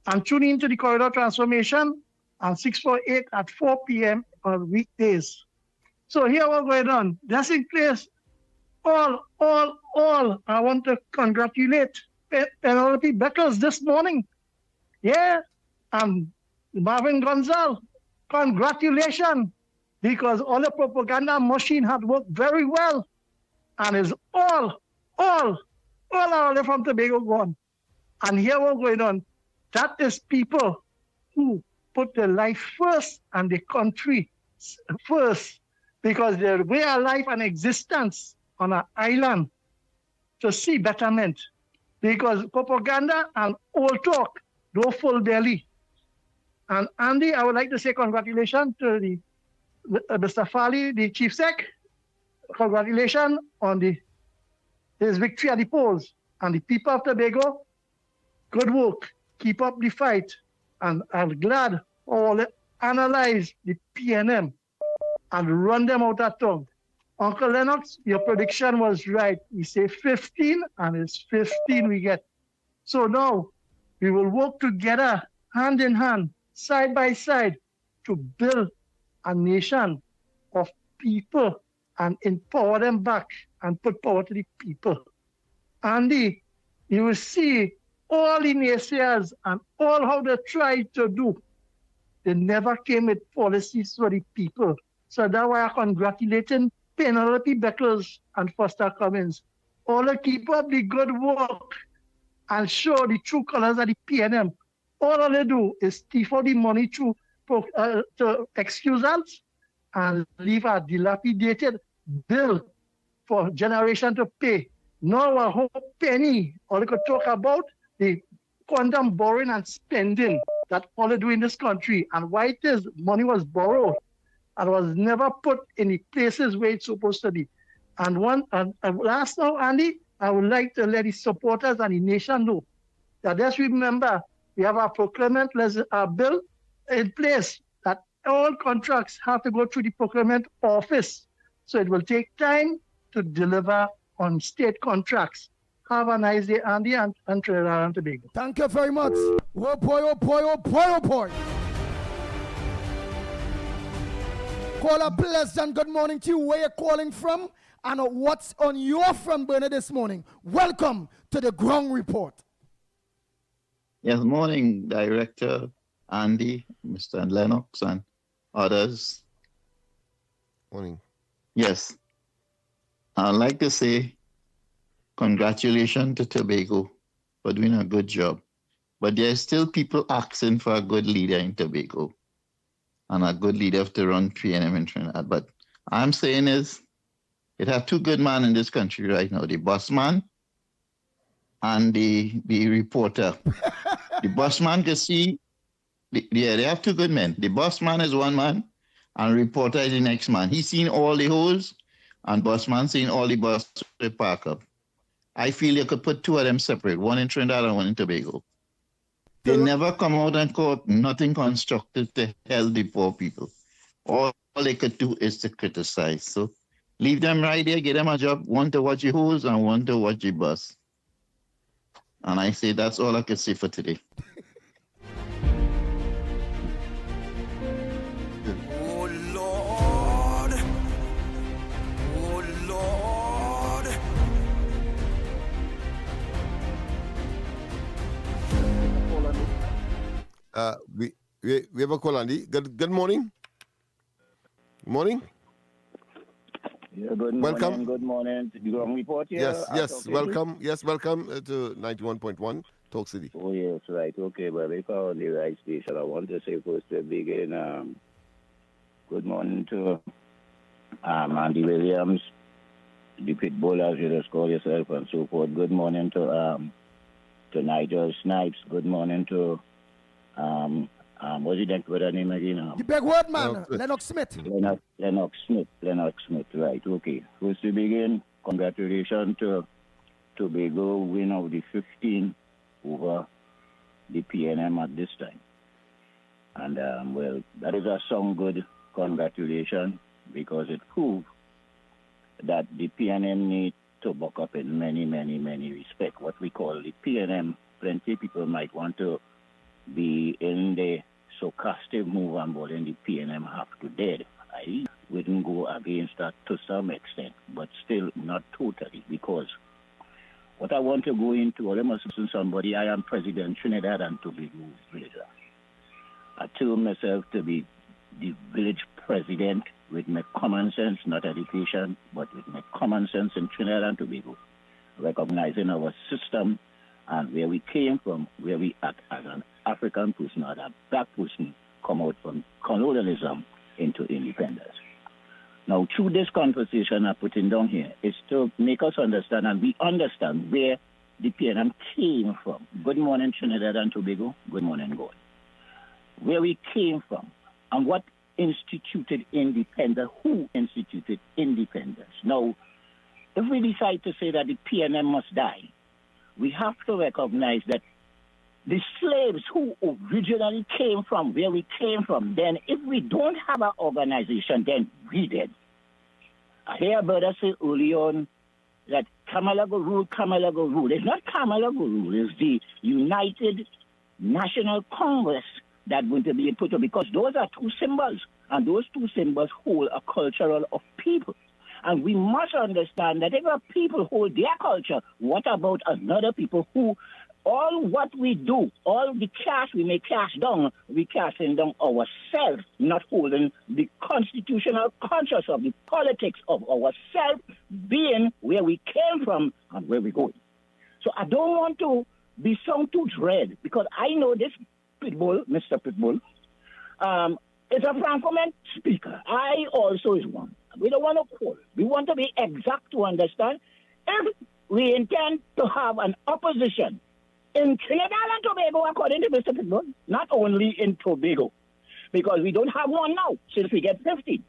And tune in to the Corridor Transformation on 648 at 4 p.m. on weekdays. So here what's going on. Just in place, all, I want to congratulate Penelope Beckles this morning. Yeah, and Marvin Gonzalez, congratulations, because all the propaganda machine had worked very well, and is all our way from Tobago gone. And here what's going on. That is people who put their life first and the country first, because their way of life and existence on an island to see betterment. Because propaganda and old talk don't full belly. And Andy, I would like to say congratulations to the Mr. Fali, the Chief Sec. Congratulations on his victory at the polls. And the people of Tobago, good work. Keep up the fight. And I'm glad all analyze the PNM and run them out of town. Uncle Lennox, your prediction was right. We say 15, and it's 15 we get. So now we will work together, hand in hand, side by side, to build a nation of people and empower them back and put power to the people. Andy, you will see all the naysayers and all how they tried to do. They never came with policies for the people. So that's why I'm congratulating Penelope Beckles and Foster Cummins. All to keep up the good work and show the true colors of the PNM. all they do is steal all the money to excusals and leave a dilapidated bill for generation to pay. Now a whole penny, all they could talk about the quantum borrowing and spending that all they do in this country, and why it is money was borrowed and was never put in the places where it's supposed to be. And last now, Andy, I would like to let the supporters and the nation know that just remember we have a procurement bill in place that all contracts have to go through the procurement office. So it will take time to deliver on state contracts. Have a nice day, Andy, and Trinidad and Tobago. Thank you very much. Oh boy, oh boy, oh boy, oh boy. Call a pleasant good morning to you. Where you're calling from and what's on your front burner this morning. Welcome to the Ground Report. Yes, morning, Director Andy, Mr. Lennox, and others. Morning. Yes. I'd like to say congratulations to Tobago for doing a good job. But there's still people asking for a good leader in Tobago and a good leader to run PNM in Trinidad. But I'm saying is, it have two good men in this country right now, the boss man and the reporter. The boss man can see, they have two good men. The boss man is one man and reporter is the next man. He's seen all the holes and boss man seen all the bus they park up. I feel you could put two of them separate, one in Trinidad and one in Tobago. They never come out and quote nothing constructive to help the poor people. All they could do is to criticize. So leave them right there, give them a job, one to watch the holes and one to watch the bus. And I say that's all I can say for today. Oh Lord. Oh Lord. We have a call, Andy. Good morning. Morning. Yeah, good morning. Welcome. Good morning. The Ground Report here. Yes. Welcome. Yes, welcome to 91.1 Talk City. Oh, yes, right. Okay, well, we call the right station. I want to say first to begin, good morning to Andy Williams, the Pitbull, as you just call yourself, and so forth. Good morning to Nigel Snipes. Good morning to, what's the next word name again? The big word man, Lennox Smith. Lennox Smith, right. Okay. First to begin, congratulations to Tobago win of the 15 over the PNM at this time. And, well, that is a some good congratulations because it proved that the PNM need to buck up in many, many, many respects. What we call the PNM, plenty people might want to be in the sarcastic move and but then the PNM have to dead. I wouldn't go against that to some extent, but still not totally, because what I want to go into, or let me listen to somebody, I am President Trinidad and Tobago Villager. I term myself to be the village president with my common sense, not education, but with my common sense in Trinidad and Tobago, recognizing our system and where we came from, where we act as an African person or a black person come out from colonialism into independence. Now, through this conversation I'm putting down here is to make us understand, and we understand where the PNM came from. Good morning, Trinidad and Tobago. Good morning, God. Where we came from and what instituted independence, who instituted independence. Now, if we decide to say that the PNM must die, we have to recognize that the slaves who originally came from where we came from, then if we don't have an organization, then we did. I hear brother say early on that Kamalago rule. It's not Kamalago rule, it's the United National Congress that's going to be put up, because those are two symbols, and those two symbols hold a cultural of people. And we must understand that if our people hold their culture, what about another people who all what we do, all the cash we may cash down, we cashing down ourselves, not holding the constitutional conscience of the politics of ourselves being where we came from and where we're going. So I don't want to be sound too dread, because I know this Pitbull, Mr. Pitbull, is a Franco-man speaker. I also is one. We don't want to call. We want to be exact to understand. If we intend to have an opposition in Trinidad and Tobago, according to Mr. Pitbull, not only in Tobago, because we don't have one now since we get 15.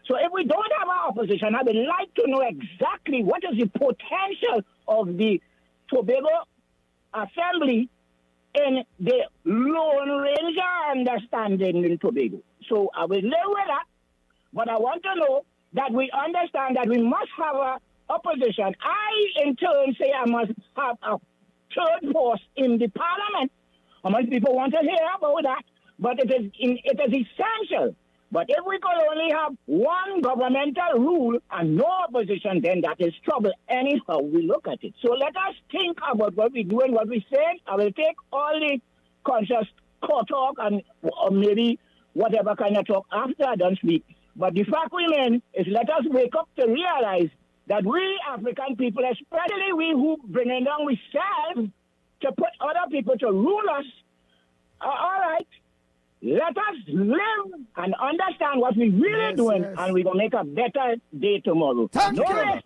So if we don't have an opposition, I would like to know exactly what is the potential of the Tobago Assembly in the Lone Ranger understanding in Tobago. So I will live with that, but I want to know that we understand that we must have an opposition. I, in turn, say I must have a third force in the parliament. How much people want to hear about that? But it is essential. But if we could only have one governmental rule and no opposition, then that is trouble anyhow we look at it. So let us think about what we do and what we say. I will take all the conscious talk and or maybe whatever kind of talk after I don't speak. But the fact remains is let us wake up to realize that we African people, especially we who bring down ourselves to put other people to rule us, all right, let us live and understand what we're really doing, and we're going to make a better day tomorrow. Thank you. Here,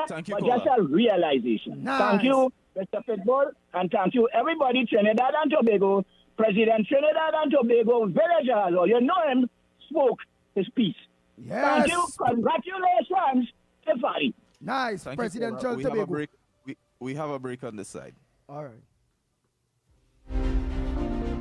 Thank you, but just a realization. Nice. Thank you, Mr. Pitbull, and thank you, everybody, Trinidad and Tobago, President Trinidad and Tobago, villagers, or you know him, spoke his piece. Yes. Thank you. Congratulations, Safari. Nice, Thank President you. Tobago. We have a break on this side. All right.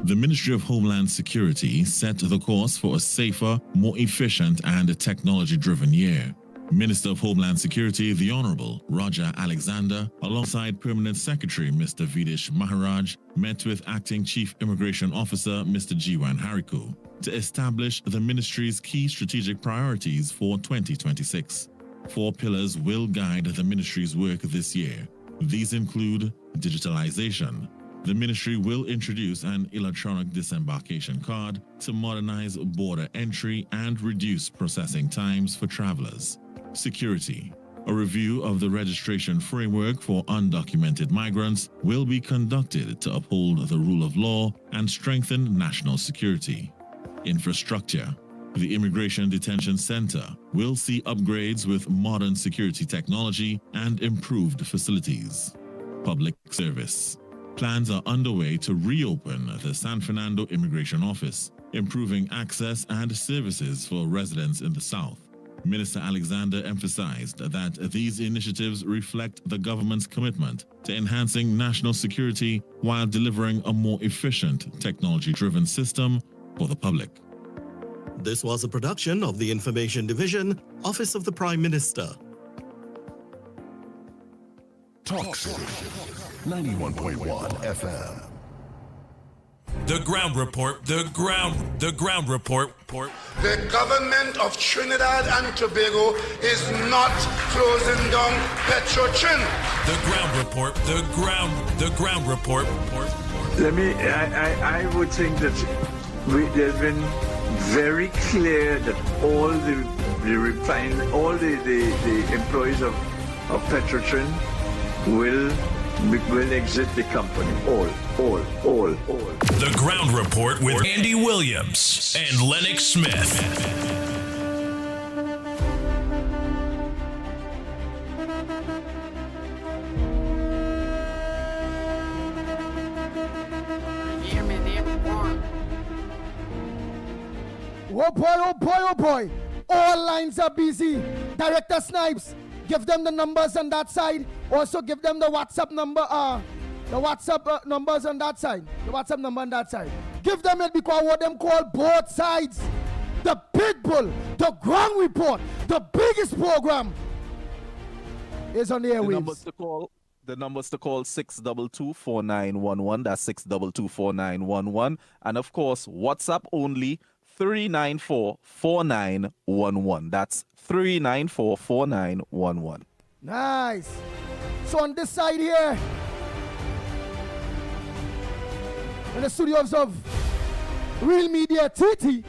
The Ministry of Homeland Security set the course for a safer, more efficient, and technology-driven year. Minister of Homeland Security, the Honorable Roger Alexander, alongside Permanent Secretary Mr. Vidish Maharaj, met with Acting Chief Immigration Officer Mr. Jiwan Hariku to establish the ministry's key strategic priorities for 2026. 4 pillars will guide the ministry's work this year. These include digitalization. The ministry will introduce an electronic disembarkation card to modernize border entry and reduce processing times for travelers. Security. A review of the registration framework for undocumented migrants will be conducted to uphold the rule of law and strengthen national security. Infrastructure. The Immigration Detention Center will see upgrades with modern security technology and improved facilities. Public service. Plans are underway to reopen the San Fernando Immigration Office, improving access and services for residents in the South. Minister Alexander emphasized that these initiatives reflect the government's commitment to enhancing national security while delivering a more efficient, technology-driven system for the public. This was a production of the Information Division, Office of the Prime Minister. Talk City 91.1 FM. The ground report. The ground report. The government of Trinidad and Tobago is not closing down Petrotrin. The ground report. The ground report. I would think that there's been very clear that all the employees of Petrotrin will exit the company. All. The ground report with Andy Williams and Lennox Smith. Oh boy. All lines are busy. Director Snipes, give them the numbers on that side. Also give them the WhatsApp number, the WhatsApp numbers on that side. The WhatsApp number on that side. Give them it because what them call both sides. The Pitbull, the ground report, the biggest program is on the airwaves. The numbers to call 622-4911. That's 622-4911. And of course, WhatsApp only 394-4911. That's 394-4911. Nice. So on this side here, in the studios of Real Media TT,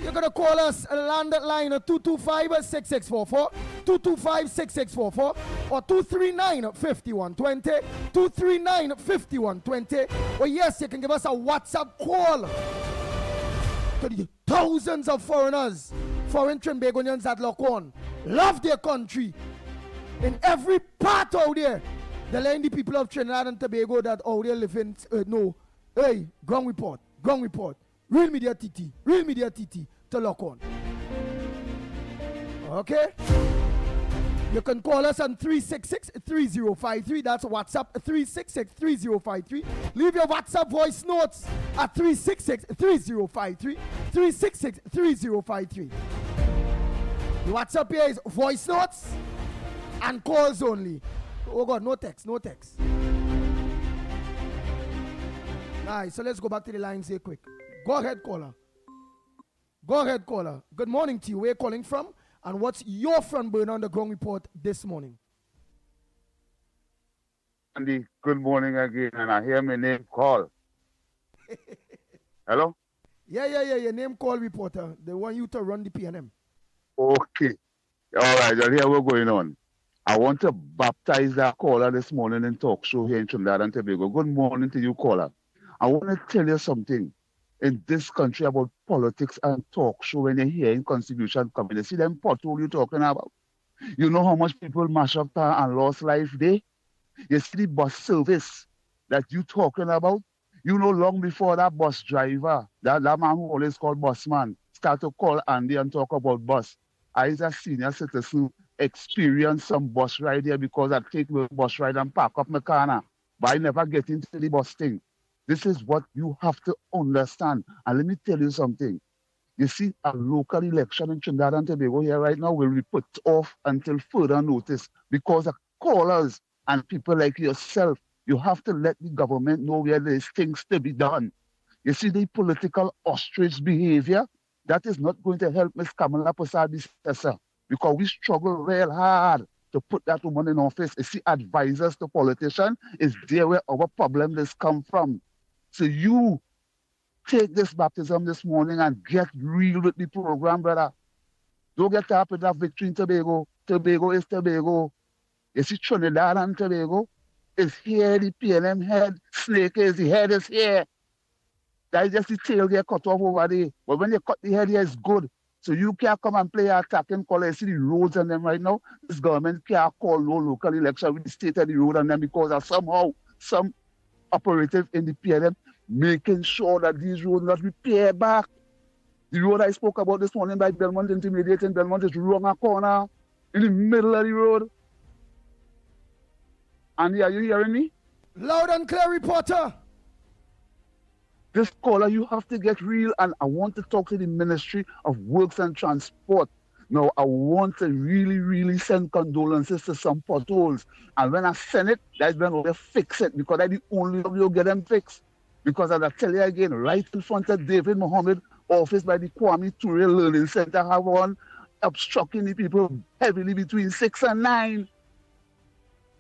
You're going to call us a landed line of 225-6644, 225-6644, or 239-5120, 239-5120. Or yes, you can give us a WhatsApp call to the thousands of foreigners, foreign Trinbagonians that lock on, love their country. In every part out there, the lady people of Trinidad and Tobago that out there living, no, hey, ground report, real media TT, to lock on. Okay? You can call us on 366-3053. That's WhatsApp, 366-3053. Leave your WhatsApp voice notes at 366-3053. 366-3053. The WhatsApp here is voice notes and calls only. Oh God, no text. Alright, so let's go back to the lines here quick. Go ahead, caller. Good morning to you. Where are you calling from? And what's your front burner on the ground report this morning? Andy, good morning again, and I hear my name call. Hello? Yeah, your name call reporter. They want you to run the PNM. Okay. All right, well, here we're going on. I want to baptize that caller this morning in talk show here in Trinidad and Tobago. Good morning to you, caller. I want to tell you something in this country about politics and talk show when you're hearing contribution coming. You see them pothole you're talking about? You know how much people mash up and lost life there? You see the bus service that you talking about? You know, long before that bus driver, that man who always called busman, start to call Andy and talk about bus. I, as a senior citizen, experience some bus ride here because I take the bus ride and park up my car now. But I never get into the bus thing. This is what you have to understand. And let me tell you something. You see, a local election in Trinidad and Tobago here right now will be put off until further notice because of callers and people like yourself. You have to let the government know where there's things to be done. You see, the political ostrich behavior, that is not going to help Ms. Kamala Prasad, because we struggle real hard to put that woman in office. You see, advisors to politicians is there where our problem has come from. So you take this baptism this morning and get real with the program, brother. Don't get up with that victory in Tobago. Tobago is Tobago. You see, Trinidad and Tobago is here, the PNM head. Snake is, the head is here. That is just the tail get cut off over there. But when you cut the head here, it's good. So you can't come and play attacking call. You see the roads on them right now. This government can't call no local election with the state of the road on them because of somehow some operative in the PNM making sure that these roads not repair back. The road I spoke about this morning by Belmont Intermediate in Belmont is wrong a corner in the middle of the road. Andy, are you hearing me? Loud and clear, reporter. This caller, you have to get real, and I want to talk to the Ministry of Works and Transport. Now, I want to really send condolences to some potholes. And when I send it, that's when we'll fix it, because that's the only way you'll get them fixed. Because as I tell you again, right in front of David Mohammed office by the Kwame Ture Learning Center, have one obstructing the people heavily between 6 and 9.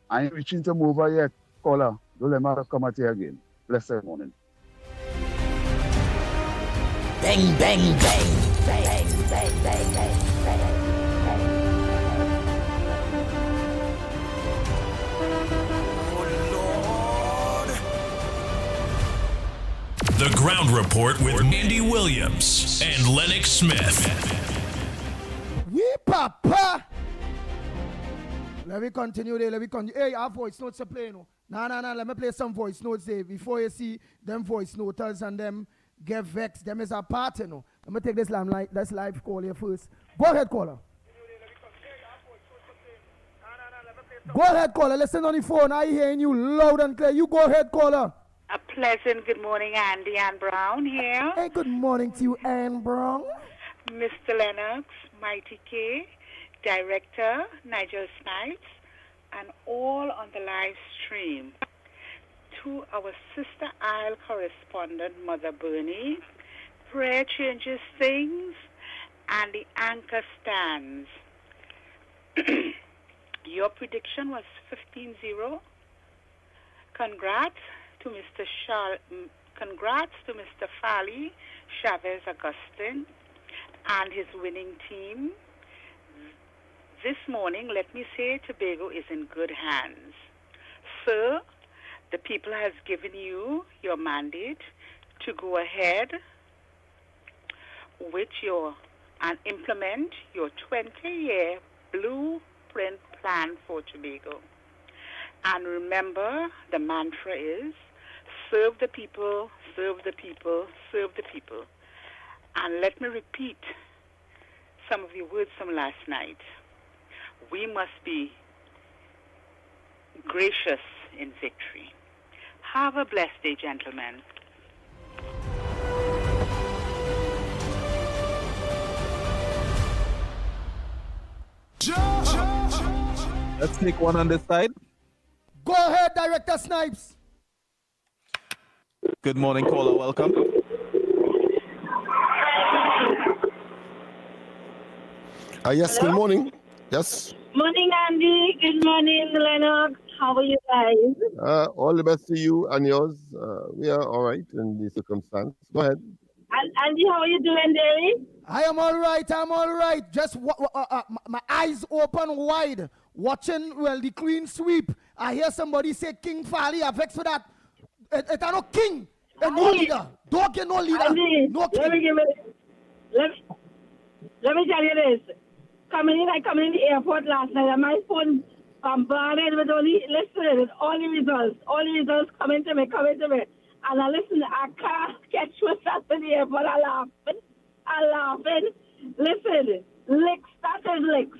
I ain't reaching to move over yet, caller. Don't let me come at you again. Blessed morning. Bang, bang, bang. Bang, bang, bang, bang, bang. The Ground Report with Andy Williams and Lennox Smith. We papa. Let me continue there. Hey, our voice notes are playing. No. Let me play some voice notes there before you see them voice noters and them get vexed. Them is a party, no. Let me take this live call here first. Go ahead, caller. Go ahead, caller. Listen on the phone. I hearing you loud and clear. You go ahead, caller. A pleasant good morning, Andy Ann Brown here. Hey, good morning to you, Ann Brown. Mr. Lennox, Mighty K, Director, Nigel Snipes, and all on the live stream. To our Sister Isle correspondent, Mother Bernie, prayer changes things, and the anchor stands. Your prediction was 15-0. Congrats to Mr. Fali Chavez Augustine and his winning team. This morning, let me say Tobago is in good hands. Sir, the people has given you your mandate to go ahead with and implement your 20-year blueprint plan for Tobago. And remember, the mantra is, serve the people, serve the people, serve the people. And let me repeat some of your words from last night. We must be gracious in victory. Have a blessed day, gentlemen. Let's take one on this side. Go ahead, Director Snipes. Good morning, caller. Welcome. Yes, Hello? good morning. Yes. Morning, Andy. Good morning, Lennox. How are you guys? All the best to you and yours. We are all right in the circumstance. Go ahead. And Andy, how are you doing, Derry? I am all right. I'm all right. Just my eyes open wide, watching the clean sweep. I hear somebody say King Fali. I vex for that. It's no king. And no leader. Don't get no leader. Andy, no king. Let me tell you this. I come in the airport last night and my phone bombarded with all the results coming to me. And I listen, I can't catch myself in the airport. I'm laughing. Listen, licks, that is licks.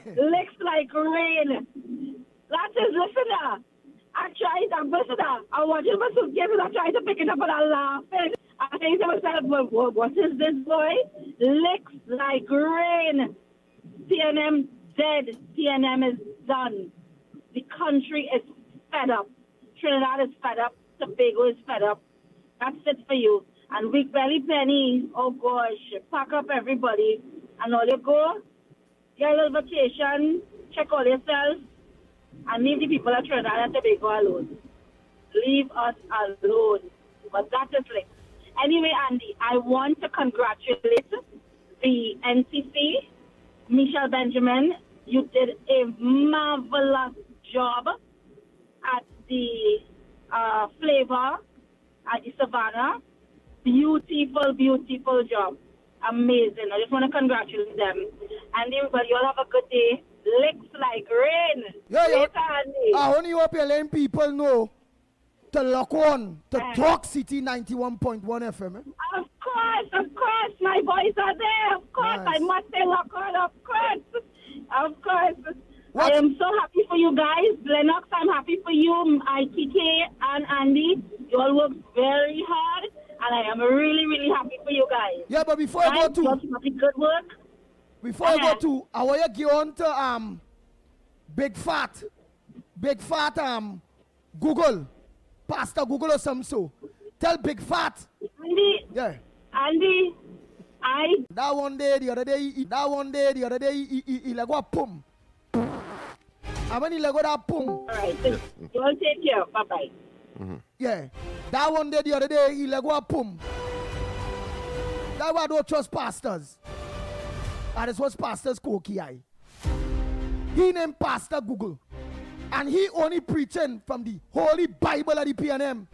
Licks like rain. That is, listen, I watching myself give it, I tried to pick it up and I'm laughing. I think to myself, what is this, boy? Licks like rain. PNM dead. PNM is done. The country is fed up. Trinidad is fed up. Tobago is fed up. That's it for you. And Week Belly Penny, oh gosh, pack up everybody. And all you go, get a little vacation, check all yourself, and leave the people of Trinidad and Tobago alone. Leave us alone. But that is like. Anyway, Andy, I want to congratulate the NCC, Michelle Benjamin. You did a marvelous job at the flavor at the Savannah. Beautiful, beautiful job. Amazing. I just want to congratulate them. And everybody, you all have a good day. Licks like rain. Yeah. I only hope you're letting people know to lock on to Talk City 91.1 FM. Of course. My boys are there. Of course. Nice. I must say lock on. Of course. I am so happy for you guys. Lennox, I'm happy for you. ITK and Andy, you all work very hard. And I am really, really happy for you guys. Yeah, but before I go to... Good work. Before I go to... I want to get on to Big Fat Google. Pastor Google or something so. Tell Big Fat. Andy. Yeah. Andy. That one day, the other day, he like what pum. I mean, he like what that pum. All right. So you all take care. Bye-bye. Mm-hmm. Yeah. That one day, the other day, he like what pum. That's why I don't trust pastors. And this was Pastor's Koki. He named Pastor Google. And he only preaching from the Holy Bible of the PNM.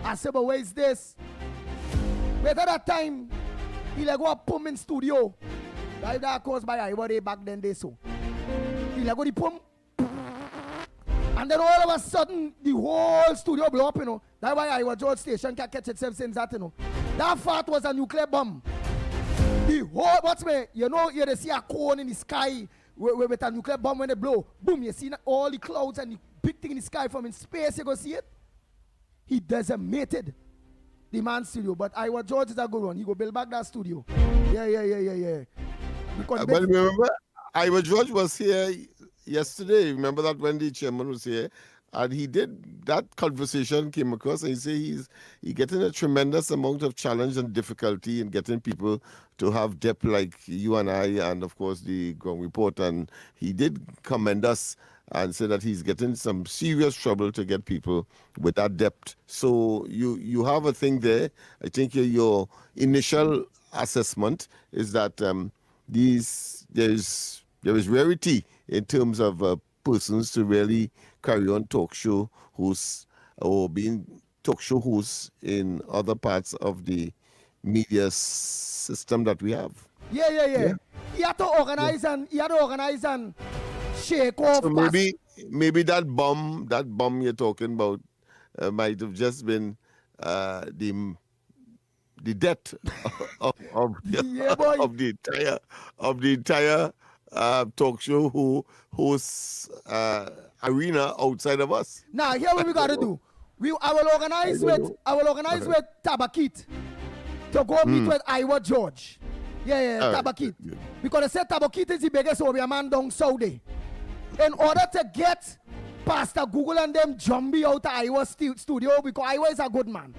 I said, but where is this? But at that time, he like go pum in studio. That caused by everybody back then they so. He like go the pum. And then all of a sudden, the whole studio blow up, you know. That's why Iowa George Station can catch itself since that, you know. That fart was a nuclear bomb. The whole, what's me? You know, you see a cone in the sky with a nuclear bomb when they blow. Boom, you see all the clouds and the big thing in the sky from in space, you go see it? He decimated the man's studio. But Iowa George is a good one. He go build back that studio. Yeah. But remember, Iowa George was here yesterday. Remember that when the chairman was here? And he did, that conversation came across, and he said he's getting a tremendous amount of challenge and difficulty in getting people to have depth like you and I, and of course the ground report. And he did commend us and say that he's getting some serious trouble to get people with that depth. So you have a thing there. I think your initial assessment is that there is rarity in terms of persons to really carry on talk show hosts or being talk show hosts in other parts of the media system that we have. Yeah. He had to organize and shake off. So maybe that bomb you're talking about might have just been the death of the entire talk show hosts arena outside of us. Now here what we gotta do. I will organize with Tabakit to go meet with Iowa George. Yeah, Tabakit. Good. Because they said Tabakit is the biggest Obia man down Saudi. In order to get Pastor Google and them Jumbie out of Iowa studio, because Iowa is a good man.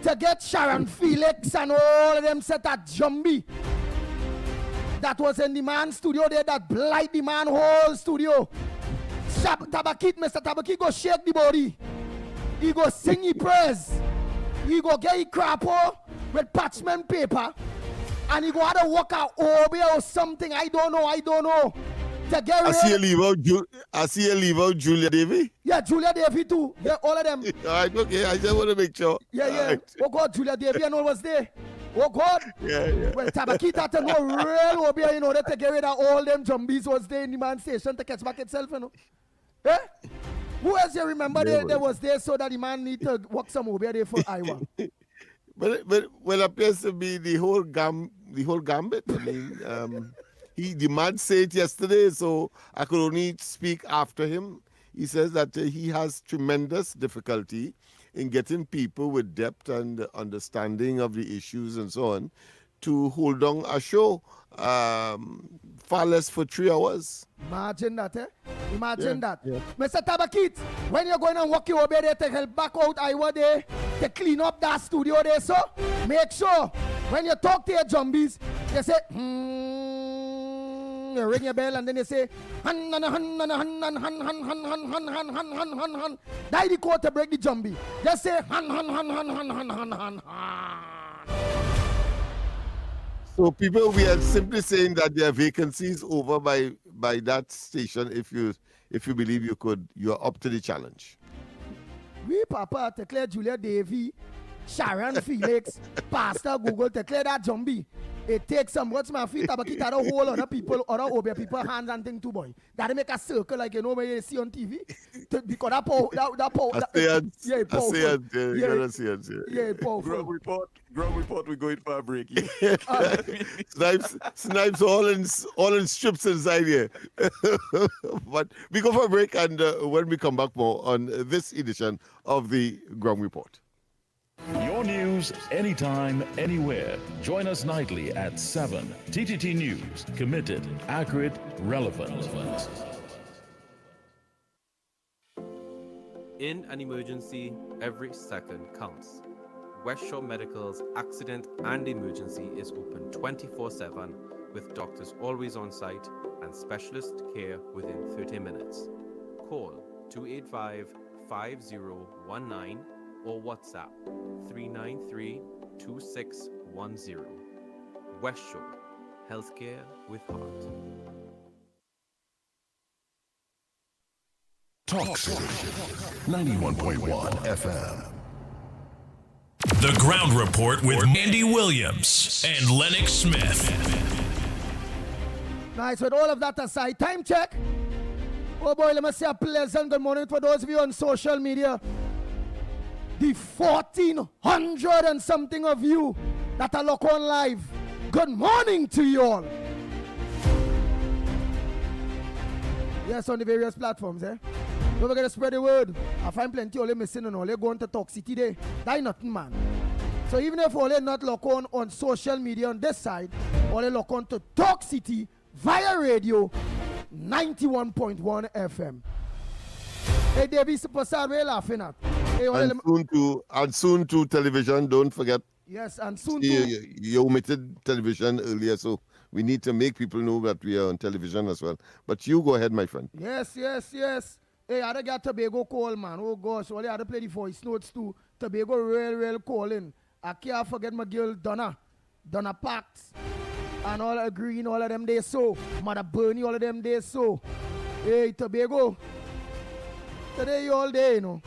To get Sharon Felix and all of them set at Jumbie. That was in the man studio there that blight the man whole studio. Tabakit, Mr. Tabakit go shake the body. He go sing his prayers. He go get his crapo with parchment paper. And he go have to work out OB or something. I don't know. To get I see a leave out Julia Davy. Yeah, Julia Davy too. Yeah, all of them. All right, okay. I just want to make sure. Yeah. Right. Oh God, Julia Davy and all was there. Oh God. Yeah. Well, Tabakit had to know real OB in order to get rid of all them zombies was there in the man station to catch back itself, you know. Eh? Who else you remember there was there so that the man need to work some over there for Iowa? But appears to be the whole gambit. I mean, the man said it yesterday, so I could only speak after him. He says that he has tremendous difficulty in getting people with depth and understanding of the issues and so on to hold on a show far less for 3 hours. Imagine that, eh? Imagine that. Yeah. Mr. Tabakit, when you're going and work your over there to help back out Iowa there, to clean up that studio there, so make sure when you talk to your zombies, you say, you ring your bell and then you say, han. Die the code to break the zombie. Just say, han. So people, we are simply saying that there are vacancies over by that station. If you believe you are up to the challenge. We Papa declare Julia Davy, Sharon Felix, Pastor Google declare that zombie. It takes some what's my feet Tabakit a whole other people, other Obia people hands and thing too boy. That make a circle like you know when you see on TV. Because that power. Yeah, powerful. Ground report, we're going for a break. Snipes all in strips inside here. But we go for a break, and when we come back more on this edition of the Ground Report. Your news anytime, anywhere. Join us nightly at 7. TTT News. Committed, accurate, relevant. In an emergency, every second counts. West Shore Medical's accident and emergency is open 24/7 with doctors always on site and specialist care within 30 minutes. Call 285-5019 or WhatsApp 393-2610. West Shore, healthcare with heart. Talk City 91.1 FM. The Ground Report with Andy Williams and Lennox Smith. Nice, with all of that aside, time check. Oh boy, let me say a pleasant good morning for those of you on social media. The 1,400 and something of you that are locked on live. Good morning to you all. Yes, on the various platforms, eh? Don't forget to spread the word. I find plenty only missing and only going to Talk City Day. That is nothing, man. So even if only not lock on social media on this side, only lock on to Talk City via radio 91.1 FM. Hey, David Superstar, we're laughing at. Hey, and soon to television, don't forget. Yes, and soon you omitted television earlier, so we need to make people know that we are on television as well. But you go ahead, my friend. Yes. Hey, I got Tobago call, man. Oh, gosh. Well, I had to play the voice notes too. Tobago real calling. I can't forget my girl, Donna. Donna Pax, and all of Green, all of them they so. Mother Bernie, all of them they so. Hey, Tobago. Today all day, you know.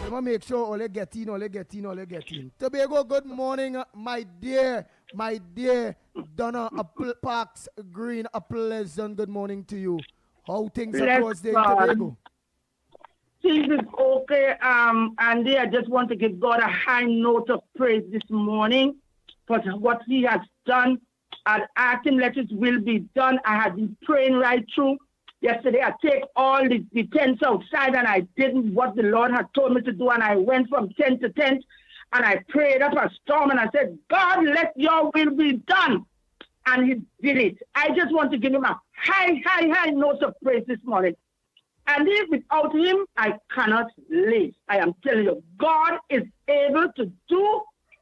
Let me make sure all they get in, all they get in, all they get in. Tobago, good morning, my dear Donna Pax Green, a pleasant good morning to you. How things across there in Tobago? Things is okay, Andy. I just want to give God a high note of praise this morning for what he has done. I'd asked him let his will be done. I had been praying right through. Yesterday, I take all the tents outside, and I did what the Lord had told me to do, and I went from tent to tent, and I prayed up a storm, and I said, God, let your will be done. And he did it. I just want to give him a high note of praise this morning. And if without him, I cannot live. I am telling you, God is able to do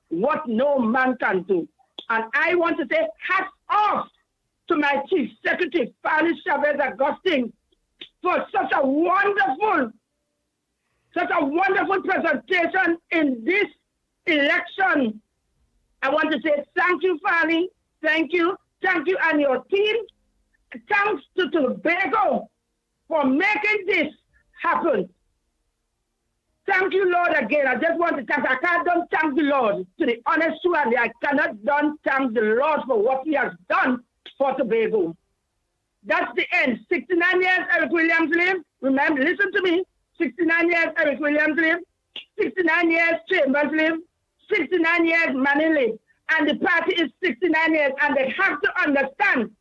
what no man can do. And I want to say hats off to my Chief Secretary, Fanny Chavez Agustin, for such a wonderful presentation in this election. I want to say thank you, Fanny. Thank you, and your team. Thanks to Tobago for making this happen. Thank you, Lord, again. I just want to thank. I can't don't thank the Lord. To the honest truth, I cannot don't thank the Lord for what he has done for Tobago. That's the end. 69 years Eric Williams lived. Remember, listen to me. 69 years Eric Williams lived. 69 years Chambers lived. 69 years Manning lived. And the party is 69 years. And they have to understand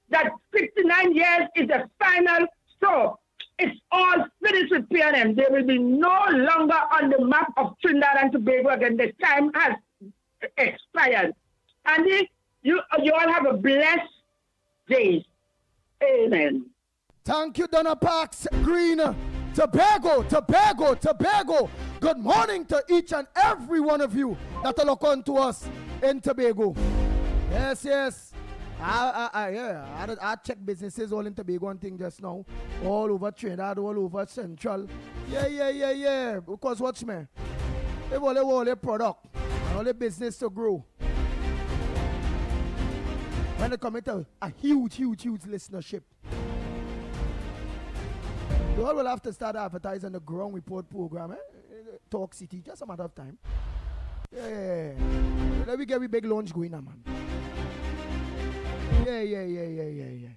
that 69 years is the final straw. It's all finished with PNM. They will be no longer on the map of Trinidad and Tobago again. The time has expired. And you all have a blessed day. Amen. Thank you, Donna Pax Green. Tobago. Good morning to each and every one of you that are look on to us in Tobago. Yes. I check businesses all in Tobago and thing just now. All over Trinidad, all over Central. Yeah. Because watch me. They all a product. And all the business to grow. When they come into a huge listenership. You all will have to start advertising the Ground Report program, Talk City, just a matter of time. Yeah. Let me get a big launch going on, man. Yeah.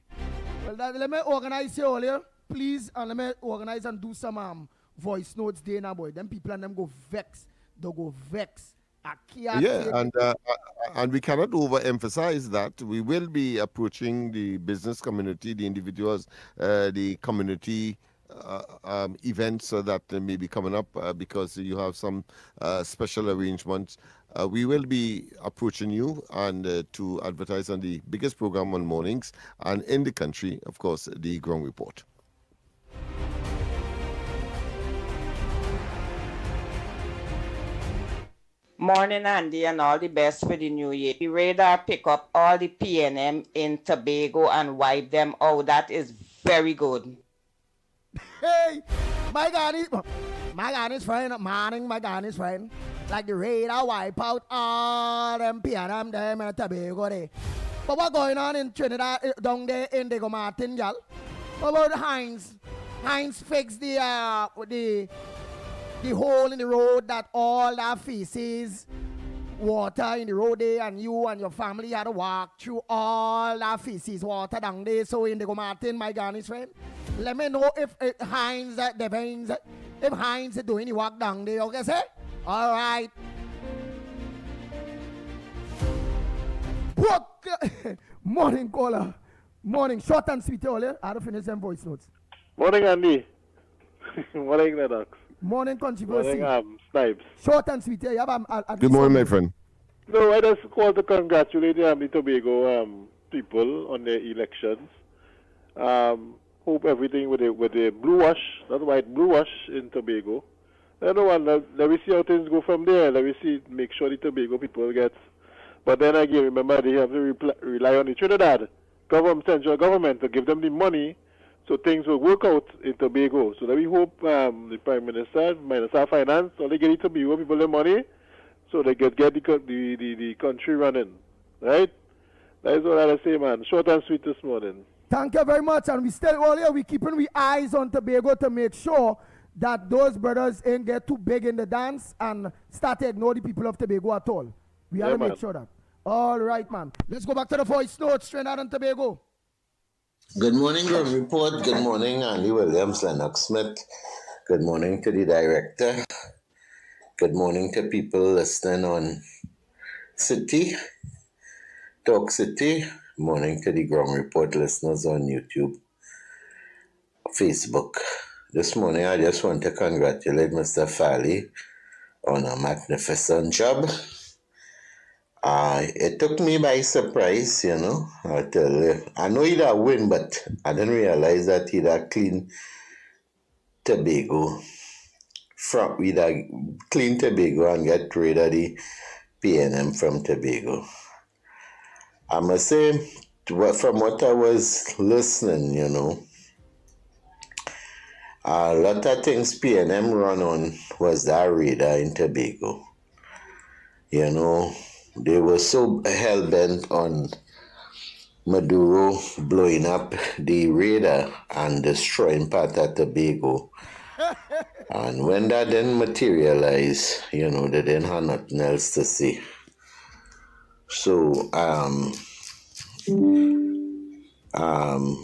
Well, let me organize you all here, please, and let me organize and do some voice notes there now, boy. Them people and them go vex. They'll go vex. And we cannot overemphasize that. We will be approaching the business community, the individuals, the community events that may be coming up because you have some special arrangements. We will be approaching you and to advertise on the biggest program on mornings and in the country, of course, the Ground Report. Morning, Andy, and all the best for the new year. The radar pick up all the PNM in Tobago and wipe them out. That is very good. Hey, my God is fine. Morning, my God is fine. Like the radar wipe out all them PNM them in Tobago there. But what going on in Trinidad down there in Diego Martin, y'all? What about Heinz? Heinz fixed the hole in the road that all that feces, water in the road there, and you and your family had to walk through all that feces, water down there. So in the Martin, my Ghanaian friend, let me know if Heinz is doing any work down there, okay, sir? All right. Morning, caller. Morning, short and sweet, all I had to finish them voice notes. Morning, Andy. Morning, Lennox. Morning, controversy. Morning, Snipes. Short and sweet. You have good morning, my friend. No, I just called to congratulate the Tobago people on their elections. Hope everything with the blue wash, not white, blue wash in Tobago. I don't know, let me see how things go from there. Let me see, make sure the Tobago people get. But then again, remember, they have to rely on the Trinidad central government to give them the money so things will work out in Tobago. So let me hope the Prime Minister, Minister of Finance, all they get the Tobago people the money so they get the country running. Right? That is what I say, man. Short and sweet this morning. Thank you very much. And we still all here, we keeping we eyes on Tobago to make sure that those brothers ain't get too big in the dance and start to ignore the people of Tobago at all. We have to make sure that. All right, man. Let's go back to the voice notes, Trinidad and Tobago. Good morning, Ground Report. Good morning, Andy Williams, Lennox Smith. Good morning to the director. Good morning to people listening on City, Talk City. Good morning to the Ground Report listeners on YouTube, Facebook. This morning, I just want to congratulate Mr. Fally on a magnificent job. It took me by surprise, you know. I tell you, I know he'd have win, but I didn't realize that he'd have clean Tobago. We'd have clean Tobago and get rid of the PNM from Tobago. I must say, from what I was listening, you know, a lot of things PNM run on was that radar in Tobago. You know, they were so hell-bent on Maduro blowing up the radar and destroying part of Tobago. And when that didn't materialize, you know, they didn't have nothing else to say. So, I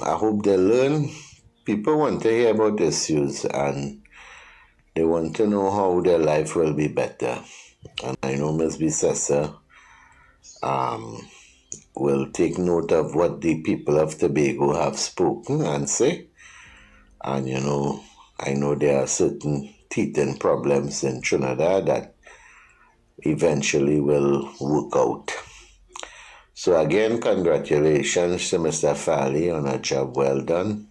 hope they learn. People want to hear about issues and they want to know how their life will be better. And I know Ms. Bissessa will take note of what the people of Tobago have spoken and say. And, you know, I know there are certain teething problems in Trinidad that eventually will work out. So again, congratulations to Mr. Fally on a job well done.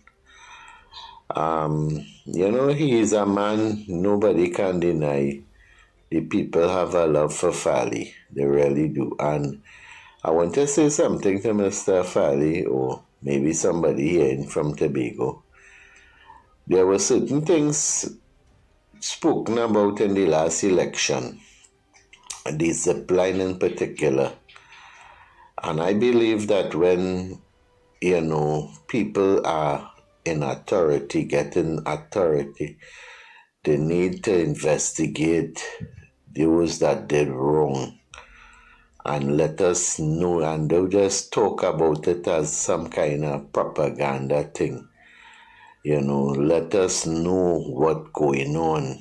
You know, he is a man nobody can deny. The people have a love for Fally. They really do. And I want to say something to Mr. Fally, or maybe somebody here from Tobago. There were certain things spoken about in the last election, discipline in particular. And I believe that when, you know, people are in authority, getting authority, they need to investigate those that did wrong and let us know, and they'll just talk about it as some kind of propaganda thing. You know, let us know what's going on.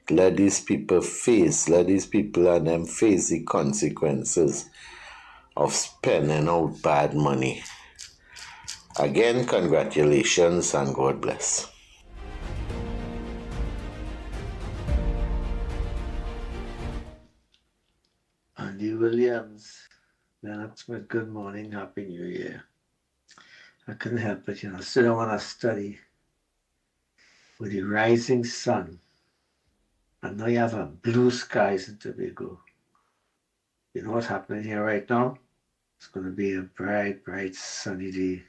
Let these people and them face the consequences of spending out bad money. Again, congratulations and God bless. Andy Williams, Lennox Smith, good morning, Happy New Year. I couldn't help it, you know, sit down and study with the rising sun. And now you have a blue skies in Tobago. You know what's happening here right now? It's going to be a bright, bright sunny day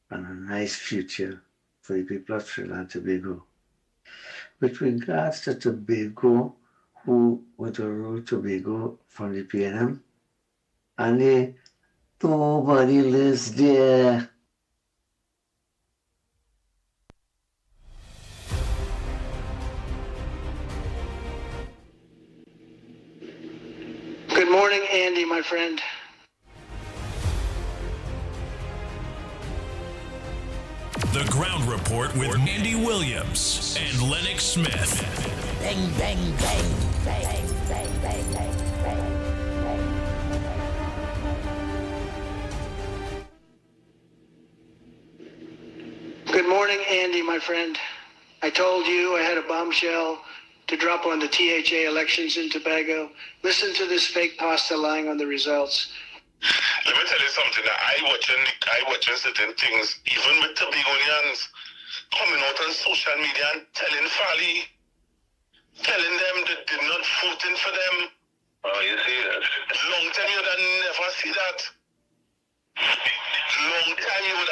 and a nice future for the people of Trinidad and Tobago. With regards to Tobago, who were to rule Tobago from the PNM, and nobody lives there. Good morning, Andy, my friend. The Ground Report with Andy Williams and Lennox Smith. Bang, bang, bang, bang, bang, bang, bang, bang. Good morning, Andy, my friend. I told you I had a bombshell to drop on the THA elections in Tobago. Listen to this fake pasta lying on the results. Let me tell you something. I watching certain things, even with Tobagonians coming out on social media and telling Fally, telling them that they're not voting for them. Oh, you see that? Long time you would never see that. Long time you would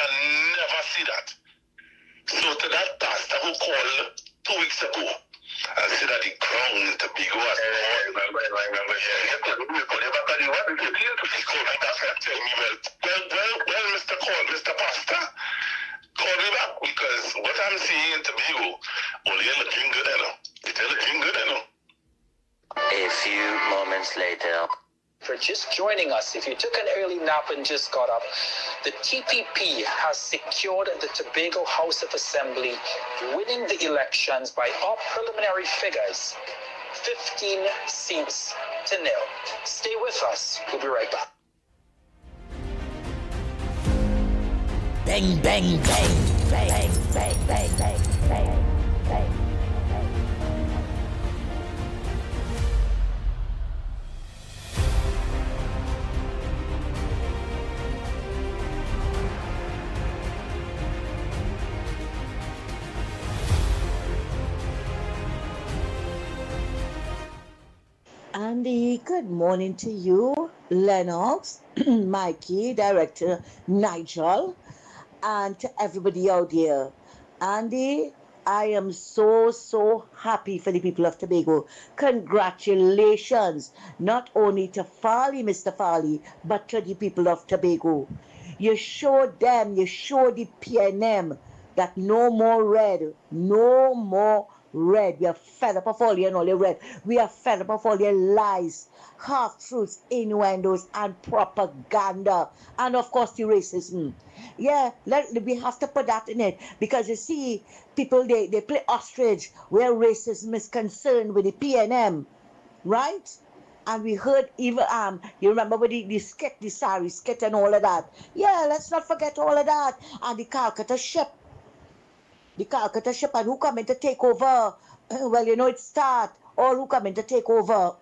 never see that. So to that pastor who called 2 weeks ago I see that the ground in Tobago has tell me, well, Mr. Pastor, call me back because what I'm seeing in Tobago, only looking good, It's looking good, A few moments later. For just joining us, if you took an early nap and just got up, the TPP has secured the Tobago House of Assembly, winning the elections by all preliminary figures, 15 seats to 0. Stay with us. We'll be right back. Bang, bang, bang, bang, bang, bang, bang, bang, bang. Andy, good morning to you, Lennox, Mikey, Director Nigel, and to everybody out there. Andy, I am so happy for the people of Tobago. Congratulations, not only to Farley, Mr. Farley, but to the people of Tobago. You showed them, you showed the PNM that no more red, no more red. We are fed up of all your red. We are fed up of all your lies, half-truths, innuendos, and propaganda. And of course the racism. Yeah, we have to put that in it. Because you see, people, they play ostrich where racism is concerned with the PNM. Right? And we heard even, you remember with the skit, the sari skit and all of that. Yeah, let's not forget all of that. And the Calcutta ship. The Calcutta ship, and who come in to take over? Well, you know, it start. All who come in to take over.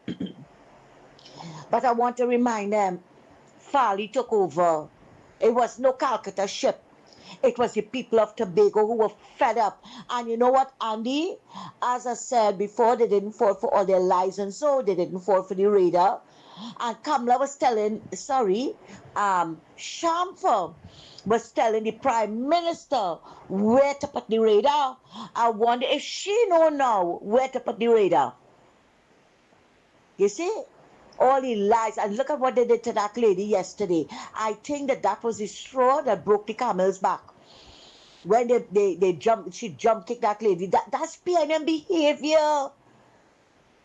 But I want to remind them, Farley took over. It was no Calcutta ship. It was the people of Tobago who were fed up. And you know what, Andy? As I said before, they didn't fall for all their lies and so they didn't fall for the radar. And Kamala was telling, Shamfa was telling the Prime Minister where to put the radar. I wonder if she know now where to put the radar. You see? All the lies. And look at what they did to that lady yesterday. I think that was the straw that broke the camel's back. When she jump kicked that lady. That's PNM behavior.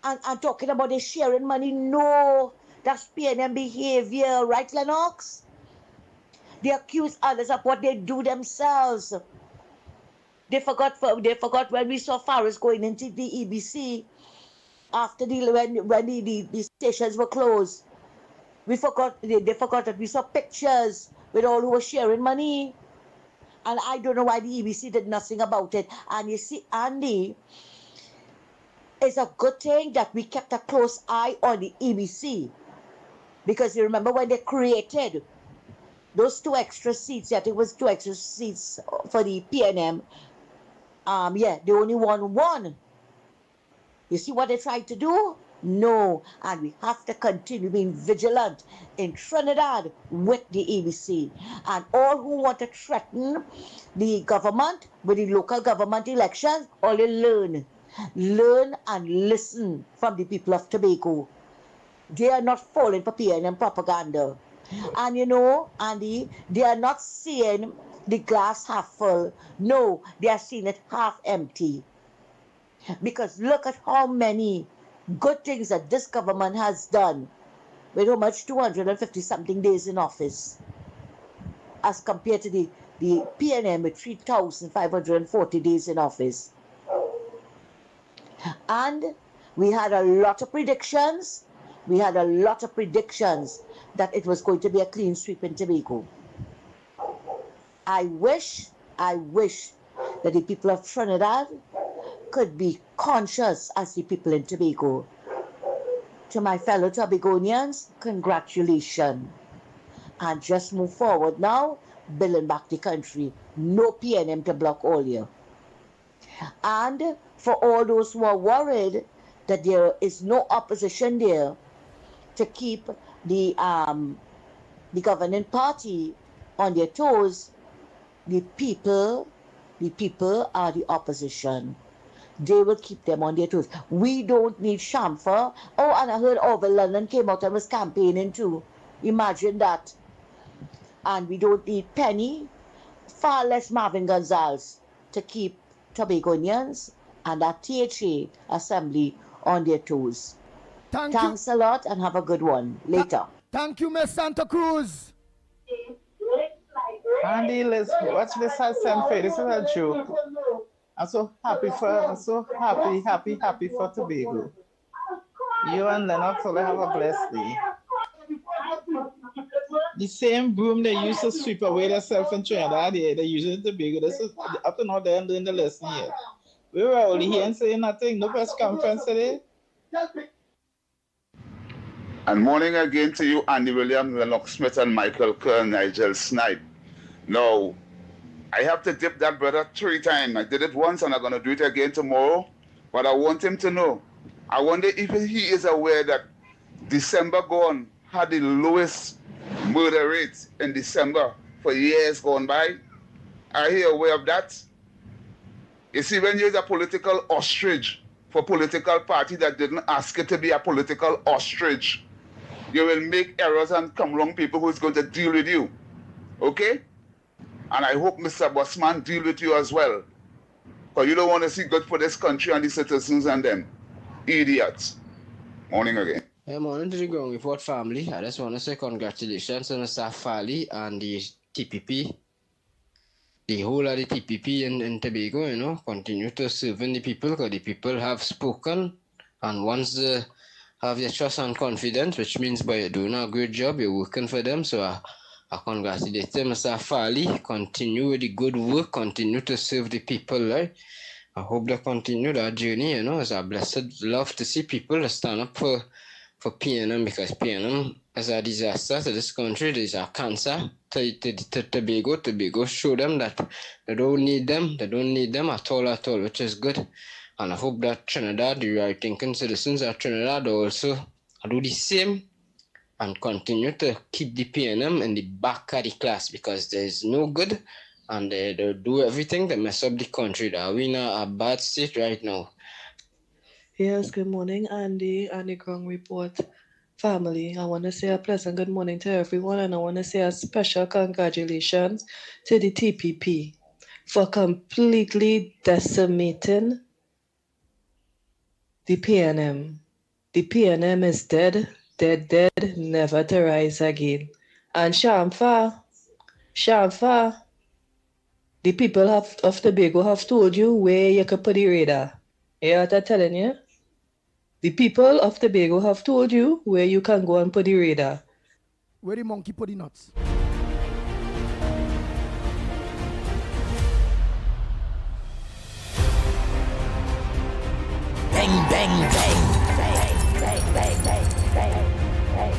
And talking about they sharing money. No. That's PNM behavior. Right, Lennox? They accuse others of what they do themselves. They forgot when we saw Faris going into the EBC after when the stations were closed. They forgot that we saw pictures with all who were sharing money. And I don't know why the EBC did nothing about it. And you see, Andy, it's a good thing that we kept a close eye on the EBC. Because you remember when they created those 2 extra seats, I think it was 2 extra seats for the PNM. They only won 1. You see what they tried to do? No. And we have to continue being vigilant in Trinidad with the EBC. And all who want to threaten the government with the local government elections, all you learn. Learn and listen from the people of Tobago. They are not falling for PNM propaganda. And you know, Andy, they are not seeing the glass half full. No, they are seeing it half empty. Because look at how many good things that this government has done with how much 250 something days in office as compared to the PNM with 3,540 days in office. And we had a lot of predictions. That it was going to be a clean sweep in Tobago. I wish that the people of Trinidad could be conscious as the people in Tobago. To my fellow Tobagonians, congratulations. And just move forward now, building back the country. No PNM to block all year. And for all those who are worried that there is no opposition there to keep the governing party on their toes, the people are the opposition. they will keep them on their toes. We don't need Shamfa. Oh, and I heard Orville London came out and was campaigning too. Imagine that. And we don't need Penny, far less Marvin Gonzalez, to keep Tobagonians and that THA assembly on their toes. Thanks a lot and have a good one. Later. Thank you, Miss Santa Cruz. Andy, watch this assembly. This is a joke. I'm so happy for Tobago. You and Lennox will have a blessed day. The same broom they used to sweep away themselves in Trinidad, they use it in Tobago. This is up to now they're doing the lesson here. We were only here and saying nothing. No press conference today. And morning again to you, Andy Williams, Lennox Smith, and Michael Kerr, Nigel Snipe. Now, I have to dip that brother 3 times. I did it once and I'm going to do it again tomorrow. But I want him to know. I wonder if he is aware that December gone had the lowest murder rate in December for years gone by. Are you aware of that? You see, when you're a political ostrich for political party that didn't ask you to be a political ostrich, you will make errors and come wrong people who's going to deal with you. Okay? And I hope Mr. Bossman deal with you as well. Because you don't want to see good for this country and the citizens and them. Idiots. Morning again. Hey, morning to the Ground Report family. I just want to say congratulations to Mr. Fali and the TPP. The whole of the TPP in Tobago, you know, continue to serving the people because the people have spoken. And once they have their trust and confidence, which means by doing a great job, you're working for them. So I congratulate Mr. Fali. Continue with the good work. Continue to serve the people, right? I hope they continue that journey, you know. It's a blessed love to see people stand up for PNM because PNM is a disaster to this country. It is a cancer to Tobago. Tobago show them that they don't need them. They don't need them at all, which is good. And I hope that Trinidad, the right-thinking citizens of Trinidad also do the same and continue to keep the PNM in the back of the class because there's no good and they do everything to mess up the country. That we're in a bad state right now. Yes, good morning, Andy and the Ground Report family. I want to say a pleasant good morning to everyone, and I want to say a special congratulations to the TPP for completely decimating the PNM. The PNM is dead, never to rise again. And Shamfa, the people of Tobago have told you where you can put the radar. You know what I'm telling you? The people of Tobago have told you where you can go and put the radar. Where the monkey put the nuts? Bang, bang, bang. Bang, bang, bang, bang, bang, bang.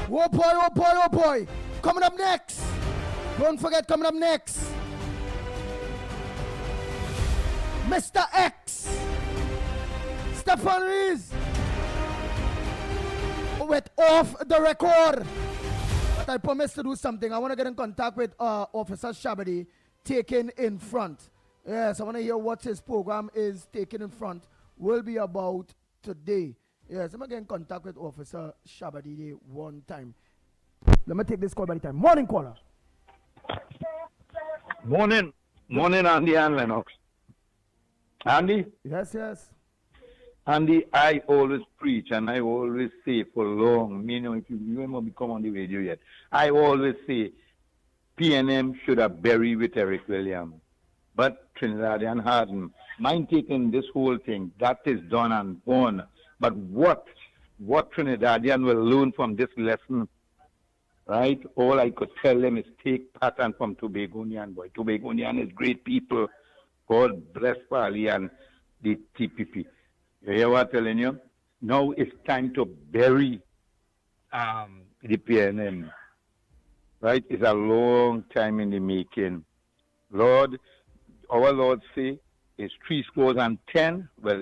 Oh boy, oh boy, oh boy. Coming up next. Don't forget, coming up next. Mr. X. Stefan Rees. With Off the Record. But I promised to do something. I want to get in contact with Officer Shabadi taking in front. Yes, I want to hear what his program is taking in front. Will be about today. Yes, I'm going to get in contact with Officer Shabadi one time. Let me take this call by the time. Morning, caller. Morning, Andy and Lennox. Andy? Yes. Andy, I always preach and I always say for long, you know, if you remember me come on the radio yet, I always say PNM should have buried with Eric Williams. But Trinidadian hadn't. Mind taking this whole thing, that is done and gone. But what Trinidadian will learn from this lesson, right? All I could tell them is take pattern from Tobagonian, boy. Tobagonian is great people. God bless Pali and the TPP. You hear what I'm telling you? Now it's time to bury the PNM. Right? It's a long time in the making. Lord, our Lord say, it's 70. Well,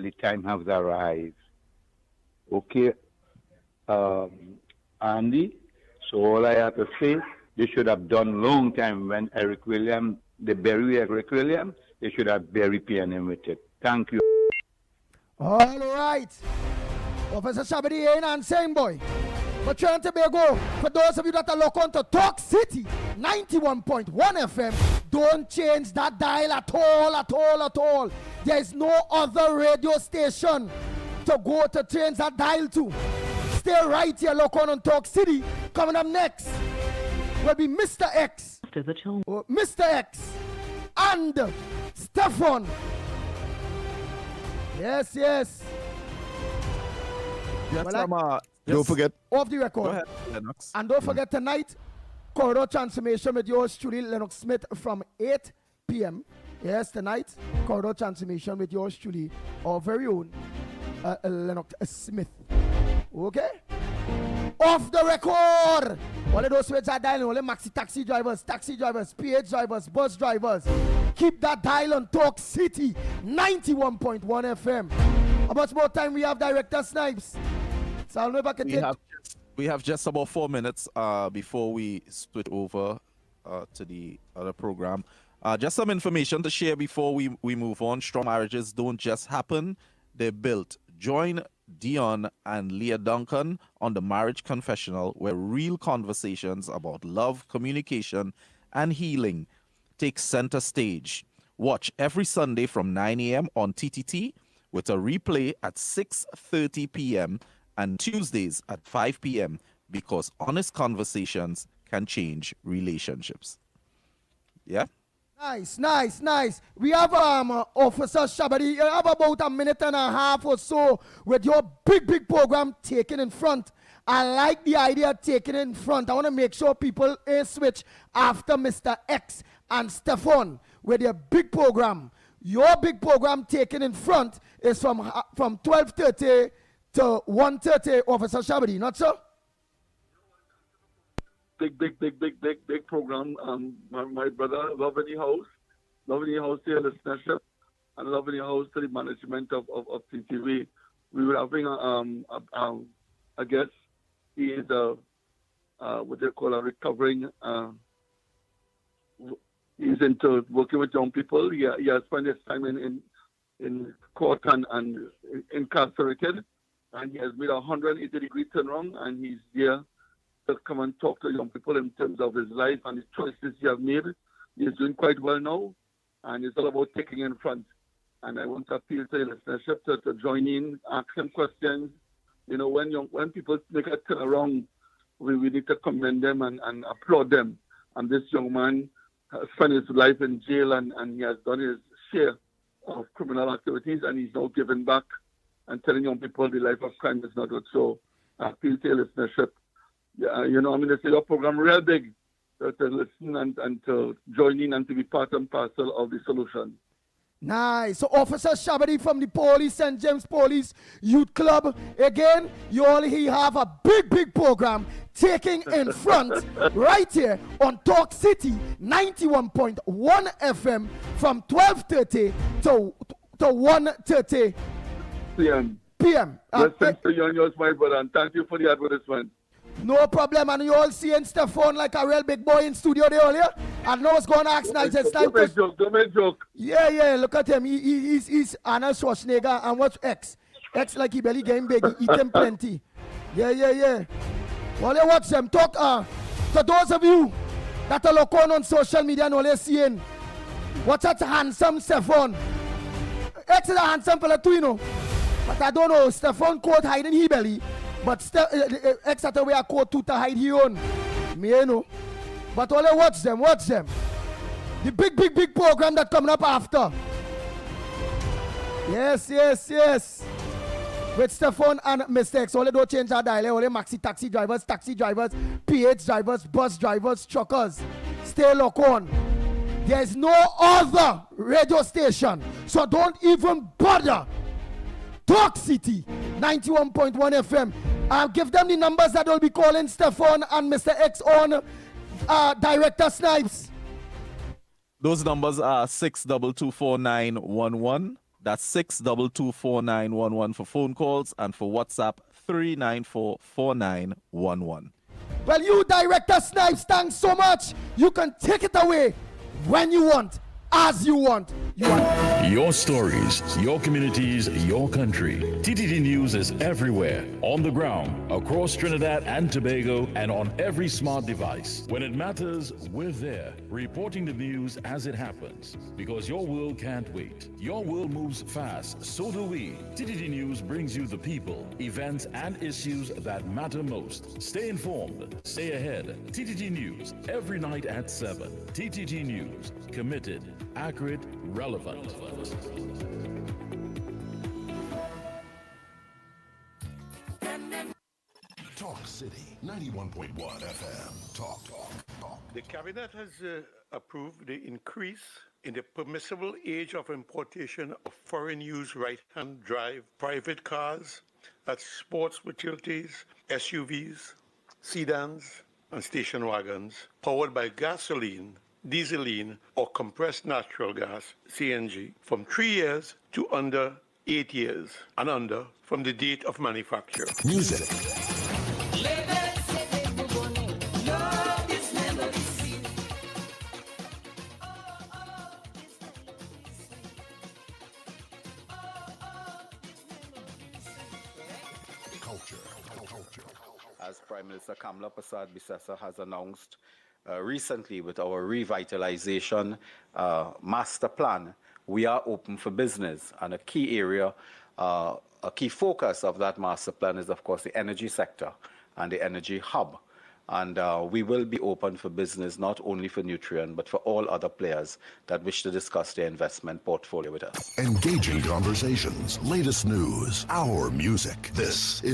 the time has arrived. Okay, Andy? So all I have to say, they should have done long time when Eric Williams they bury Eric Williams, they should have buried PNM with it. Thank you. All right. Officer Shabadi ain't answering, boy. But trying to go, for those of you that are locked on to Talk City 91.1 FM, don't change that dial at all. There is no other radio station to go to change that dial to. Stay right here, lock on Talk City. Coming up next will be Mr. X. Mr. X and Stefan. Yes. Yes, Don't forget. Off the record. Go ahead, Lennox. And don't forget tonight, Corridor Transformation with yours truly, Lennox Smith, from 8 p.m. Yes, tonight, Corridor Transformation with yours truly, our very own Lennox Smith. Okay? Off the record! All of those which are dialing, all the maxi taxi drivers, PH drivers, bus drivers, keep that dial on Talk City 91.1 FM. How much more time we have, Director Snipes? So I'll know if I can We have just about 4 minutes before we switch over to the other program. Just some information to share before we move on. Strong marriages don't just happen, they're built. Join Dion and Leah Duncan on the Marriage Confessional, where real conversations about love, communication, and healing take center stage. Watch every Sunday from 9 a.m. on TTT with a replay at 6:30 p.m. and Tuesdays at 5 p.m. because honest conversations can change relationships. Yeah? Nice. We have Officer Shabadi. You have about a minute and a half or so with your big program taken in front. I like the idea of taking it in front. I want to make sure people switch after Mr. X and Stefan with their big program. Your big program taken in front is from 12:30 to 1:30, Officer Shabadi, not so? Big program. My brother, love any house to your listenership, and love any house to the management of TTV. We were having a guest. He is what they call a recovering. He's into working with young people. He has spent his time in court and incarcerated, and he has made a 180-degree turnaround, and he's here to come and talk to young people in terms of his life and his choices he has made. He's doing quite well now, and it's all about taking in front. And I want to appeal to the listenership to join in, ask him questions. You know, when people make a turnaround, we need to commend them and applaud them. And this young man has spent his life in jail, and he has done his share of criminal activities, and he's now giving back and telling young people the life of crime is not good. So I appeal to the listenership. You know, I mean, it's your program real big to listen and to join in and to be part and parcel of the solution. Nice. So Officer Shabadi from the Police, St. James Police Youth Club. Again, you only have a big program taking in front right here on Talk City 91.1 FM from 12:30 to 1:30 p.m. Blessings to you and yours, my brother, and thank you for the advertisement. No problem, and you all seeing Stefan like a real big boy in studio there earlier. I know what's going to ask nice. Don't make joke. Yeah, look at him. He's Arnold Schwarzenegger, and what's X? X like he barely getting big. He eat him plenty. Yeah. Well, you watch them. Talk to those of you that are looking on social media and all they're seeing. Watch that handsome Stefan. X is a handsome fella too, you know. But I don't know, Stefan coat hiding his belly. But X had to wear a coat to hide his own. Me, you know. But only watch them. The big program that coming up after. Yes. With Stefan and Mr. X. Only don't change our dial. Only maxi taxi drivers, PH drivers, bus drivers, truckers. Stay locked on. There is no other radio station. So don't even bother. Talk City 91.1 FM. I'll give them the numbers that will be calling Stefan and Mr. X on Director Snipes. Those numbers are 6224911. That's 6224911 for phone calls, and for WhatsApp 3944911. Well, you Director Snipes, thanks so much. You can take it away. when you want, as you want. Your stories, your communities, your country. TTT News is everywhere, on the ground, across Trinidad and Tobago, and on every smart device. When it matters, we're there, reporting the news as it happens. Because your world can't wait. Your world moves fast, so do we. TTT News brings you the people, events, and issues that matter most. Stay informed, stay ahead. TTT News, every night at 7. TTT News, committed, accurate, relevant. Talk City 91.1 FM. Talk. The cabinet has approved the increase in the permissible age of importation of foreign-use right-hand drive private cars, that's sports utilities, SUVs, sedans, and station wagons powered by gasoline, dieseline, or compressed natural gas, CNG, from 3 years to under 8 years, and under from the date of manufacture. Music. As Prime Minister Kamla Persad-Bissessar has announced recently with our revitalization master plan, we are open for business. And a key area, a key focus of that master plan is, of course, the energy sector and the energy hub. And we will be open for business, not only for Nutrien, but for all other players that wish to discuss their investment portfolio with us. Engaging conversations, latest news, our music. This is